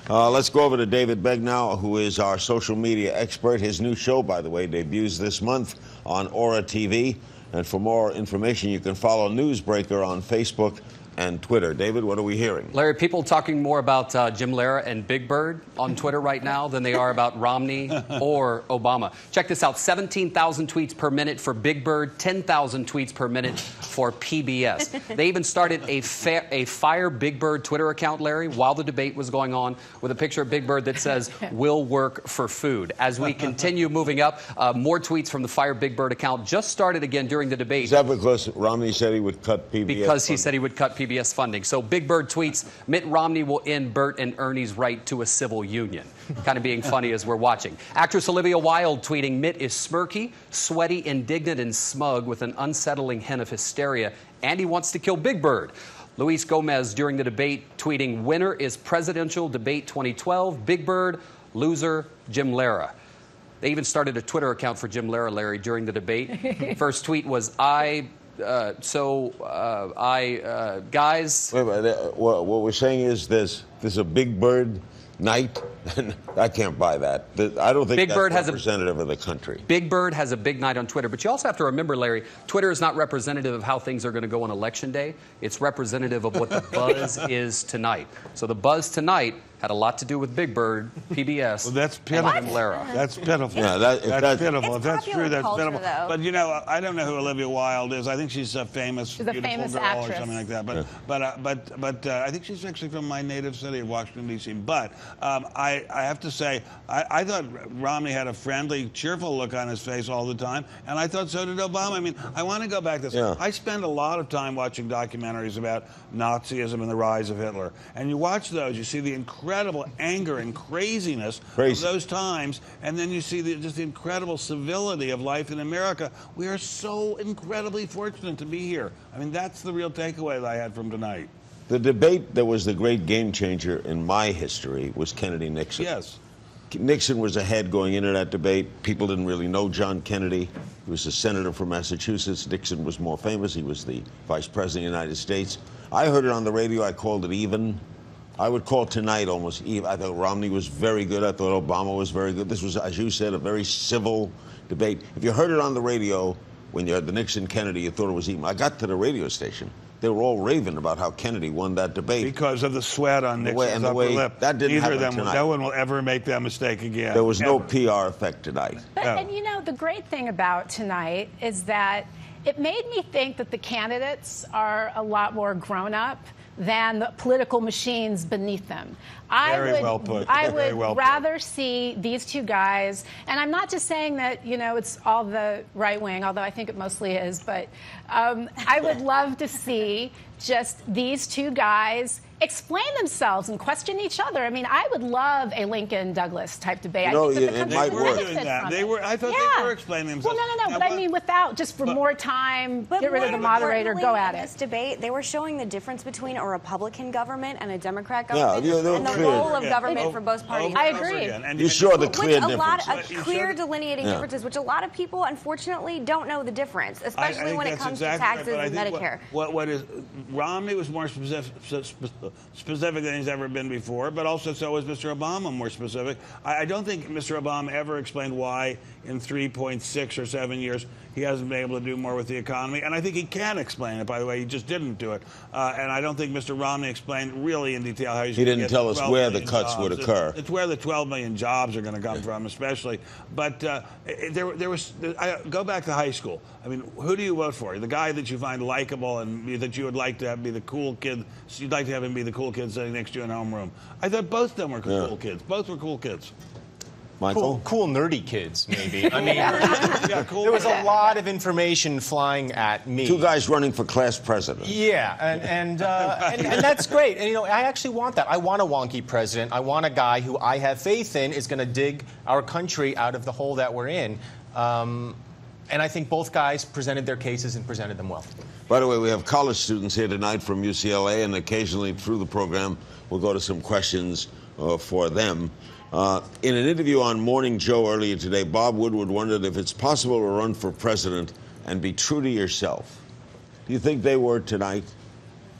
S1: Let's go over to David Begg now, who is our social media expert. His new show, by the way, debuts this month on Aura TV. And for more information, you can follow Newsbreaker on Facebook and Twitter. David, what are we hearing?
S11: Larry, people talking more about Jim Lehrer and Big Bird on Twitter right now than they are about Romney or Obama. Check this out, 17,000 tweets per minute for Big Bird, 10,000 tweets per minute for PBS. They even started a Fire Big Bird Twitter account, Larry, while the debate was going on, with a picture of Big Bird that says, "Will work for food." As we continue moving up, more tweets from the Fire Big Bird account just started again during the debate.
S1: Is that because Romney said he would cut PBS
S11: Because
S1: funding?
S11: he said he would cut PBS funding. So Big Bird tweets, Mitt Romney will end Bert and Ernie's right to a civil union. Kind of being funny as we're watching. Actress Olivia Wilde tweeting, Mitt is smirky, sweaty, indignant, and smug with an unsettling hint of hysteria, and he wants to kill Big Bird. Luis Gomez during the debate tweeting, winner is presidential debate 2012, Big Bird, loser, Jim Lehrer. They even started a Twitter account for Jim Lehrer, Larry, during the debate. First tweet was, guys.
S1: Wait a minute. What we're saying is there's a Big Bird night. I can't buy that. I don't think that's representative of the country.
S11: Big Bird has a big night on Twitter. But you also have to remember, Larry, Twitter is not representative of how things are going to go on Election Day. It's representative of what the buzz is tonight. So the buzz tonight had a lot to do with Big Bird, PBS,
S8: well, that's pitiful.
S11: and Lehrer.
S8: That's pitiful.
S1: Yeah,
S8: that's pitiful. If that's
S9: popular
S8: true, that's
S9: culture,
S8: pitiful.
S9: though.
S8: But I don't know who Olivia Wilde is. I think she's a famous, beautiful
S10: famous
S8: girl
S10: actress.
S8: or something like that. But I think she's actually from my native city of Washington D.C. But I have to say, I thought Romney had a friendly, cheerful look on his face all the time, and I thought so did Obama. I mean, I want to go back to this.
S1: Yeah.
S8: I spend a lot of time watching documentaries about Nazism and the rise of Hitler, and you watch those, you see the incredible anger and craziness of those times, and then you see just the incredible civility of life in America. We are so incredibly fortunate to be here. I mean, that's the real takeaway that I had from tonight.
S1: The debate that was the great game changer in my history was Kennedy-Nixon.
S8: Yes.
S1: Nixon was ahead going into that debate. People didn't really know John Kennedy. He was a senator from Massachusetts. Nixon was more famous. He was the vice president of the United States. I heard it on the radio. I called it even. I would call tonight almost even. I thought Romney was very good. I thought Obama was very good. This was, as you said, a very civil debate. If you heard it on the radio when you had the Nixon-Kennedy, you thought it was even. I got to the radio station. they were all raving about how Kennedy won that debate.
S8: Because of the sweat on Nixon's upper lip.
S1: That didn't
S8: Neither of
S1: happen
S8: them,
S1: tonight.
S8: no one will ever make that mistake again.
S1: There was no PR effect tonight.
S10: But, and you know, the great thing about tonight is that it made me think that the candidates are a lot more grown up than the political machines beneath them.
S8: Very well put.
S10: I
S8: Very
S10: would
S8: well put.
S10: rather see these two guys, and I'm not just saying that, you know, it's all the right wing, although I think it mostly is, but I would love to see just these two guys explain themselves and question each other. I mean, I would love a Lincoln-Douglas type debate.
S1: No,
S10: I think that the
S1: it
S10: country
S1: might
S10: would
S1: work.
S10: benefit from it.
S8: I thought they were explaining themselves.
S10: Well, no,
S8: Now,
S10: but I mean, without, just for more time, get rid of the moderator, go at
S9: in this
S10: it.
S9: debate, they were showing the difference between a Republican government and a Democrat
S1: Yeah,
S9: government,
S1: they were
S9: and the
S1: clear.
S9: role of government for both parties.
S10: I agree.
S1: You saw the clear
S9: With a lot of
S1: difference.
S9: clear delineating differences, which a lot of people, unfortunately, don't know the difference, especially when it comes to taxes and Medicare.
S8: What is Romney was more specific than he's ever been before, but also so was Mr. Obama more specific. I don't think Mr. Obama ever explained why in 3.6 or 7 years he hasn't been able to do more with the economy, and I think he can explain it, by the way. He just didn't do it. And I don't think Mr. Romney explained really in detail how he's
S1: He
S8: going to
S1: didn't
S8: get
S1: tell us
S8: 12
S1: where the
S8: million
S1: cuts
S8: jobs.
S1: would occur.
S8: It's where the 12 million jobs are going to come from, especially. But go back to high school. I mean, who do you vote for? The guy that you find likable and that you would like to have be the cool kid. You'd like to have him be the cool kid sitting next to you in homeroom. I thought both of them were cool kids. Both were cool kids.
S1: Michael?
S4: Cool, nerdy kids, maybe. I mean, cool. There was a lot of information flying at me.
S1: Two guys running for class president.
S4: Yeah, and that's great. And, you know, I actually want that. I want a wonky president. I want a guy who I have faith in is going to dig our country out of the hole that we're in. And I think both guys presented their cases and presented them well.
S1: By the way, we have college students here tonight from UCLA, and occasionally through the program, we'll go to some questions for them. In an interview on Morning Joe earlier today, Bob Woodward wondered if it's possible to run for president and be true to yourself. Do you think they were tonight?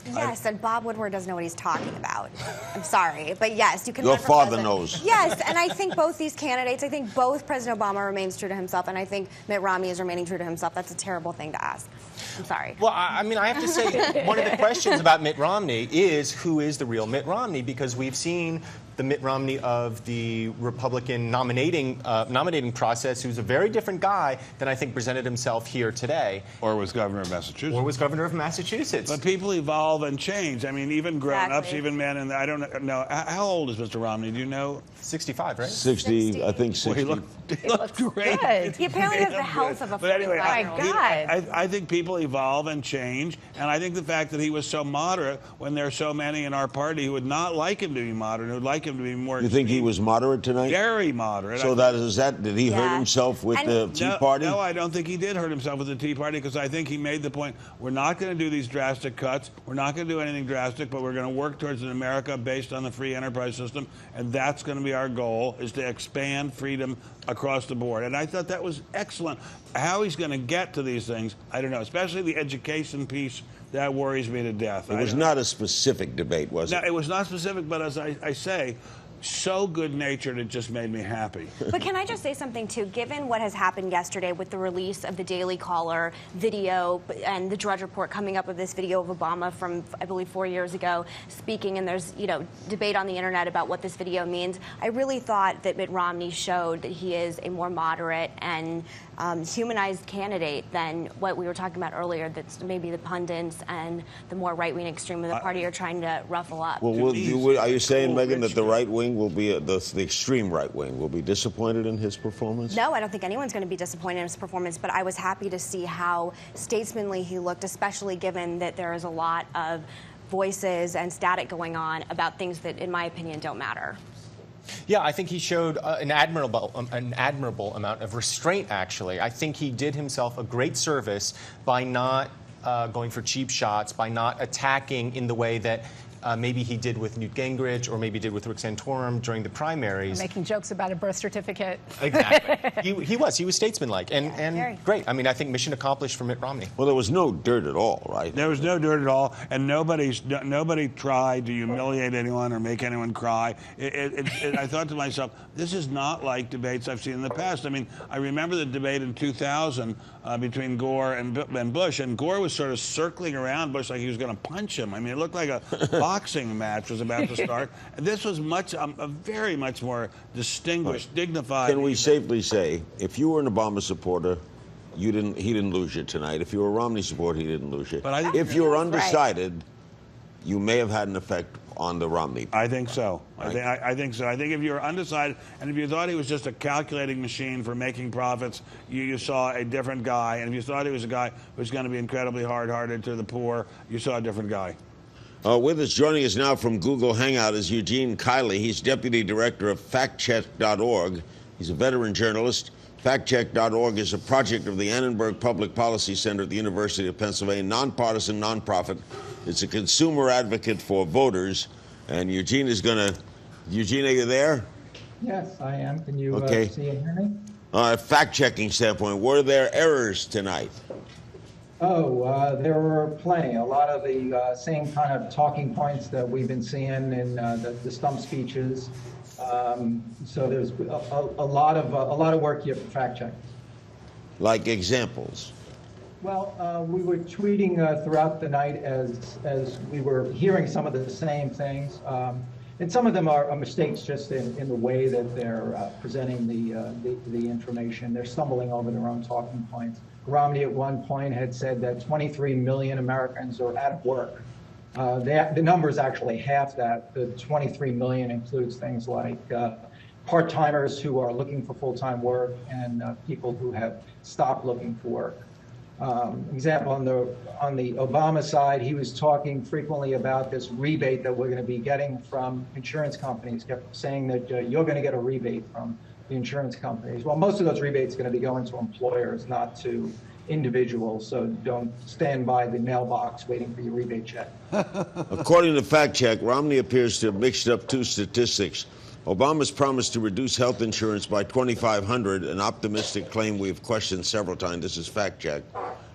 S9: Yes, and Bob Woodward doesn't know what he's talking about. I'm sorry, but yes, you can.
S1: Your
S9: run for
S1: father
S9: president.
S1: knows.
S9: Yes, and I think both these candidates, I think both President Obama remains true to himself, and I think Mitt Romney is remaining true to himself. That's a terrible thing to ask. I'm sorry.
S4: Well, I mean, I have to say, one of the questions about Mitt Romney is who is the real Mitt Romney? Because we've seen the Mitt Romney of the Republican nominating process, who's a very different guy than I think presented himself here today.
S8: Or was governor of Massachusetts.
S4: Or was governor of Massachusetts.
S8: But people evolve and change. I mean, even grown-ups,
S9: Exactly.
S8: even men, and I don't know. How old is Mr. Romney? Do you know?
S4: 65, right?
S1: 60, I think 60.
S8: Well, he looks great.
S10: Good.
S9: He apparently has the health of a
S8: But anyway,
S9: 45-year-old.
S10: My God.
S8: I think people evolve and change, and I think the fact that he was so moderate when there are so many in our party who would not like him to be moderate, who would like him to be more
S1: You think he was moderate tonight?
S8: very moderate.
S1: So did he hurt
S9: Yeah.
S1: himself with
S9: And-
S1: the Tea Party?
S8: No, I don't think he did hurt himself with the Tea Party, because I think he made the point, we're not going to do these drastic cuts, we're not going to do anything drastic, but we're going to work towards an America based on the free enterprise system, and that's going to be our goal, is to expand freedom across the board. And I thought that was excellent. How he's going to get to these things, I don't know, especially the education piece, that worries me to death.
S1: It was not a specific debate, was it?
S8: No, it was not specific, but as I say, so good-natured it just made me happy.
S9: But can I just say something, too? Given what has happened yesterday with the release of the Daily Caller video and the Drudge Report coming up with this video of Obama from, I believe, 4 years ago speaking, and there's, you know, debate on the internet about what this video means, I really thought that Mitt Romney showed that he is a more moderate and humanized candidate than what we were talking about earlier, that's maybe the pundits and the more right-wing extreme of the party are trying to ruffle up.
S1: Well, are you saying, Megan, that the right wing will be, the extreme right wing will be disappointed in his performance?
S9: No, I don't think anyone's going to be disappointed in his performance, but I was happy to see how statesmanly he looked, especially given that there is a lot of voices and static going on about things that, in my opinion, don't matter.
S4: Yeah, I think he showed an admirable amount of restraint, actually. I think he did himself a great service by not going for cheap shots, by not attacking in the way that maybe he did with Newt Gingrich or maybe did with Rick Santorum during the primaries.
S10: Making jokes about a birth certificate.
S4: Exactly. he was statesmanlike and
S9: very.
S4: great. I mean, I think mission accomplished for Mitt Romney.
S1: Well, there was no dirt at all, right?
S8: There was no dirt at all, and nobody tried to humiliate anyone or make anyone cry. I thought to myself, this is not like debates I've seen in the past. I mean, I remember the debate in 2000 between Gore and Bush, and Gore was sort of circling around Bush like he was going to punch him. I mean, it looked like a boxing match was about to start. And this was a very much more distinguished, dignified.
S1: Can we safely say, if you were an Obama supporter, he didn't lose you tonight. If you were a Romney supporter, he didn't lose you.
S8: But I think
S1: if you were undecided, you may have had an effect on the Romney.
S8: I think so.
S1: Right.
S8: I think so. I think if you were undecided and if you thought he was just a calculating machine for making profits, you saw a different guy. And if you thought he was a guy who was going to be incredibly hard-hearted to the poor, you saw a different guy.
S1: With us, joining us now from Google Hangout, is Eugene Kiley. He's Deputy Director of FactCheck.org. He's a veteran journalist. FactCheck.org is a project of the Annenberg Public Policy Center at the University of Pennsylvania, nonpartisan, nonprofit. It's a consumer advocate for voters. And Eugene is going to... Eugene, are you there?
S12: Yes, I am. Can you
S1: okay.
S12: see and hear me?
S1: Fact-checking standpoint, were there errors tonight?
S12: Oh, there were plenty. A lot of the same kind of talking points that we've been seeing in the stump speeches. So there's a lot of work here for fact check.
S1: Like examples?
S12: Well, we were tweeting throughout the night as we were hearing some of the same things. And some of them are mistakes just in the way that they're presenting the information. They're stumbling over their own talking points. Romney at one point had said that 23 million Americans are out of work. The number is actually half that. The 23 million includes things like part-timers who are looking for full-time work and people who have stopped looking for work. Example, on the Obama side, he was talking frequently about this rebate that we're going to be getting from insurance companies, kept saying that you're going to get a rebate from the insurance companies. Well, most of those rebates are going to be going to employers, not to individuals, so don't stand by the mailbox waiting for your rebate check.
S1: According to Fact Check, Romney appears to have mixed up two statistics. Obama's promise to reduce health insurance by $2,500, an optimistic claim we've questioned several times. This is Fact Check.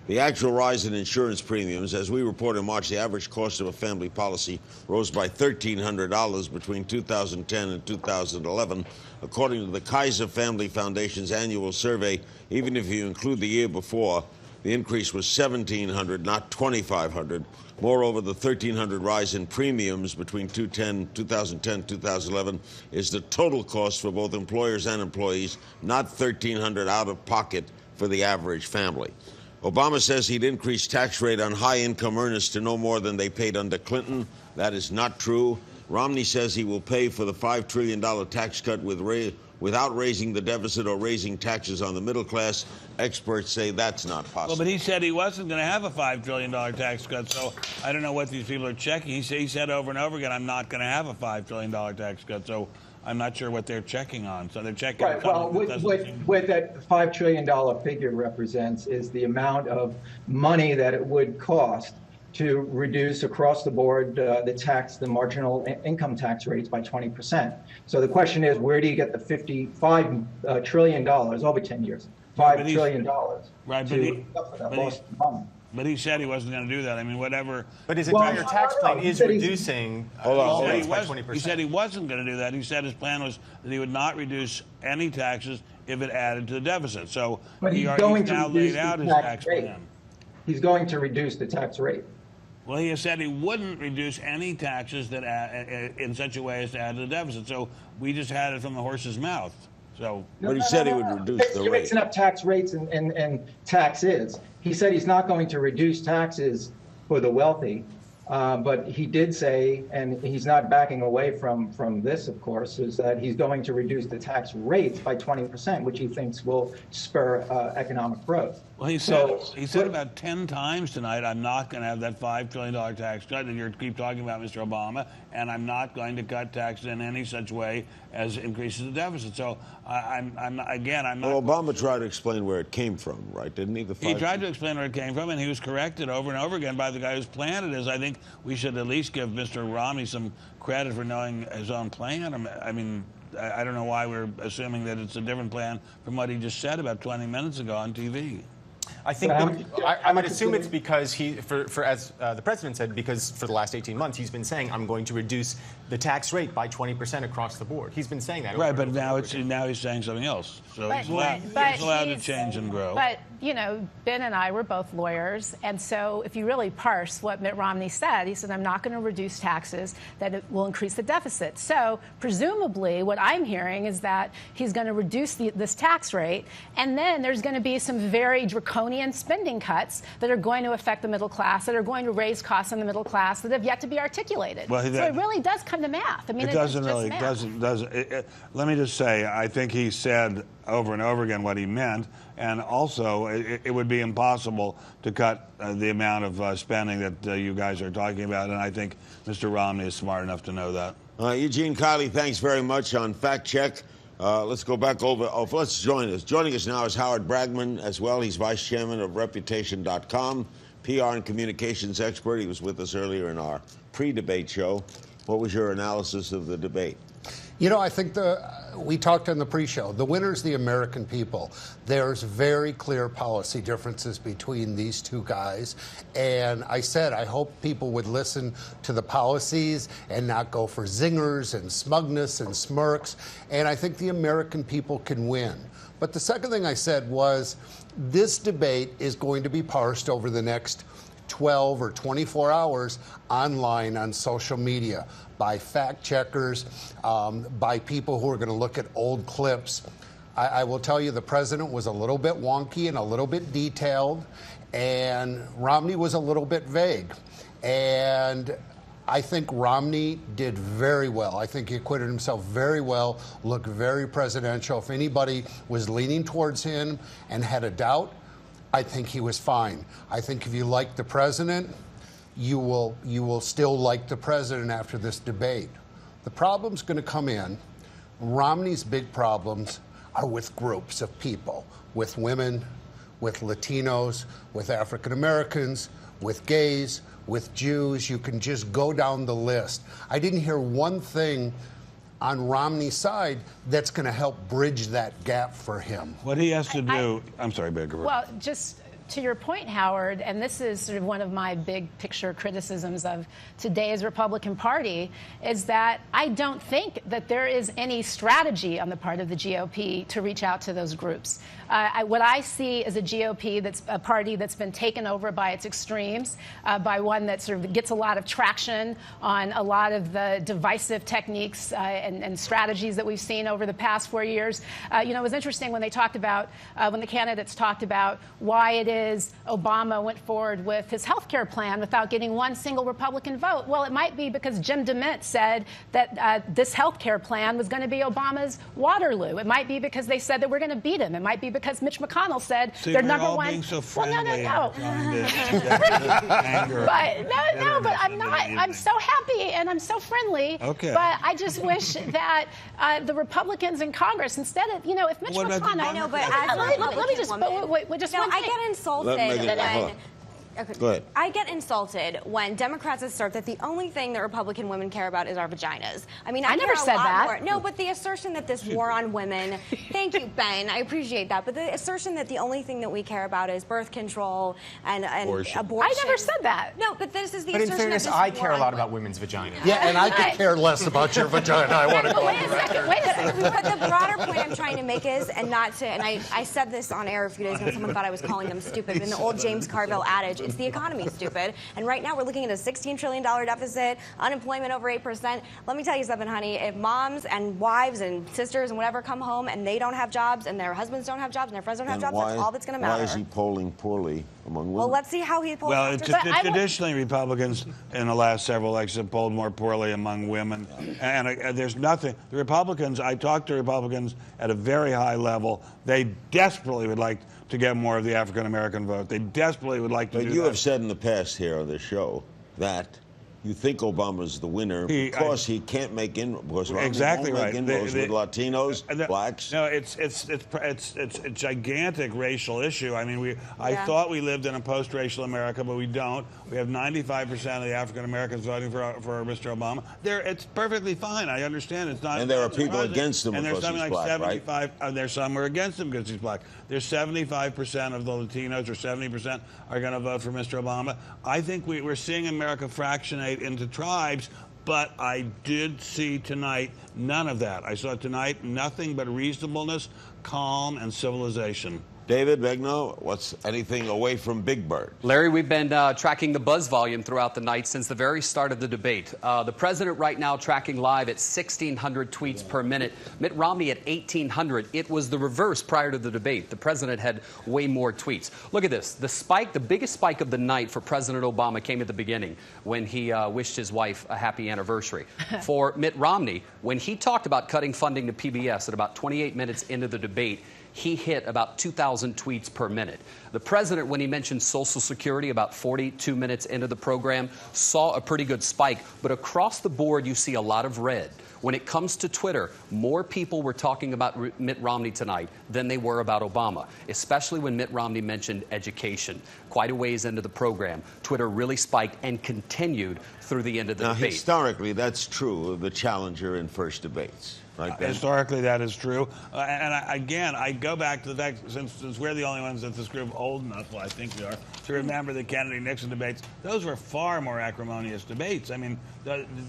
S1: The actual rise in insurance premiums, as we report in March, the average cost of a family policy rose by $1,300 between 2010 and 2011. According to the Kaiser Family Foundation's annual survey, even if you include the year before, the increase was $1,700, not $2,500. Moreover, the $1,300 rise in premiums between 2010 and 2011 is the total cost for both employers and employees, not $1,300 out of pocket for the average family. Obama says he'd increase tax rate on high-income earners to no more than they paid under Clinton. That is not true. Romney says he will pay for the $5 trillion tax cut without raising the deficit or raising taxes on the middle class. Experts say that's not possible.
S8: Well, but he said he wasn't going to have a $5 trillion tax cut, so I don't know what these people are checking. He said over and over again, I'm not going to have a $5 trillion tax cut, so I'm not sure what they're checking on. So they're checking.
S12: Right. Well, what that $5 trillion figure represents is the amount of money that it would cost to reduce across the board the marginal income tax rates by 20%. So the question is, where do you get the $55 trillion over 10 years? $5 trillion.
S8: Right, but he said he wasn't going to do that. I mean, whatever.
S4: But his entire tax plan is reducing all rates by 20%.
S8: He said he wasn't going to do that. He said his plan was that he would not reduce any taxes if it added to the deficit. So he's now laid out his tax plan.
S12: He's going to reduce the tax rate.
S8: Well, he has said he wouldn't reduce any taxes that in such a way as to add to the deficit. So we just had it from the horse's mouth. So,
S1: but he said he would reduce the rate.
S12: You're mixing up tax rates and taxes. He said he's not going to reduce taxes for the wealthy, but he did say, and he's not backing away from this, of course, is that he's going to reduce the tax rates by 20%, which he thinks will spur economic growth.
S8: Well, he said about 10 times tonight, I'm not going to have that $5 trillion tax cut that you keep talking about, Mr. Obama, and I'm not going to cut taxes in any such way as increases the deficit. So I'm not.
S1: Well, Obama tried to explain where it came from, right? Didn't he?
S8: He tried to explain where it came from, and he was corrected over and over again by the guy whose plan it is. I think we should at least give Mr. Romney some credit for knowing his own plan. I mean, I don't know why we're assuming that it's a different plan from what he just said about 20 minutes ago on TV.
S4: I think I would assume it's because as the president said, because for the last 18 months he's been saying, I'm going to reduce the tax rate by 20% across the board. He's been saying that.
S8: Right, but now he's saying something else. So he's allowed to change and grow.
S10: But, you know, Ben and I were both lawyers, and so if you really parse what Mitt Romney said, he said, I'm not going to reduce taxes, that it will increase the deficit. So presumably what I'm hearing is that he's going to reduce this tax rate, and then there's going to be some very draconian spending cuts that are going to affect the middle class, that are going to raise costs in the middle class that have yet to be articulated. Well, so it really does come to math. I mean,
S8: it doesn't really. Let me just say, I think he said over and over again what he meant, and also it would be impossible to cut the amount of spending that you guys are talking about, and I think Mr. Romney is smart enough to know that.
S1: Eugene Kiley, thanks very much on Fact Check. Let's go back over. Let's join us. Joining us now is Howard Bragman as well. He's vice chairman of Reputation.com, PR and communications expert. He was with us earlier in our pre-debate show. What was your analysis of the debate?
S2: You know, I think we talked on the pre-show. The winner's the American people. There's very clear policy differences between these two guys. And I said, I hope people would listen to the policies and not go for zingers and smugness and smirks. And I think the American people can win. But the second thing I said was, this debate is going to be parsed over the next 12 or 24 hours online on social media by fact checkers, by people who are going to look at old clips. I will tell you, the president was a little bit wonky and a little bit detailed, and Romney was a little bit vague. And I think Romney did very well. I think he acquitted himself very well, looked very presidential. If anybody was leaning towards him and had a doubt, I think he was fine. I think if you like the president, you will still like the president after this debate. The problem's going to come in. Romney's big problems are with groups of people, with women, with Latinos, with African Americans, with gays, with Jews. You can just go down the list. I didn't hear one thing on Romney's side that's going to help bridge that gap for him.
S8: What he has to do, I'm sorry, Baker.
S10: Well, just to your point, Howard, and this is sort of one of my big picture criticisms of today's Republican Party, is that I don't think that there is any strategy on the part of the GOP to reach out to those groups. What I see is a GOP that's a party that's been taken over by its extremes, by one that sort of gets a lot of traction on a lot of the divisive techniques and strategies that we've seen over the past 4 years. You know, it was interesting when they talked about, when the candidates talked about why it is Obama went forward with his health care plan without getting one single Republican vote. Well, it might be because Jim DeMint said that this health care plan was going to be Obama's Waterloo. It might be because they said that we're going to beat him. It might be because Mitch McConnell said they're number one.
S8: Being so friendly
S10: no. But I'm not. I'm so happy and I'm so friendly.
S8: Okay.
S10: But I just wish that the Republicans in Congress, instead of, you know, if Mitch McConnell.
S9: I know, but
S10: let me just. Wait, just one thing.
S9: I get insulted when. Okay.
S1: Go ahead.
S9: I get insulted when Democrats assert that the only thing that Republican women care about is our vaginas. I mean, I
S10: never said that.
S9: More. No, but the assertion that this war on women, thank you, Ben, I appreciate that, but the assertion that the only thing that we care about is birth control and abortion.
S10: I never said that.
S9: No, but this is the
S4: But in
S9: assertion
S4: fairness,
S9: of this
S4: I care a lot
S9: war
S4: about
S9: on
S4: women's vaginas.
S2: Yeah, and I could care less about your vagina. I want to go on the record.
S10: Wait a second.
S9: But the broader point I'm trying to make is, and I said this on air a few days ago, someone thought I was calling them stupid, but in the old James Carville adage, it's the economy, stupid. And right now we're looking at a $16 trillion deficit, unemployment over 8%. Let me tell you something, honey. If moms and wives and sisters and whatever come home and they don't have jobs and their husbands don't have jobs and their friends don't have jobs, that's all that's going to matter.
S1: Why is he polling poorly among women.
S9: Well, let's see how he pulls
S8: Well,
S9: after
S8: traditionally, Republicans in the last several elections have polled more poorly among women. And there's nothing. The Republicans, I talked to Republicans at a very high level. They desperately would like to get more of the African-American vote. They desperately would like to do that.
S1: But you have said in the past here on this show that you think Obama's the winner because he can't make inroads.
S8: Exactly right.
S1: Inroads with Latinos, blacks.
S8: No, it's a gigantic racial issue. I mean, I thought we lived in a post-racial America, but we don't. We have 95% of the African Americans voting for Mr. Obama. It's perfectly fine. I understand it's not.
S1: And there are people against him
S8: and there's
S1: because
S8: something
S1: he's
S8: like
S1: black,
S8: 75.
S1: right?
S8: There's some who are against him because he's black. There's 75% of the Latinos, or 70%, are going to vote for Mr. Obama. I think we're seeing America fractionate into tribes, but I did see tonight none of that. I saw tonight nothing but reasonableness, calm, and civilization.
S1: David Begnaud, what's anything away from Big Bird?
S11: Larry, we've been tracking the buzz volume throughout the night since the very start of the debate. The president right now tracking live at 1,600 tweets per minute. Mitt Romney at 1,800. It was the reverse prior to the debate. The president had way more tweets. Look at this. The spike, the biggest spike of the night for President Obama came at the beginning when he wished his wife a happy anniversary. For Mitt Romney, when he talked about cutting funding to PBS at about 28 minutes into the debate, he hit about 2,000 tweets per minute. The president, when he mentioned Social Security about 42 minutes into the program, saw a pretty good spike. But across the board, you see a lot of red. When it comes to Twitter, more people were talking about Mitt Romney tonight than they were about Obama, especially when Mitt Romney mentioned education. Quite a ways into the program, Twitter really spiked and continued through the end of the debate.
S1: Historically, that's true of the challenger in first debates. Right,
S8: historically, that is true. Again, I go back to the fact, since we're the only ones at this group old enough, well, I think we are, to remember the Kennedy-Nixon debates. Those were far more acrimonious debates. I mean,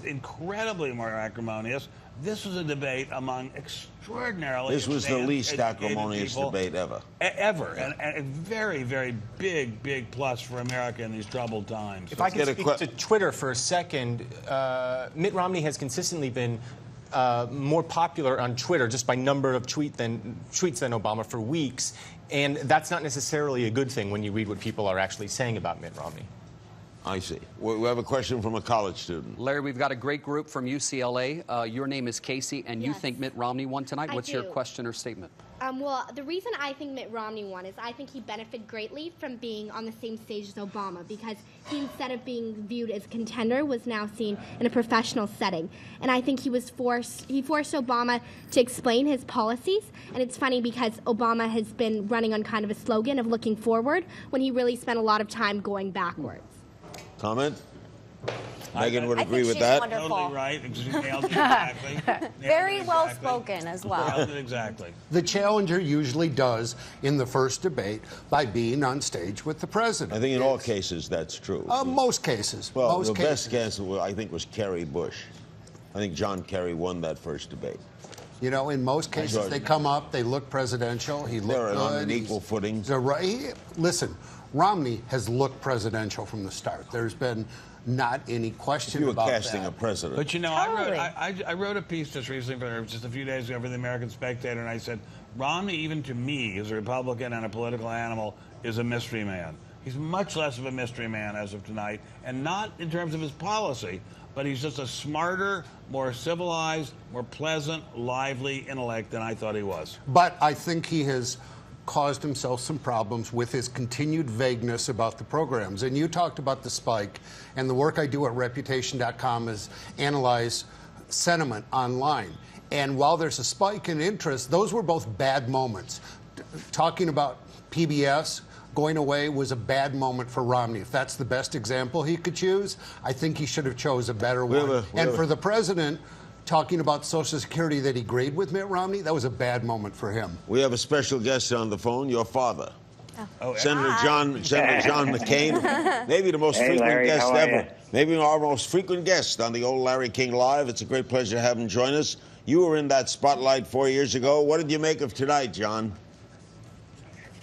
S8: incredibly more acrimonious. This was a debate among extraordinarily
S1: This was the least acrimonious debate ever.
S8: Ever. And a very, very big plus for America in these troubled times.
S4: If I could speak to Twitter for a second, Mitt Romney has consistently been more popular on Twitter just by number of tweets than Obama for weeks, and that's not necessarily a good thing when you read what people are actually saying about Mitt Romney.
S1: I see. We have a question from a college student.
S11: Larry, we've got a great group from UCLA. Your name is Casey, and you
S13: Yes.
S11: think Mitt Romney won tonight. What's your question or statement?
S13: Well, the reason I think Mitt Romney won is I think he benefited greatly from being on the same stage as Obama, because he, instead of being viewed as a contender, was now seen in a professional setting. And I think he forced Obama to explain his policies. And it's funny because Obama has been running on kind of a slogan of looking forward when he really spent a lot of time going backwards.
S1: Comment? Megan would
S9: I
S1: agree
S9: think
S1: with
S9: she's
S1: that.
S9: wonderful.
S8: Totally right. Nailed it exactly.
S9: Very well spoken as well.
S8: Nailed it exactly.
S2: The challenger usually does in the first debate by being on stage with the president.
S1: I think in all cases that's true.
S2: Most cases.
S1: Well,
S2: most
S1: the
S2: cases.
S1: best guess, I think, was Kerry Bush. I think John Kerry won that first debate.
S2: You know, in most cases, they come up, they look presidential. He looked
S1: They're
S2: good.
S1: on an equal footing.
S2: Listen, Romney has looked presidential from the start. There's been not any question
S1: You were
S2: about
S1: casting
S2: that.
S1: a president.
S8: But you know,
S9: Totally.
S8: I wrote a piece just recently, just a few days ago, for the American Spectator, and I said, Romney, even to me, as a Republican and a political animal, is a mystery man. He's much less of a mystery man as of tonight, and not in terms of his policy, but he's just a smarter, more civilized, more pleasant, lively intellect than I thought he was.
S2: But I think he has caused himself some problems with his continued vagueness about the programs. And you talked about the spike, and the work I do at Reputation.com is analyze sentiment online. And while there's a spike in interest, those were both bad moments. Talking about PBS going away was a bad moment for Romney. If that's the best example he could choose, I think he should have chose a better one. And for the president, talking about Social Security that he agreed with Mitt Romney, that was a bad moment for him.
S1: We have a special guest on the phone, your father.
S8: Oh,
S1: Senator John McCain, maybe the most frequent
S14: Larry,
S1: guest
S14: how are
S1: ever.
S14: you?
S1: Maybe our most frequent guest on the old Larry King Live. It's a great pleasure to have him join us. You were in that spotlight 4 years ago. What did you make of tonight, John?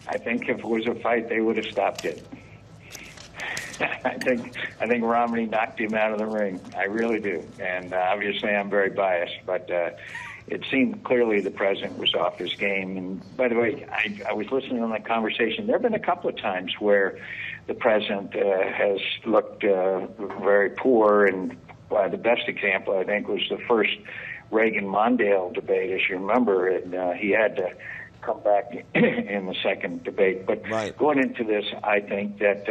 S14: I think if it was a fight, they would have stopped it. I think Romney knocked him out of the ring. I really do. And obviously, I'm very biased, but it seemed clearly the president was off his game. And by the way, I was listening on that conversation. There have been a couple of times where the president has looked very poor, and the best example, I think, was the first Reagan-Mondale debate, as you remember, and he had to come back in the second debate. But going into this, I think that,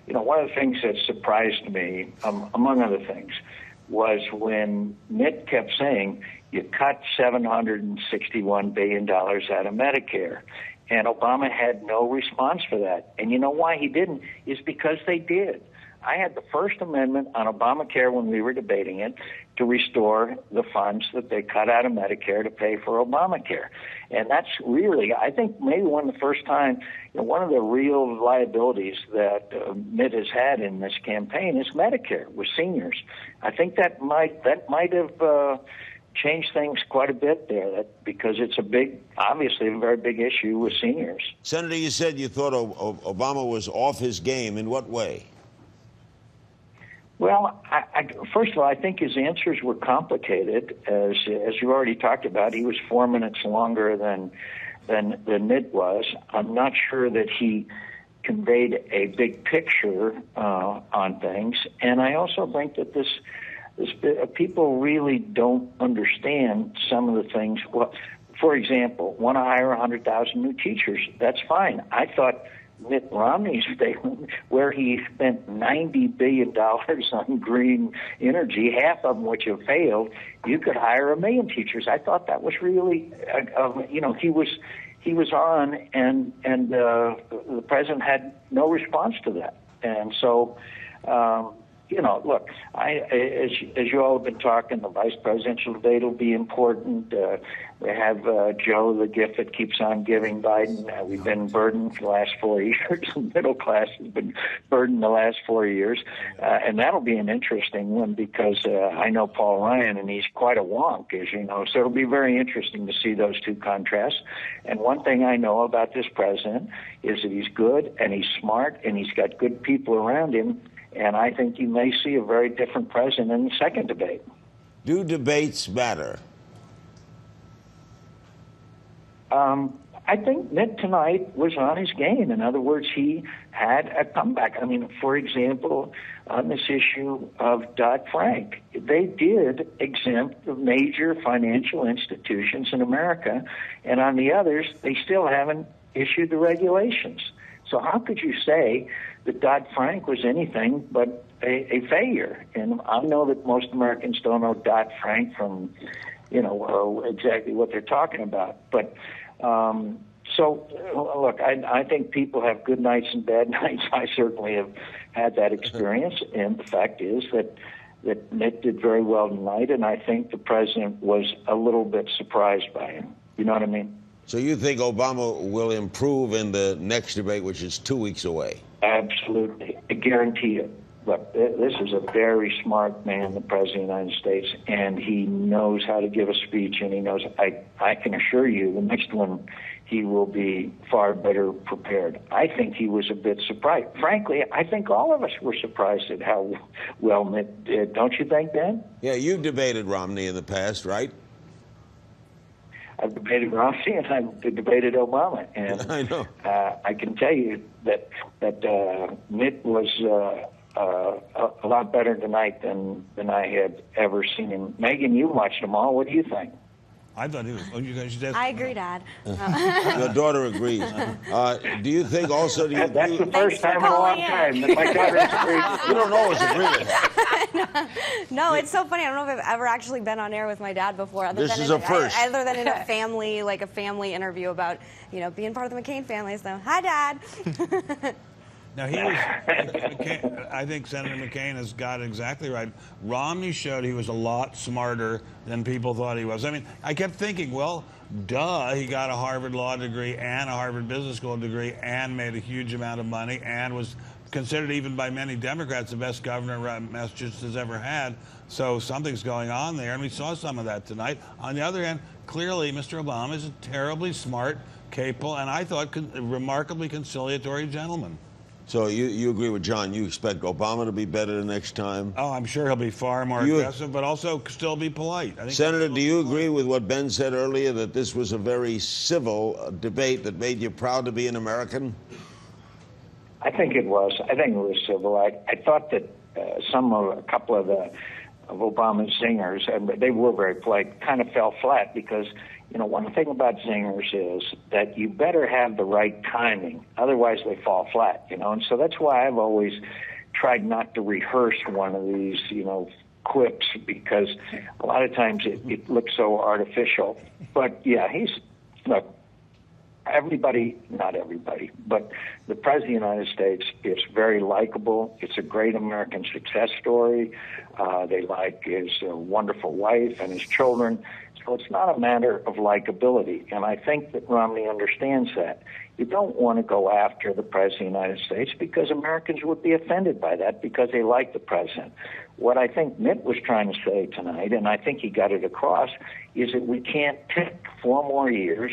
S14: one of the things that surprised me, among other things, was when Mitt kept saying, you cut $761 billion out of Medicare. And Obama had no response for that. And you know why he didn't? Is because they did. I had the First Amendment on Obamacare when we were debating it to restore the funds that they cut out of Medicare to pay for Obamacare. And that's really, I think, maybe one of the first time, one of the real liabilities that Mitt has had in this campaign is Medicare with seniors. I think that might have changed things quite a bit there, because it's obviously a very big issue with seniors.
S1: Senator, you said you thought Obama was off his game. In what way?
S14: Well, first of all, I think his answers were complicated. As you already talked about, he was 4 minutes longer than Mitt was. I'm not sure that he conveyed a big picture on things. And I also think that people really don't understand some of the things. Well, for example, want to hire 100,000 new teachers. That's fine. I thought Mitt Romney's statement, where he spent $90 billion on green energy, half of them which have failed, you could hire 1 million teachers. I thought that was really, he was on, and the president had no response to that. And so, look, as you all have been talking, the vice presidential debate will be important. We have Joe, the gift that keeps on giving Biden. We've been burdened for the last 4 years. The middle class has been burdened the last 4 years. And that'll be an interesting one, because I know Paul Ryan, and he's quite a wonk, as you know. So it'll be very interesting to see those two contrasts. And one thing I know about this president is that he's good, and he's smart, and he's got good people around him. And I think you may see a very different president in the second debate.
S1: Do debates matter?
S14: I think Mitt tonight was on his game. In other words, he had a comeback. I mean, for example, on this issue of Dodd-Frank, they did exempt the major financial institutions in America, and on the others, they still haven't issued the regulations. So how could you say that Dodd-Frank was anything but a failure? And I know that most Americans don't know Dodd-Frank from, exactly what they're talking about. But so, look, I think people have good nights and bad nights. I certainly have had that experience. And the fact is that Mitt did very well tonight, and I think the president was a little bit surprised by him. You know what I mean?
S1: So you think Obama will improve in the next debate, which is 2 weeks away?
S14: Absolutely. I guarantee it. Look, this is a very smart man, the President of the United States, and he knows how to give a speech, and he knows, I can assure you, the next one, he will be far better prepared. I think he was a bit surprised. Frankly, I think all of us were surprised at how well Mitt did. Don't you think, Ben?
S1: Yeah, you've debated Romney in the past, right?
S14: I've debated Romney and I've debated Obama, and
S1: I know.
S14: I can tell you that Mitt was a lot better tonight than I had ever seen him. Megan, you watched them all. What do you think?
S8: I thought he was. Oh, you guys did.
S9: I agree, Dad.
S1: Your daughter agrees. Do you think also?
S14: That's the first time in a long time that my daughter agrees.
S1: You don't always agree with her.
S9: No, it's so funny. I don't know if I've ever actually been on air with my dad before.
S1: This is a first.
S9: Other than in a family interview about, being part of the McCain family. So, hi, Dad.
S8: Now, I think Senator McCain has got it exactly right. Romney showed he was a lot smarter than people thought he was. I mean, I kept thinking, well, duh, he got a Harvard Law degree and a Harvard Business School degree and made a huge amount of money and was considered even by many Democrats the best governor Massachusetts has ever had. So something's going on there, and we saw some of that tonight. On the other hand, clearly Mr. Obama is a terribly smart, capable, and I thought remarkably conciliatory gentleman.
S1: So you agree with John? You expect Obama to be better next time?
S8: Oh, I'm sure he'll be far more aggressive, but also still be polite. I think
S1: Senator, do you agree with what Ben said earlier, that this was a very civil debate that made you proud to be an American?
S14: I think it was. I think it was civil. I thought that a couple of Obama's zingers, and they were very polite, kind of fell flat because, you know, one thing about zingers is that you better have the right timing, otherwise they fall flat, you know. And so that's why I've always tried not to rehearse one of these, you know, quips, because a lot of times it looks so artificial. But yeah, look, not everybody, but the President of the United States is very likable. It's a great American success story. They like his wonderful wife and his children. So it's not a matter of likability. And I think that Romney understands that. You don't want to go after the President of the United States because Americans would be offended by that because they like the President. What I think Mitt was trying to say tonight, and I think he got it across, is that we can't pick 4 more years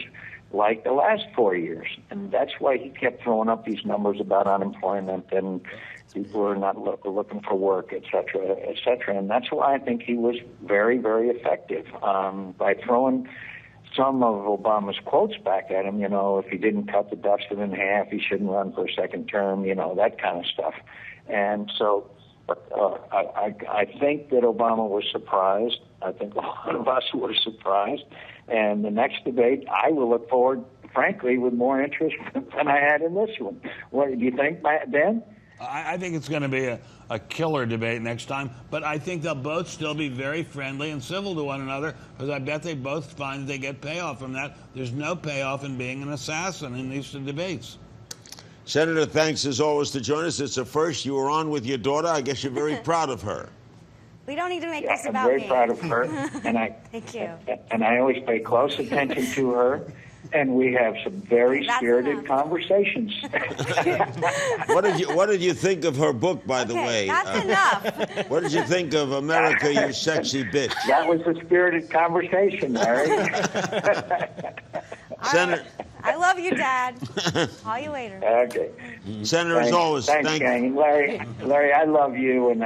S14: like the last 4 years. And that's why he kept throwing up these numbers about unemployment and people are not looking for work, et cetera, et cetera. And that's why I think he was very, very effective by throwing some of Obama's quotes back at him. You know, if he didn't cut the deficit in half, he shouldn't run for a second term, you know, that kind of stuff. And so I think that Obama was surprised. I think a lot of us were surprised. And the next debate, I will look forward, frankly, with more interest than I had in this one. What do you think, Ben?
S8: I think it's going to be a killer debate next time, but I think they'll both still be very friendly and civil to one another, because I bet they both find they get payoff from that. There's no payoff in being an assassin in these debates.
S1: Senator, thanks as always to join us. It's a first. You were on with your daughter. I guess you're very proud of her.
S9: We don't need to make this about me.
S14: I'm very proud of her, and
S9: Thank you.
S14: And I always pay close attention to her, and we have some very spirited conversations.
S1: What did you think of her book, by the way?
S9: That's enough.
S1: What did you think of America, You Sexy Bitch?
S14: That was a spirited conversation, Larry.
S1: Senator,
S9: I love you, Dad. Call you later.
S14: Okay.
S1: Senator, as always,
S14: thanks, gang. Larry, I love you, and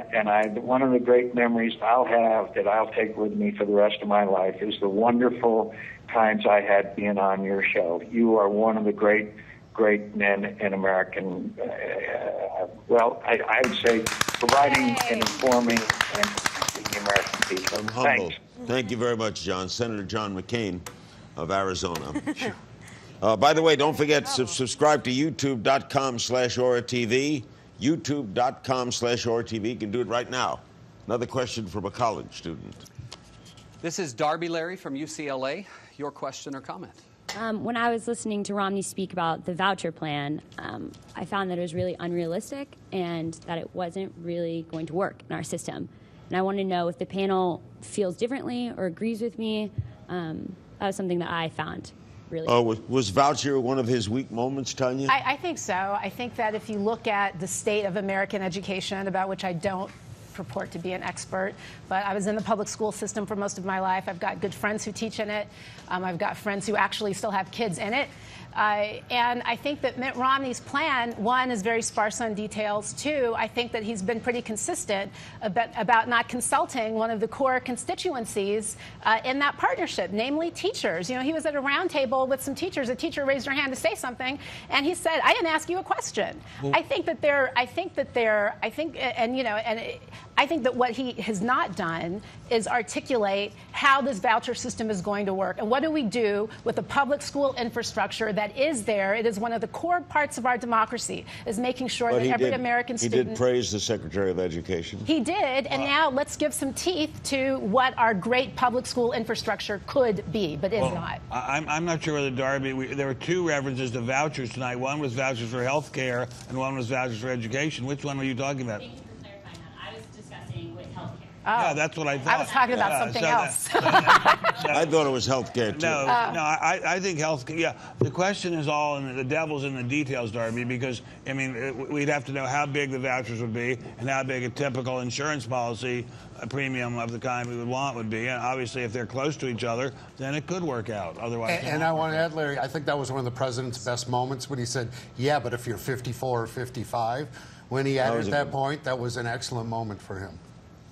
S14: one of the great memories I'll have that I'll take with me for the rest of my life is the wonderful times I had being on your show. You are one of the great men in American, I would say, providing and informing and the American people.
S1: I'm humbled.
S14: Thanks.
S1: Thank you very much, John. Senator John McCain of Arizona. By the way, don't forget to subscribe to youtube.com/OraTV. youtube.com/OraTV. You can do it right now. Another question from a college student.
S11: This is Darby Larry from UCLA. Your question or comment?
S15: When I was listening to Romney speak about the voucher plan, I found that it was really unrealistic and that it wasn't really going to work in our system. And I want to know if the panel feels differently or agrees with me. That was something that I found really.
S1: Was voucher one of his weak moments, Tanya?
S10: I think so. I think that if you look at the state of American education, about which I don't purport to be an expert, but I was in the public school system for most of my life. I've got good friends who teach in it. I've got friends who actually still have kids in it. And I think that Mitt Romney's plan, one, is very sparse on details. Two, I think that he's been pretty consistent about not consulting one of the core constituencies in that partnership, namely teachers. You know, he was at a round table with some teachers. A teacher raised her hand to say something, and he said, "I didn't ask you a question." Well, I think that what he has not done is articulate how this voucher system is going to work. And what do we do with the public school infrastructure that is there? It is one of the core parts of our democracy, is making sure that every American student...
S1: He did praise the Secretary of Education.
S10: He did, and now let's give some teeth to what our great public school infrastructure could be, but is not.
S8: I'm not sure whether Darby... there were two references to vouchers tonight. One was vouchers for health care, and one was vouchers for education. Which one were you talking about?
S15: Thank you for clarifying that. I was discussing with health care.
S8: Yeah, that's what I thought.
S10: I was talking about something else.
S1: I thought it was health care, too.
S8: No, I think health. Yeah, the question is all, and the devil's in the details, Darby. Because I mean, we'd have to know how big the vouchers would be and how big a typical insurance policy premium of the kind we would want would be. And obviously, if they're close to each other, then it could work out. Otherwise,
S2: and I want to add, Larry, I think that was one of the president's best moments when he said, "Yeah, but if you're 54 or 55," when he added at that point, that was an excellent moment for him.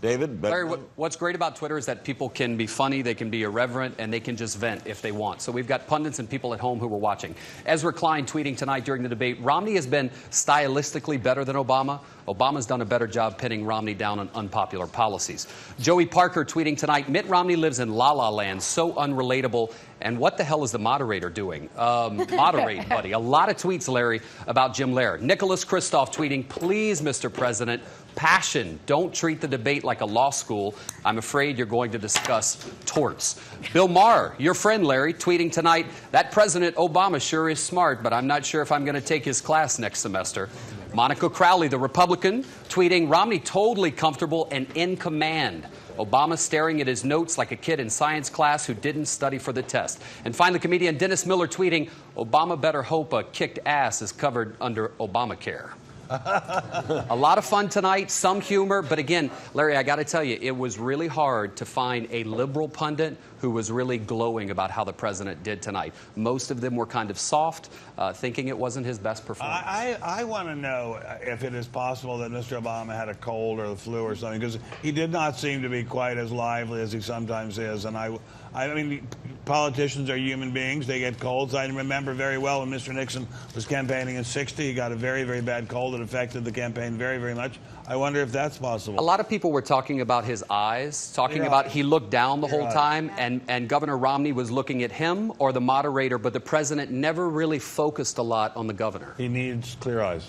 S1: David?
S11: Larry, what's great about Twitter is that people can be funny, they can be irreverent, and they can just vent if they want. So we've got pundits and people at home who were watching. Ezra Klein tweeting tonight during the debate, Romney has been stylistically better than Obama. Obama's done a better job pinning Romney down on unpopular policies. Joey Parker tweeting tonight, Mitt Romney lives in La La Land, so unrelatable. And what the hell is the moderator doing? Moderate, buddy. A lot of tweets, Larry, about Jim Lehrer. Nicholas Kristof tweeting, please, Mr. President, passion. Don't treat the debate like a law school. I'm afraid you're going to discuss torts. Bill Maher, your friend, Larry, tweeting tonight, that President Obama sure is smart, but I'm not sure if I'm going to take his class next semester. Monica Crowley, the Republican, tweeting, Romney totally comfortable and in command. Obama staring at his notes like a kid in science class who didn't study for the test. And finally, comedian Dennis Miller tweeting, Obama better hope a kicked ass is covered under Obamacare. A lot of fun tonight, some humor, but again, Larry, I got to tell you, it was really hard to find a liberal pundit who was really glowing about how the president did tonight. Most of them were kind of soft, thinking it wasn't his best performance.
S8: I want to know if it is possible that Mr. Obama had a cold or the flu or something, because he did not seem to be quite as lively as he sometimes is. And I mean, politicians are human beings. They get colds. I remember very well when Mr. Nixon was campaigning in '60. He got a very, very bad cold that affected the campaign very, very much. I wonder if that's possible.
S11: A lot of people were talking about his eyes, talking about he looked down the whole time, and Governor Romney was looking at him or the moderator, but the president never really focused a lot on the governor.
S8: He needs clear eyes.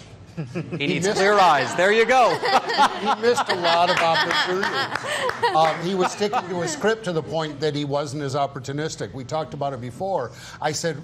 S11: He needs clear eyes. There you go.
S2: He missed a lot of opportunities. He was sticking to his script to the point that he wasn't as opportunistic. We talked about it before. I said,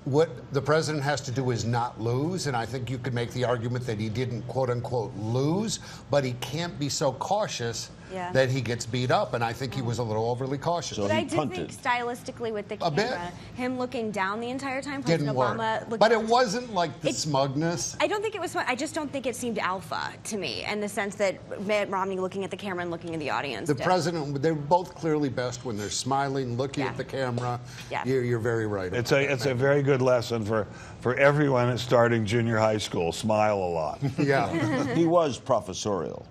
S2: what the president has to do is not lose, and I think you could make the argument that he didn't, quote-unquote, lose, but he can't be so cautious that he gets beat up, and I think he was a little overly cautious.
S1: So
S9: but I
S1: he
S9: did
S1: punted.
S9: think stylistically with the camera, him looking down the entire time,
S2: Didn't work. But it wasn't like the smugness.
S9: I don't think it was smug. I just don't think it seemed alpha to me in the sense that Mitt Romney looking at the camera and looking at the audience.
S2: The president, they're both clearly best when they're smiling, looking at the camera.
S9: Yeah.
S2: You're very right.
S8: It's a very good lesson for everyone starting junior high school. Smile a lot.
S2: Yeah.
S1: He was professorial.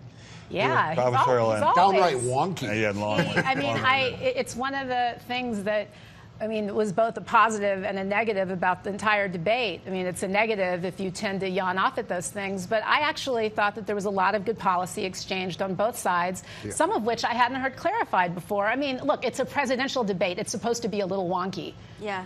S10: Yeah,
S8: professorial
S10: he's
S8: and
S2: downright wonky.
S8: Yeah, long way.
S10: I mean, it's one of the things that, I mean, was both a positive and a negative about the entire debate. I mean, it's a negative if you tend to yawn off at those things, but I actually thought that there was a lot of good policy exchanged on both sides, some of which I hadn't heard clarified before. I mean, look, it's a presidential debate. It's supposed to be a little wonky.
S9: Yeah.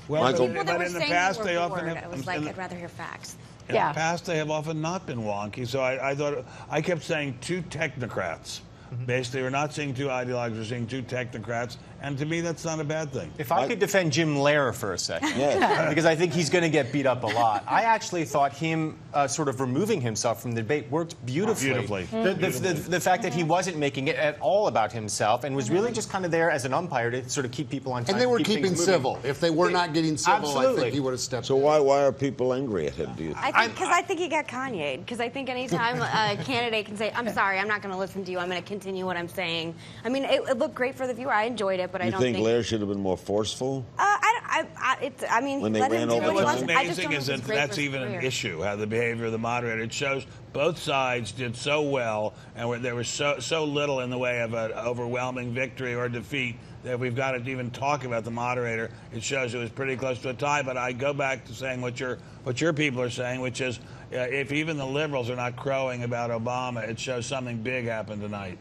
S8: Well,
S1: Michael,
S8: but in the past, they often have.
S9: I was like, I'd rather hear facts.
S8: In the past, they have often not been wonky. So I kept saying two technocrats. Basically, we're not seeing two ideologues, we're seeing two technocrats. And to me, that's not a bad thing.
S4: If I could defend Jim Lehrer for a second,
S1: Yes.
S4: because I think he's going to get beat up a lot. I actually thought him sort of removing himself from the debate worked beautifully. The fact that he wasn't making it at all about himself and was really just kind of there as an umpire to sort of keep people on time.
S2: And they were
S4: keep
S2: keeping civil. If they were not getting civil, I think he would have stepped
S1: So why are people angry at him, do you think?
S9: I think he got Kanye'd. Because I think anytime a candidate can say, I'm sorry, I'm not going to listen to you, I'm going to continue what I'm saying. I mean, it looked great for the viewer. I enjoyed it, but I don't think...
S1: You think Lehrer should have been more forceful?
S9: I mean,
S1: When they
S9: let him
S1: ran
S9: do
S1: over
S9: what he
S1: time?
S9: wants.
S8: What's
S9: I just
S8: amazing
S9: don't
S8: is
S9: think
S8: that
S9: it's great
S8: that's
S9: for his
S8: even an
S9: career.
S8: issue, how the behavior of the moderator. It shows both sides did so well, and there was so little in the way of an overwhelming victory or defeat that we've got to even talk about the moderator. It shows it was pretty close to a tie, but I go back to saying what your people are saying, which is if even the liberals are not crowing about Obama, it shows something big happened tonight.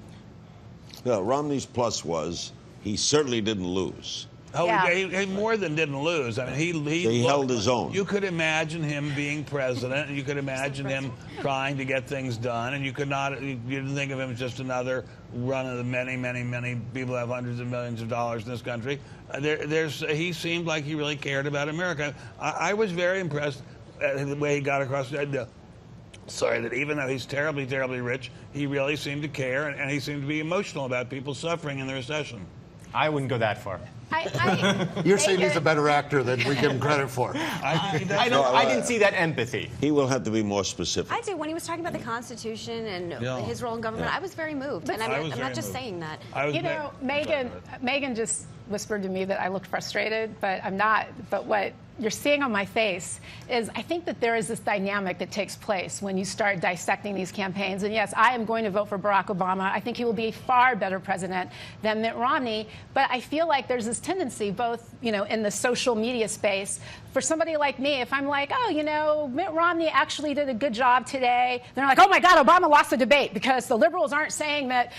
S1: Well, Romney's plus was he certainly didn't lose.
S8: Oh, he more than didn't lose. I mean,
S1: He held his own.
S8: You could imagine him being president, and you could imagine him trying to get things done, and you didn't think of him as just another one of the many, many, many people who have hundreds of millions of dollars in this country. He seemed like he really cared about America. I was very impressed at the way he got across. that even though he's terribly, terribly rich, he really seemed to care, and he seemed to be emotional about people suffering in the recession.
S4: I wouldn't go that far.
S2: You're saying he's a better actor than we give him credit for.
S4: I didn't see that empathy.
S1: He will have to be more specific.
S9: I do. When he was talking about the Constitution and his role in government, I was very moved. And I'm not just saying that.
S10: You know, Megan just whispered to me that I looked frustrated, but I'm not. But what you're seeing on my face is I think that there is this dynamic that takes place when you start dissecting these campaigns. And yes, I am going to vote for Barack Obama. I think he will be a far better president than Mitt Romney. But I feel like there's this tendency, both, you know, in the social media space, for somebody like me, if I'm like, oh, you know, Mitt Romney actually did a good job today, they're like, oh my God, Obama lost the debate because the liberals aren't saying that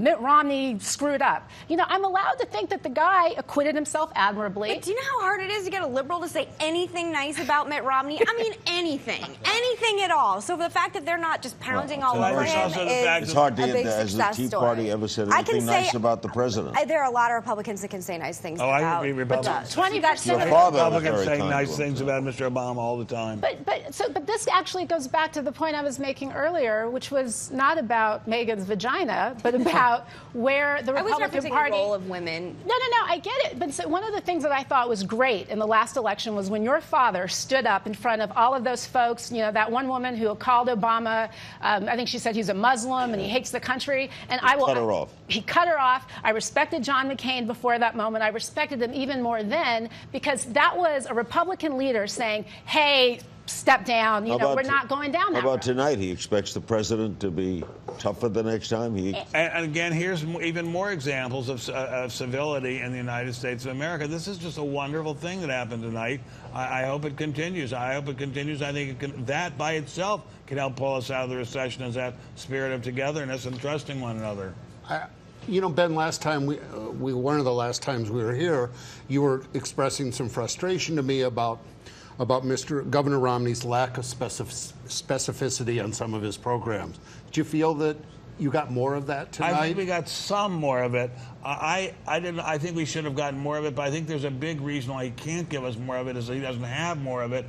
S10: Mitt Romney screwed up. You know, I'm allowed to think that the guy acquitted himself admirably.
S9: But do you know how hard it is to get a liberal to say anything nice about Mitt Romney? I mean, anything at all. So the fact that they're not just pounding all over him is
S1: it's hard to
S9: a big
S1: has the
S9: success
S1: Tea
S9: story.
S1: Party ever said anything nice about the president?
S9: There are a lot of Republicans that can say nice things about.
S8: I agree, Republicans.
S9: 20%
S8: of Republicans say nice things about Mr. Obama all the time.
S10: But this actually goes back to the point I was making earlier, which was not about Megan's vagina, but about where the Republican Party.
S9: The role of women.
S10: No, I get it. But so one of the things that I thought was great in the last election was when your father stood up in front of all of those folks. You know, that one woman who called Obama. I think she said he's a Muslim and he hates the country. And
S1: cut her off.
S10: He cut her off. I respected John McCain before that moment. I respected him even more then because that was a Republican leader saying, hey, step down. You know, we're not going down that
S1: How about
S10: road.
S1: tonight? He expects the president to be tougher the next time.
S8: And again, here's even more examples of civility in the United States of America. This is just a wonderful thing that happened tonight. I hope it continues. I think that by itself can help pull us out of the recession, as that spirit of togetherness and trusting one another.
S2: You know, Ben, last time one of the last times we were here, you were expressing some frustration to me about Governor Romney's lack of specificity on some of his programs. Do you feel that you got more of that tonight?
S8: I think we got some more of it. I think we should have gotten more of it, but I think there's a big reason why he can't give us more of it is that he doesn't have more of it.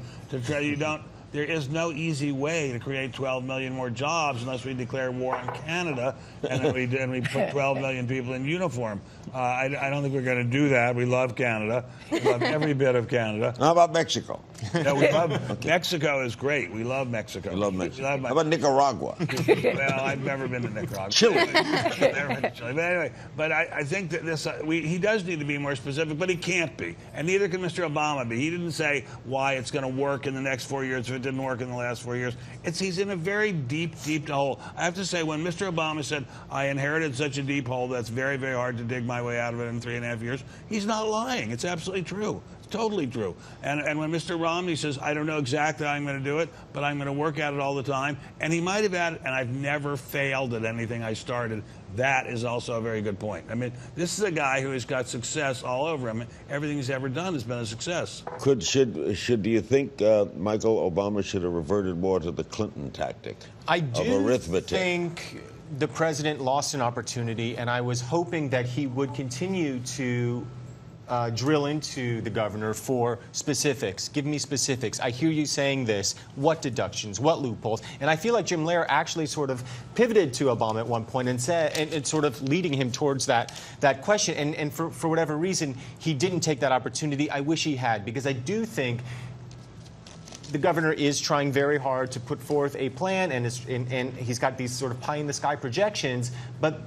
S8: There is no easy way to create 12 million more jobs unless we declare war on Canada and then we put 12 million people in uniform. I don't think we're going to do that. We love Canada. We love every bit of Canada.
S1: How about Mexico?
S8: No, we love Mexico is great. We love Mexico.
S1: We love Mexico. How about Nicaragua?
S8: Well, I've never been to Nicaragua.
S1: Chile.
S8: Never been to Chile. But anyway, I think that he does need to be more specific, but he can't be, and neither can Mr. Obama be. He didn't say why it's going to work in the next 4 years if it didn't work in the last 4 years. He's in a very deep hole. I have to say, when Mr. Obama said, I inherited such a deep hole that's very, very hard to dig my way out of it in 3.5 years, he's not lying. It's absolutely true. It's totally true. And when Mr. Romney says, I don't know exactly how I'm going to do it, but I'm going to work at it all the time, and he might have added, and I've never failed at anything I started, that is also a very good point. I mean, this is a guy who has got success all over him. Everything he's ever done has been a success.
S1: Do you think Michael Obama should have reverted more to the Clinton tactic of arithmetic?
S4: Think the president lost an opportunity, and I was hoping that he would continue to drill into the governor for specifics. Give me specifics. I hear you saying this. What deductions? What loopholes? And I feel like Jim Lehrer actually sort of pivoted to Obama at one point and said, and sort of leading him towards that question. And for whatever reason, he didn't take that opportunity. I wish he had, because I do think the governor is trying very hard to put forth a plan, and he's got these sort of pie-in-the-sky projections, but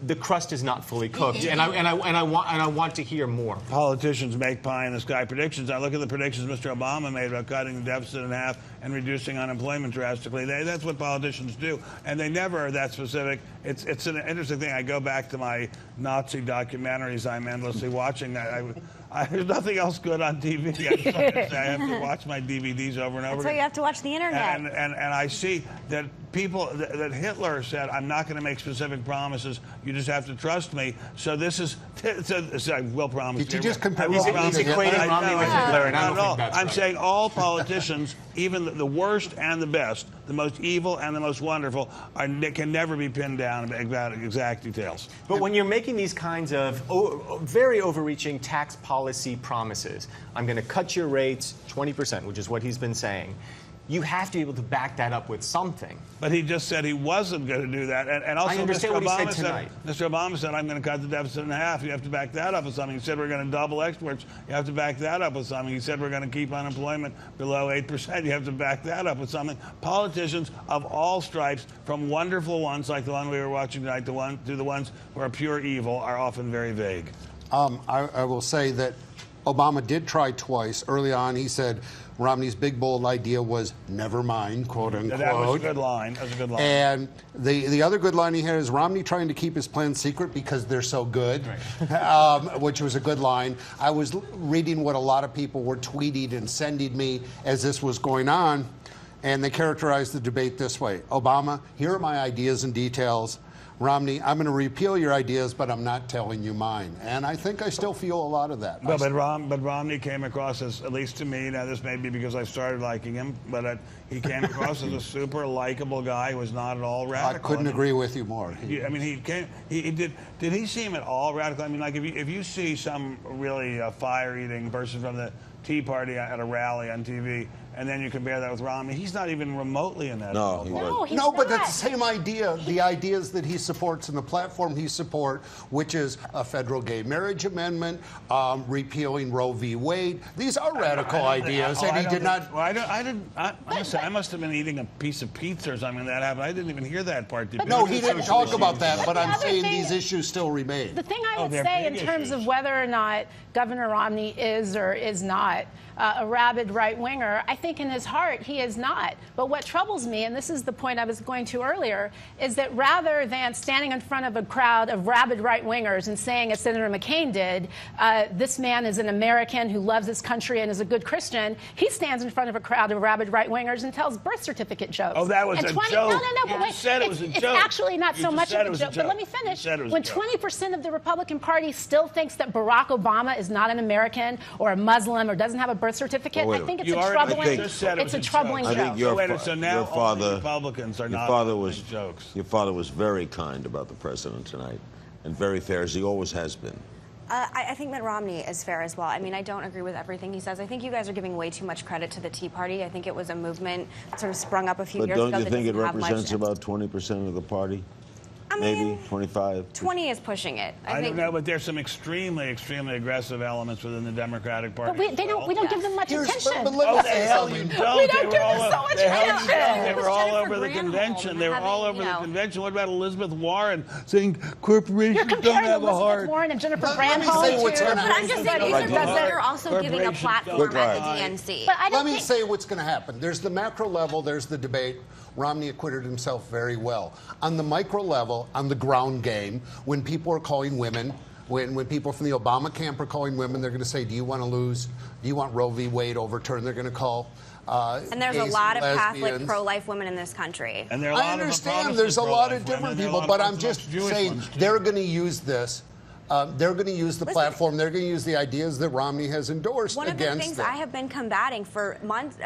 S4: the crust is not fully cooked, and I want to hear more.
S8: Politicians make pie-in-the-sky predictions. I look at the predictions Mr. Obama made about cutting the deficit in half and reducing unemployment drastically. That's what politicians do, and they never are that specific. It's an interesting thing. I go back to my Nazi documentaries I'm endlessly watching. There's nothing else good on TV. I have to watch my DVDs over and over again.
S9: That's why you have to watch the internet.
S8: And I see that people, that Hitler said, I'm not going to make specific promises. You just have to trust me. So this is, I will promise.
S2: Did you just compare
S4: He's equating Romney with Hitler, and I don't think that's
S8: I'm saying all politicians, even the worst and the best, the most evil and the most wonderful, can never be pinned down about exact details.
S4: But when you're making these kinds of very overreaching tax policy promises, I'm going to cut your rates 20%, which is what he's been saying. you have to be able to back that up with something.
S8: But he just said he wasn't going to do that. And also,
S4: I understand what he said tonight.
S8: Mr. Obama said, I'm going to cut the deficit in half. You have to back that up with something. He said, we're going to double exports. You have to back that up with something. He said, we're going to keep unemployment below 8%. You have to back that up with something. Politicians of all stripes, from wonderful ones like the one we were watching tonight to the ones who are pure evil, are often very vague.
S2: I will say that Obama did try twice. Early on, he said Romney's big, bold idea was never mind, quote unquote.
S8: That was a good line. That was a good line.
S2: And the other good line he had is Romney trying to keep his plans secret because they're so good, which was a good line. I was reading what a lot of people were tweeting and sending me as this was going on, and they characterized the debate this way. Obama, here are my ideas and details. Romney, I'm going to repeal your ideas, but I'm not telling you mine. And I think I still feel a lot of that.
S8: But Romney came across as, at least to me, now this may be because I started liking him, but he came across as a super likable guy who was not at all radical.
S2: I couldn't agree with you more.
S8: Did he seem at all radical? I mean, like if you see some really fire-eating person from the Tea Party at a rally on TV, and then you compare that with Romney, he's not even remotely in that.
S1: No,
S2: no, but that's the same idea. The ideas that he supports and the platform he supports, which is a federal gay marriage amendment, repealing Roe v. Wade. These are radical ideas, and he did not.
S8: Well, I must have been eating a piece of pizza or something when that happened. I didn't even hear that part.
S2: No, he didn't talk about that, but I'm saying these issues still remain.
S10: The thing I would say in terms of whether or not Governor Romney is or is not a rabid right-winger, I think in his heart he is not. But what troubles me, and this is the point I was going to earlier, is that rather than standing in front of a crowd of rabid right-wingers and saying, as Senator McCain did, this man is an American who loves his country and is a good Christian, he stands in front of a crowd of rabid right-wingers and tells birth certificate jokes.
S8: Oh, that was a joke.
S10: No, but wait,
S8: said it was a joke.
S10: It's actually not so much of a joke. But let me
S8: You
S10: finish.
S8: said it was
S10: When
S8: a joke.
S10: 20% of the Republican Party still thinks that Barack Obama is not an American or a Muslim or doesn't have a birth certificate,
S1: Oh,
S10: I think it's a troubling. It's a troubling joke.
S1: I think your father,
S8: Republicans are not jokes.
S1: Your father was very kind about the president tonight, and very fair, as he always has been.
S9: I think Mitt Romney is fair as well. I mean, I don't agree with everything he says. I think you guys are giving way too much credit to the Tea Party. I think it was a movement that sort of sprung up a few years ago.
S1: But don't you think it
S9: doesn't have much
S1: represents about 20% of the party?
S9: I
S1: Maybe
S9: mean,
S1: 25?
S9: 20 is pushing it.
S8: I don't know, but there's some extremely, extremely aggressive elements within the Democratic Party.
S10: But we don't give them much attention.
S8: Oh, the hell you don't.
S10: We don't give them so much attention.
S8: They were all over the convention. They were all over the convention. What about Elizabeth Warren saying corporations don't have a heart?
S10: Elizabeth Warren and Jennifer
S2: Let me
S10: Granholm.
S2: say what's going to
S9: But I'm just saying, they're also giving a platform at the DNC.
S10: But I don't
S2: Let me say what's going to happen. There's the macro level, there's the debate. Romney acquitted himself very well. On the micro level, on the ground game, when people are calling women, when people from the Obama camp are calling women, they're going to say, do you want to lose? Do you want Roe v. Wade overturned? They're going to call
S9: and there's a
S2: gays
S9: lot of
S2: and
S9: Catholic
S2: lesbians.
S9: pro-life women in this country.
S8: And there are a lot
S2: I
S8: of
S2: understand
S8: Protestant
S2: there's a lot of
S8: pro-life women,
S2: different
S8: there are a
S2: people,
S8: lot
S2: but
S8: of
S2: I'm just
S8: Jewish
S2: saying
S8: ones, too.
S2: they're going to use this. They're going to use the platform. They're going to use the ideas that Romney has endorsed
S9: One of the
S2: against
S9: things
S2: them.
S9: I have been combating for months,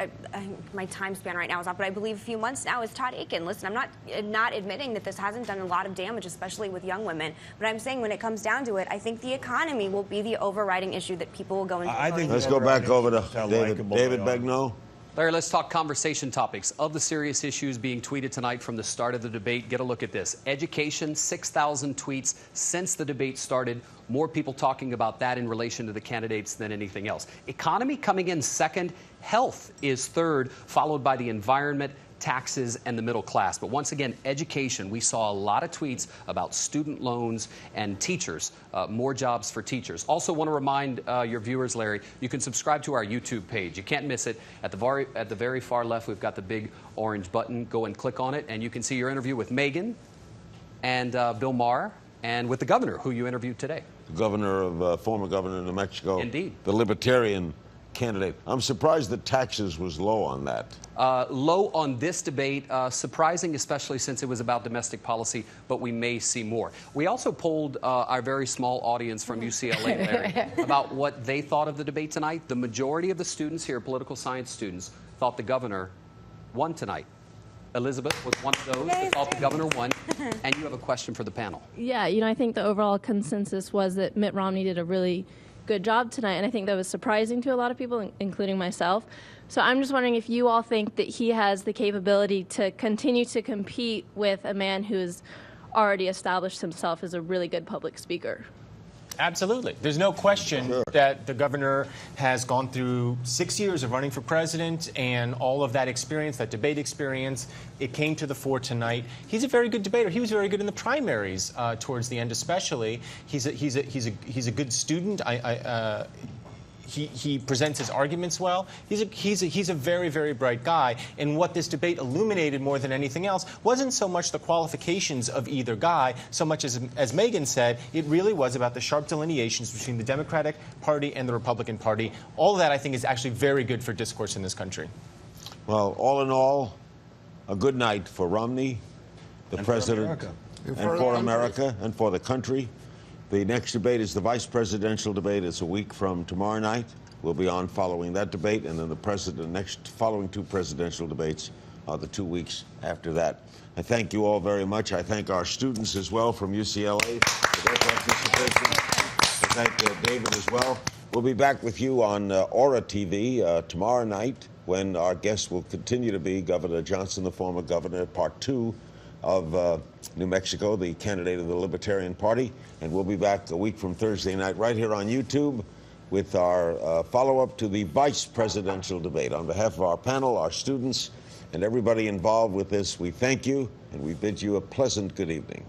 S9: my time span right now is off, but I believe a few months now, is Todd Akin. Listen, I'm not admitting that this hasn't done a lot of damage, especially with young women, but I'm saying when it comes down to it, I think the economy will be the overriding issue that people will go into.
S1: Let's go back over to David Begnaud.
S11: Larry, let's talk conversation topics. Of the serious issues being tweeted tonight from the start of the debate, get a look at this. Education, 6,000 tweets since the debate started. More people talking about that in relation to the candidates than anything else. Economy coming in second. Health is third, followed by the environment, taxes, and the middle class. But once again, education, we saw a lot of tweets about student loans and teachers, more jobs for teachers. Also want to remind your viewers, Larry, you can subscribe to our YouTube page. You can't miss it. At the very far left, we've got the big orange button. Go and click on it, and you can see your interview with Megan and Bill Maher and with the governor, who you interviewed today.
S1: The governor of, former governor of New Mexico.
S11: Indeed.
S1: The Libertarian candidate. I'm surprised that taxes was low on that.
S11: Low on this debate, surprising, especially since it was about domestic policy, but we may see more. We also polled our very small audience from UCLA, Larry, about what they thought of the debate tonight. The majority of the students here, political science students, thought the governor won tonight. Elizabeth was one of those that thought the governor won. And you have a question for the panel.
S16: Yeah, I think the overall consensus was that Mitt Romney did a really good job tonight, and I think that was surprising to a lot of people, including myself. So I'm just wondering if you all think that he has the capability to continue to compete with a man who's already established himself as a really good public speaker.
S4: Absolutely. There's no question that the governor has gone through 6 years of running for president, and all of that experience, that debate experience, it came to the fore tonight. He's a very good debater. He was very good in the primaries towards the end, especially. He's a good student. He presents his arguments well. He's a very, very bright guy. And what this debate illuminated more than anything else wasn't so much the qualifications of either guy, so much as Megan said, it really was about the sharp delineations between the Democratic Party and the Republican Party. All of that, I think, is actually very good for discourse in this country.
S1: Well, all in all, a good night for Romney, the president, and for America, and for the country. The next debate is the vice presidential debate. It's a week from tomorrow night. We'll be on following that debate, and then the next following two presidential debates are the 2 weeks after that. I thank you all very much. I thank our students as well from UCLA for their participation. I thank David as well. We'll be back with you on Aura TV tomorrow night, when our guest will continue to be Governor Johnson, the former governor, part 2 of New Mexico, the candidate of the Libertarian Party. And we'll be back a week from Thursday night right here on YouTube with our follow-up to the vice presidential debate. On behalf of our panel, our students, and everybody involved with this, we thank you, and we bid you a pleasant good evening.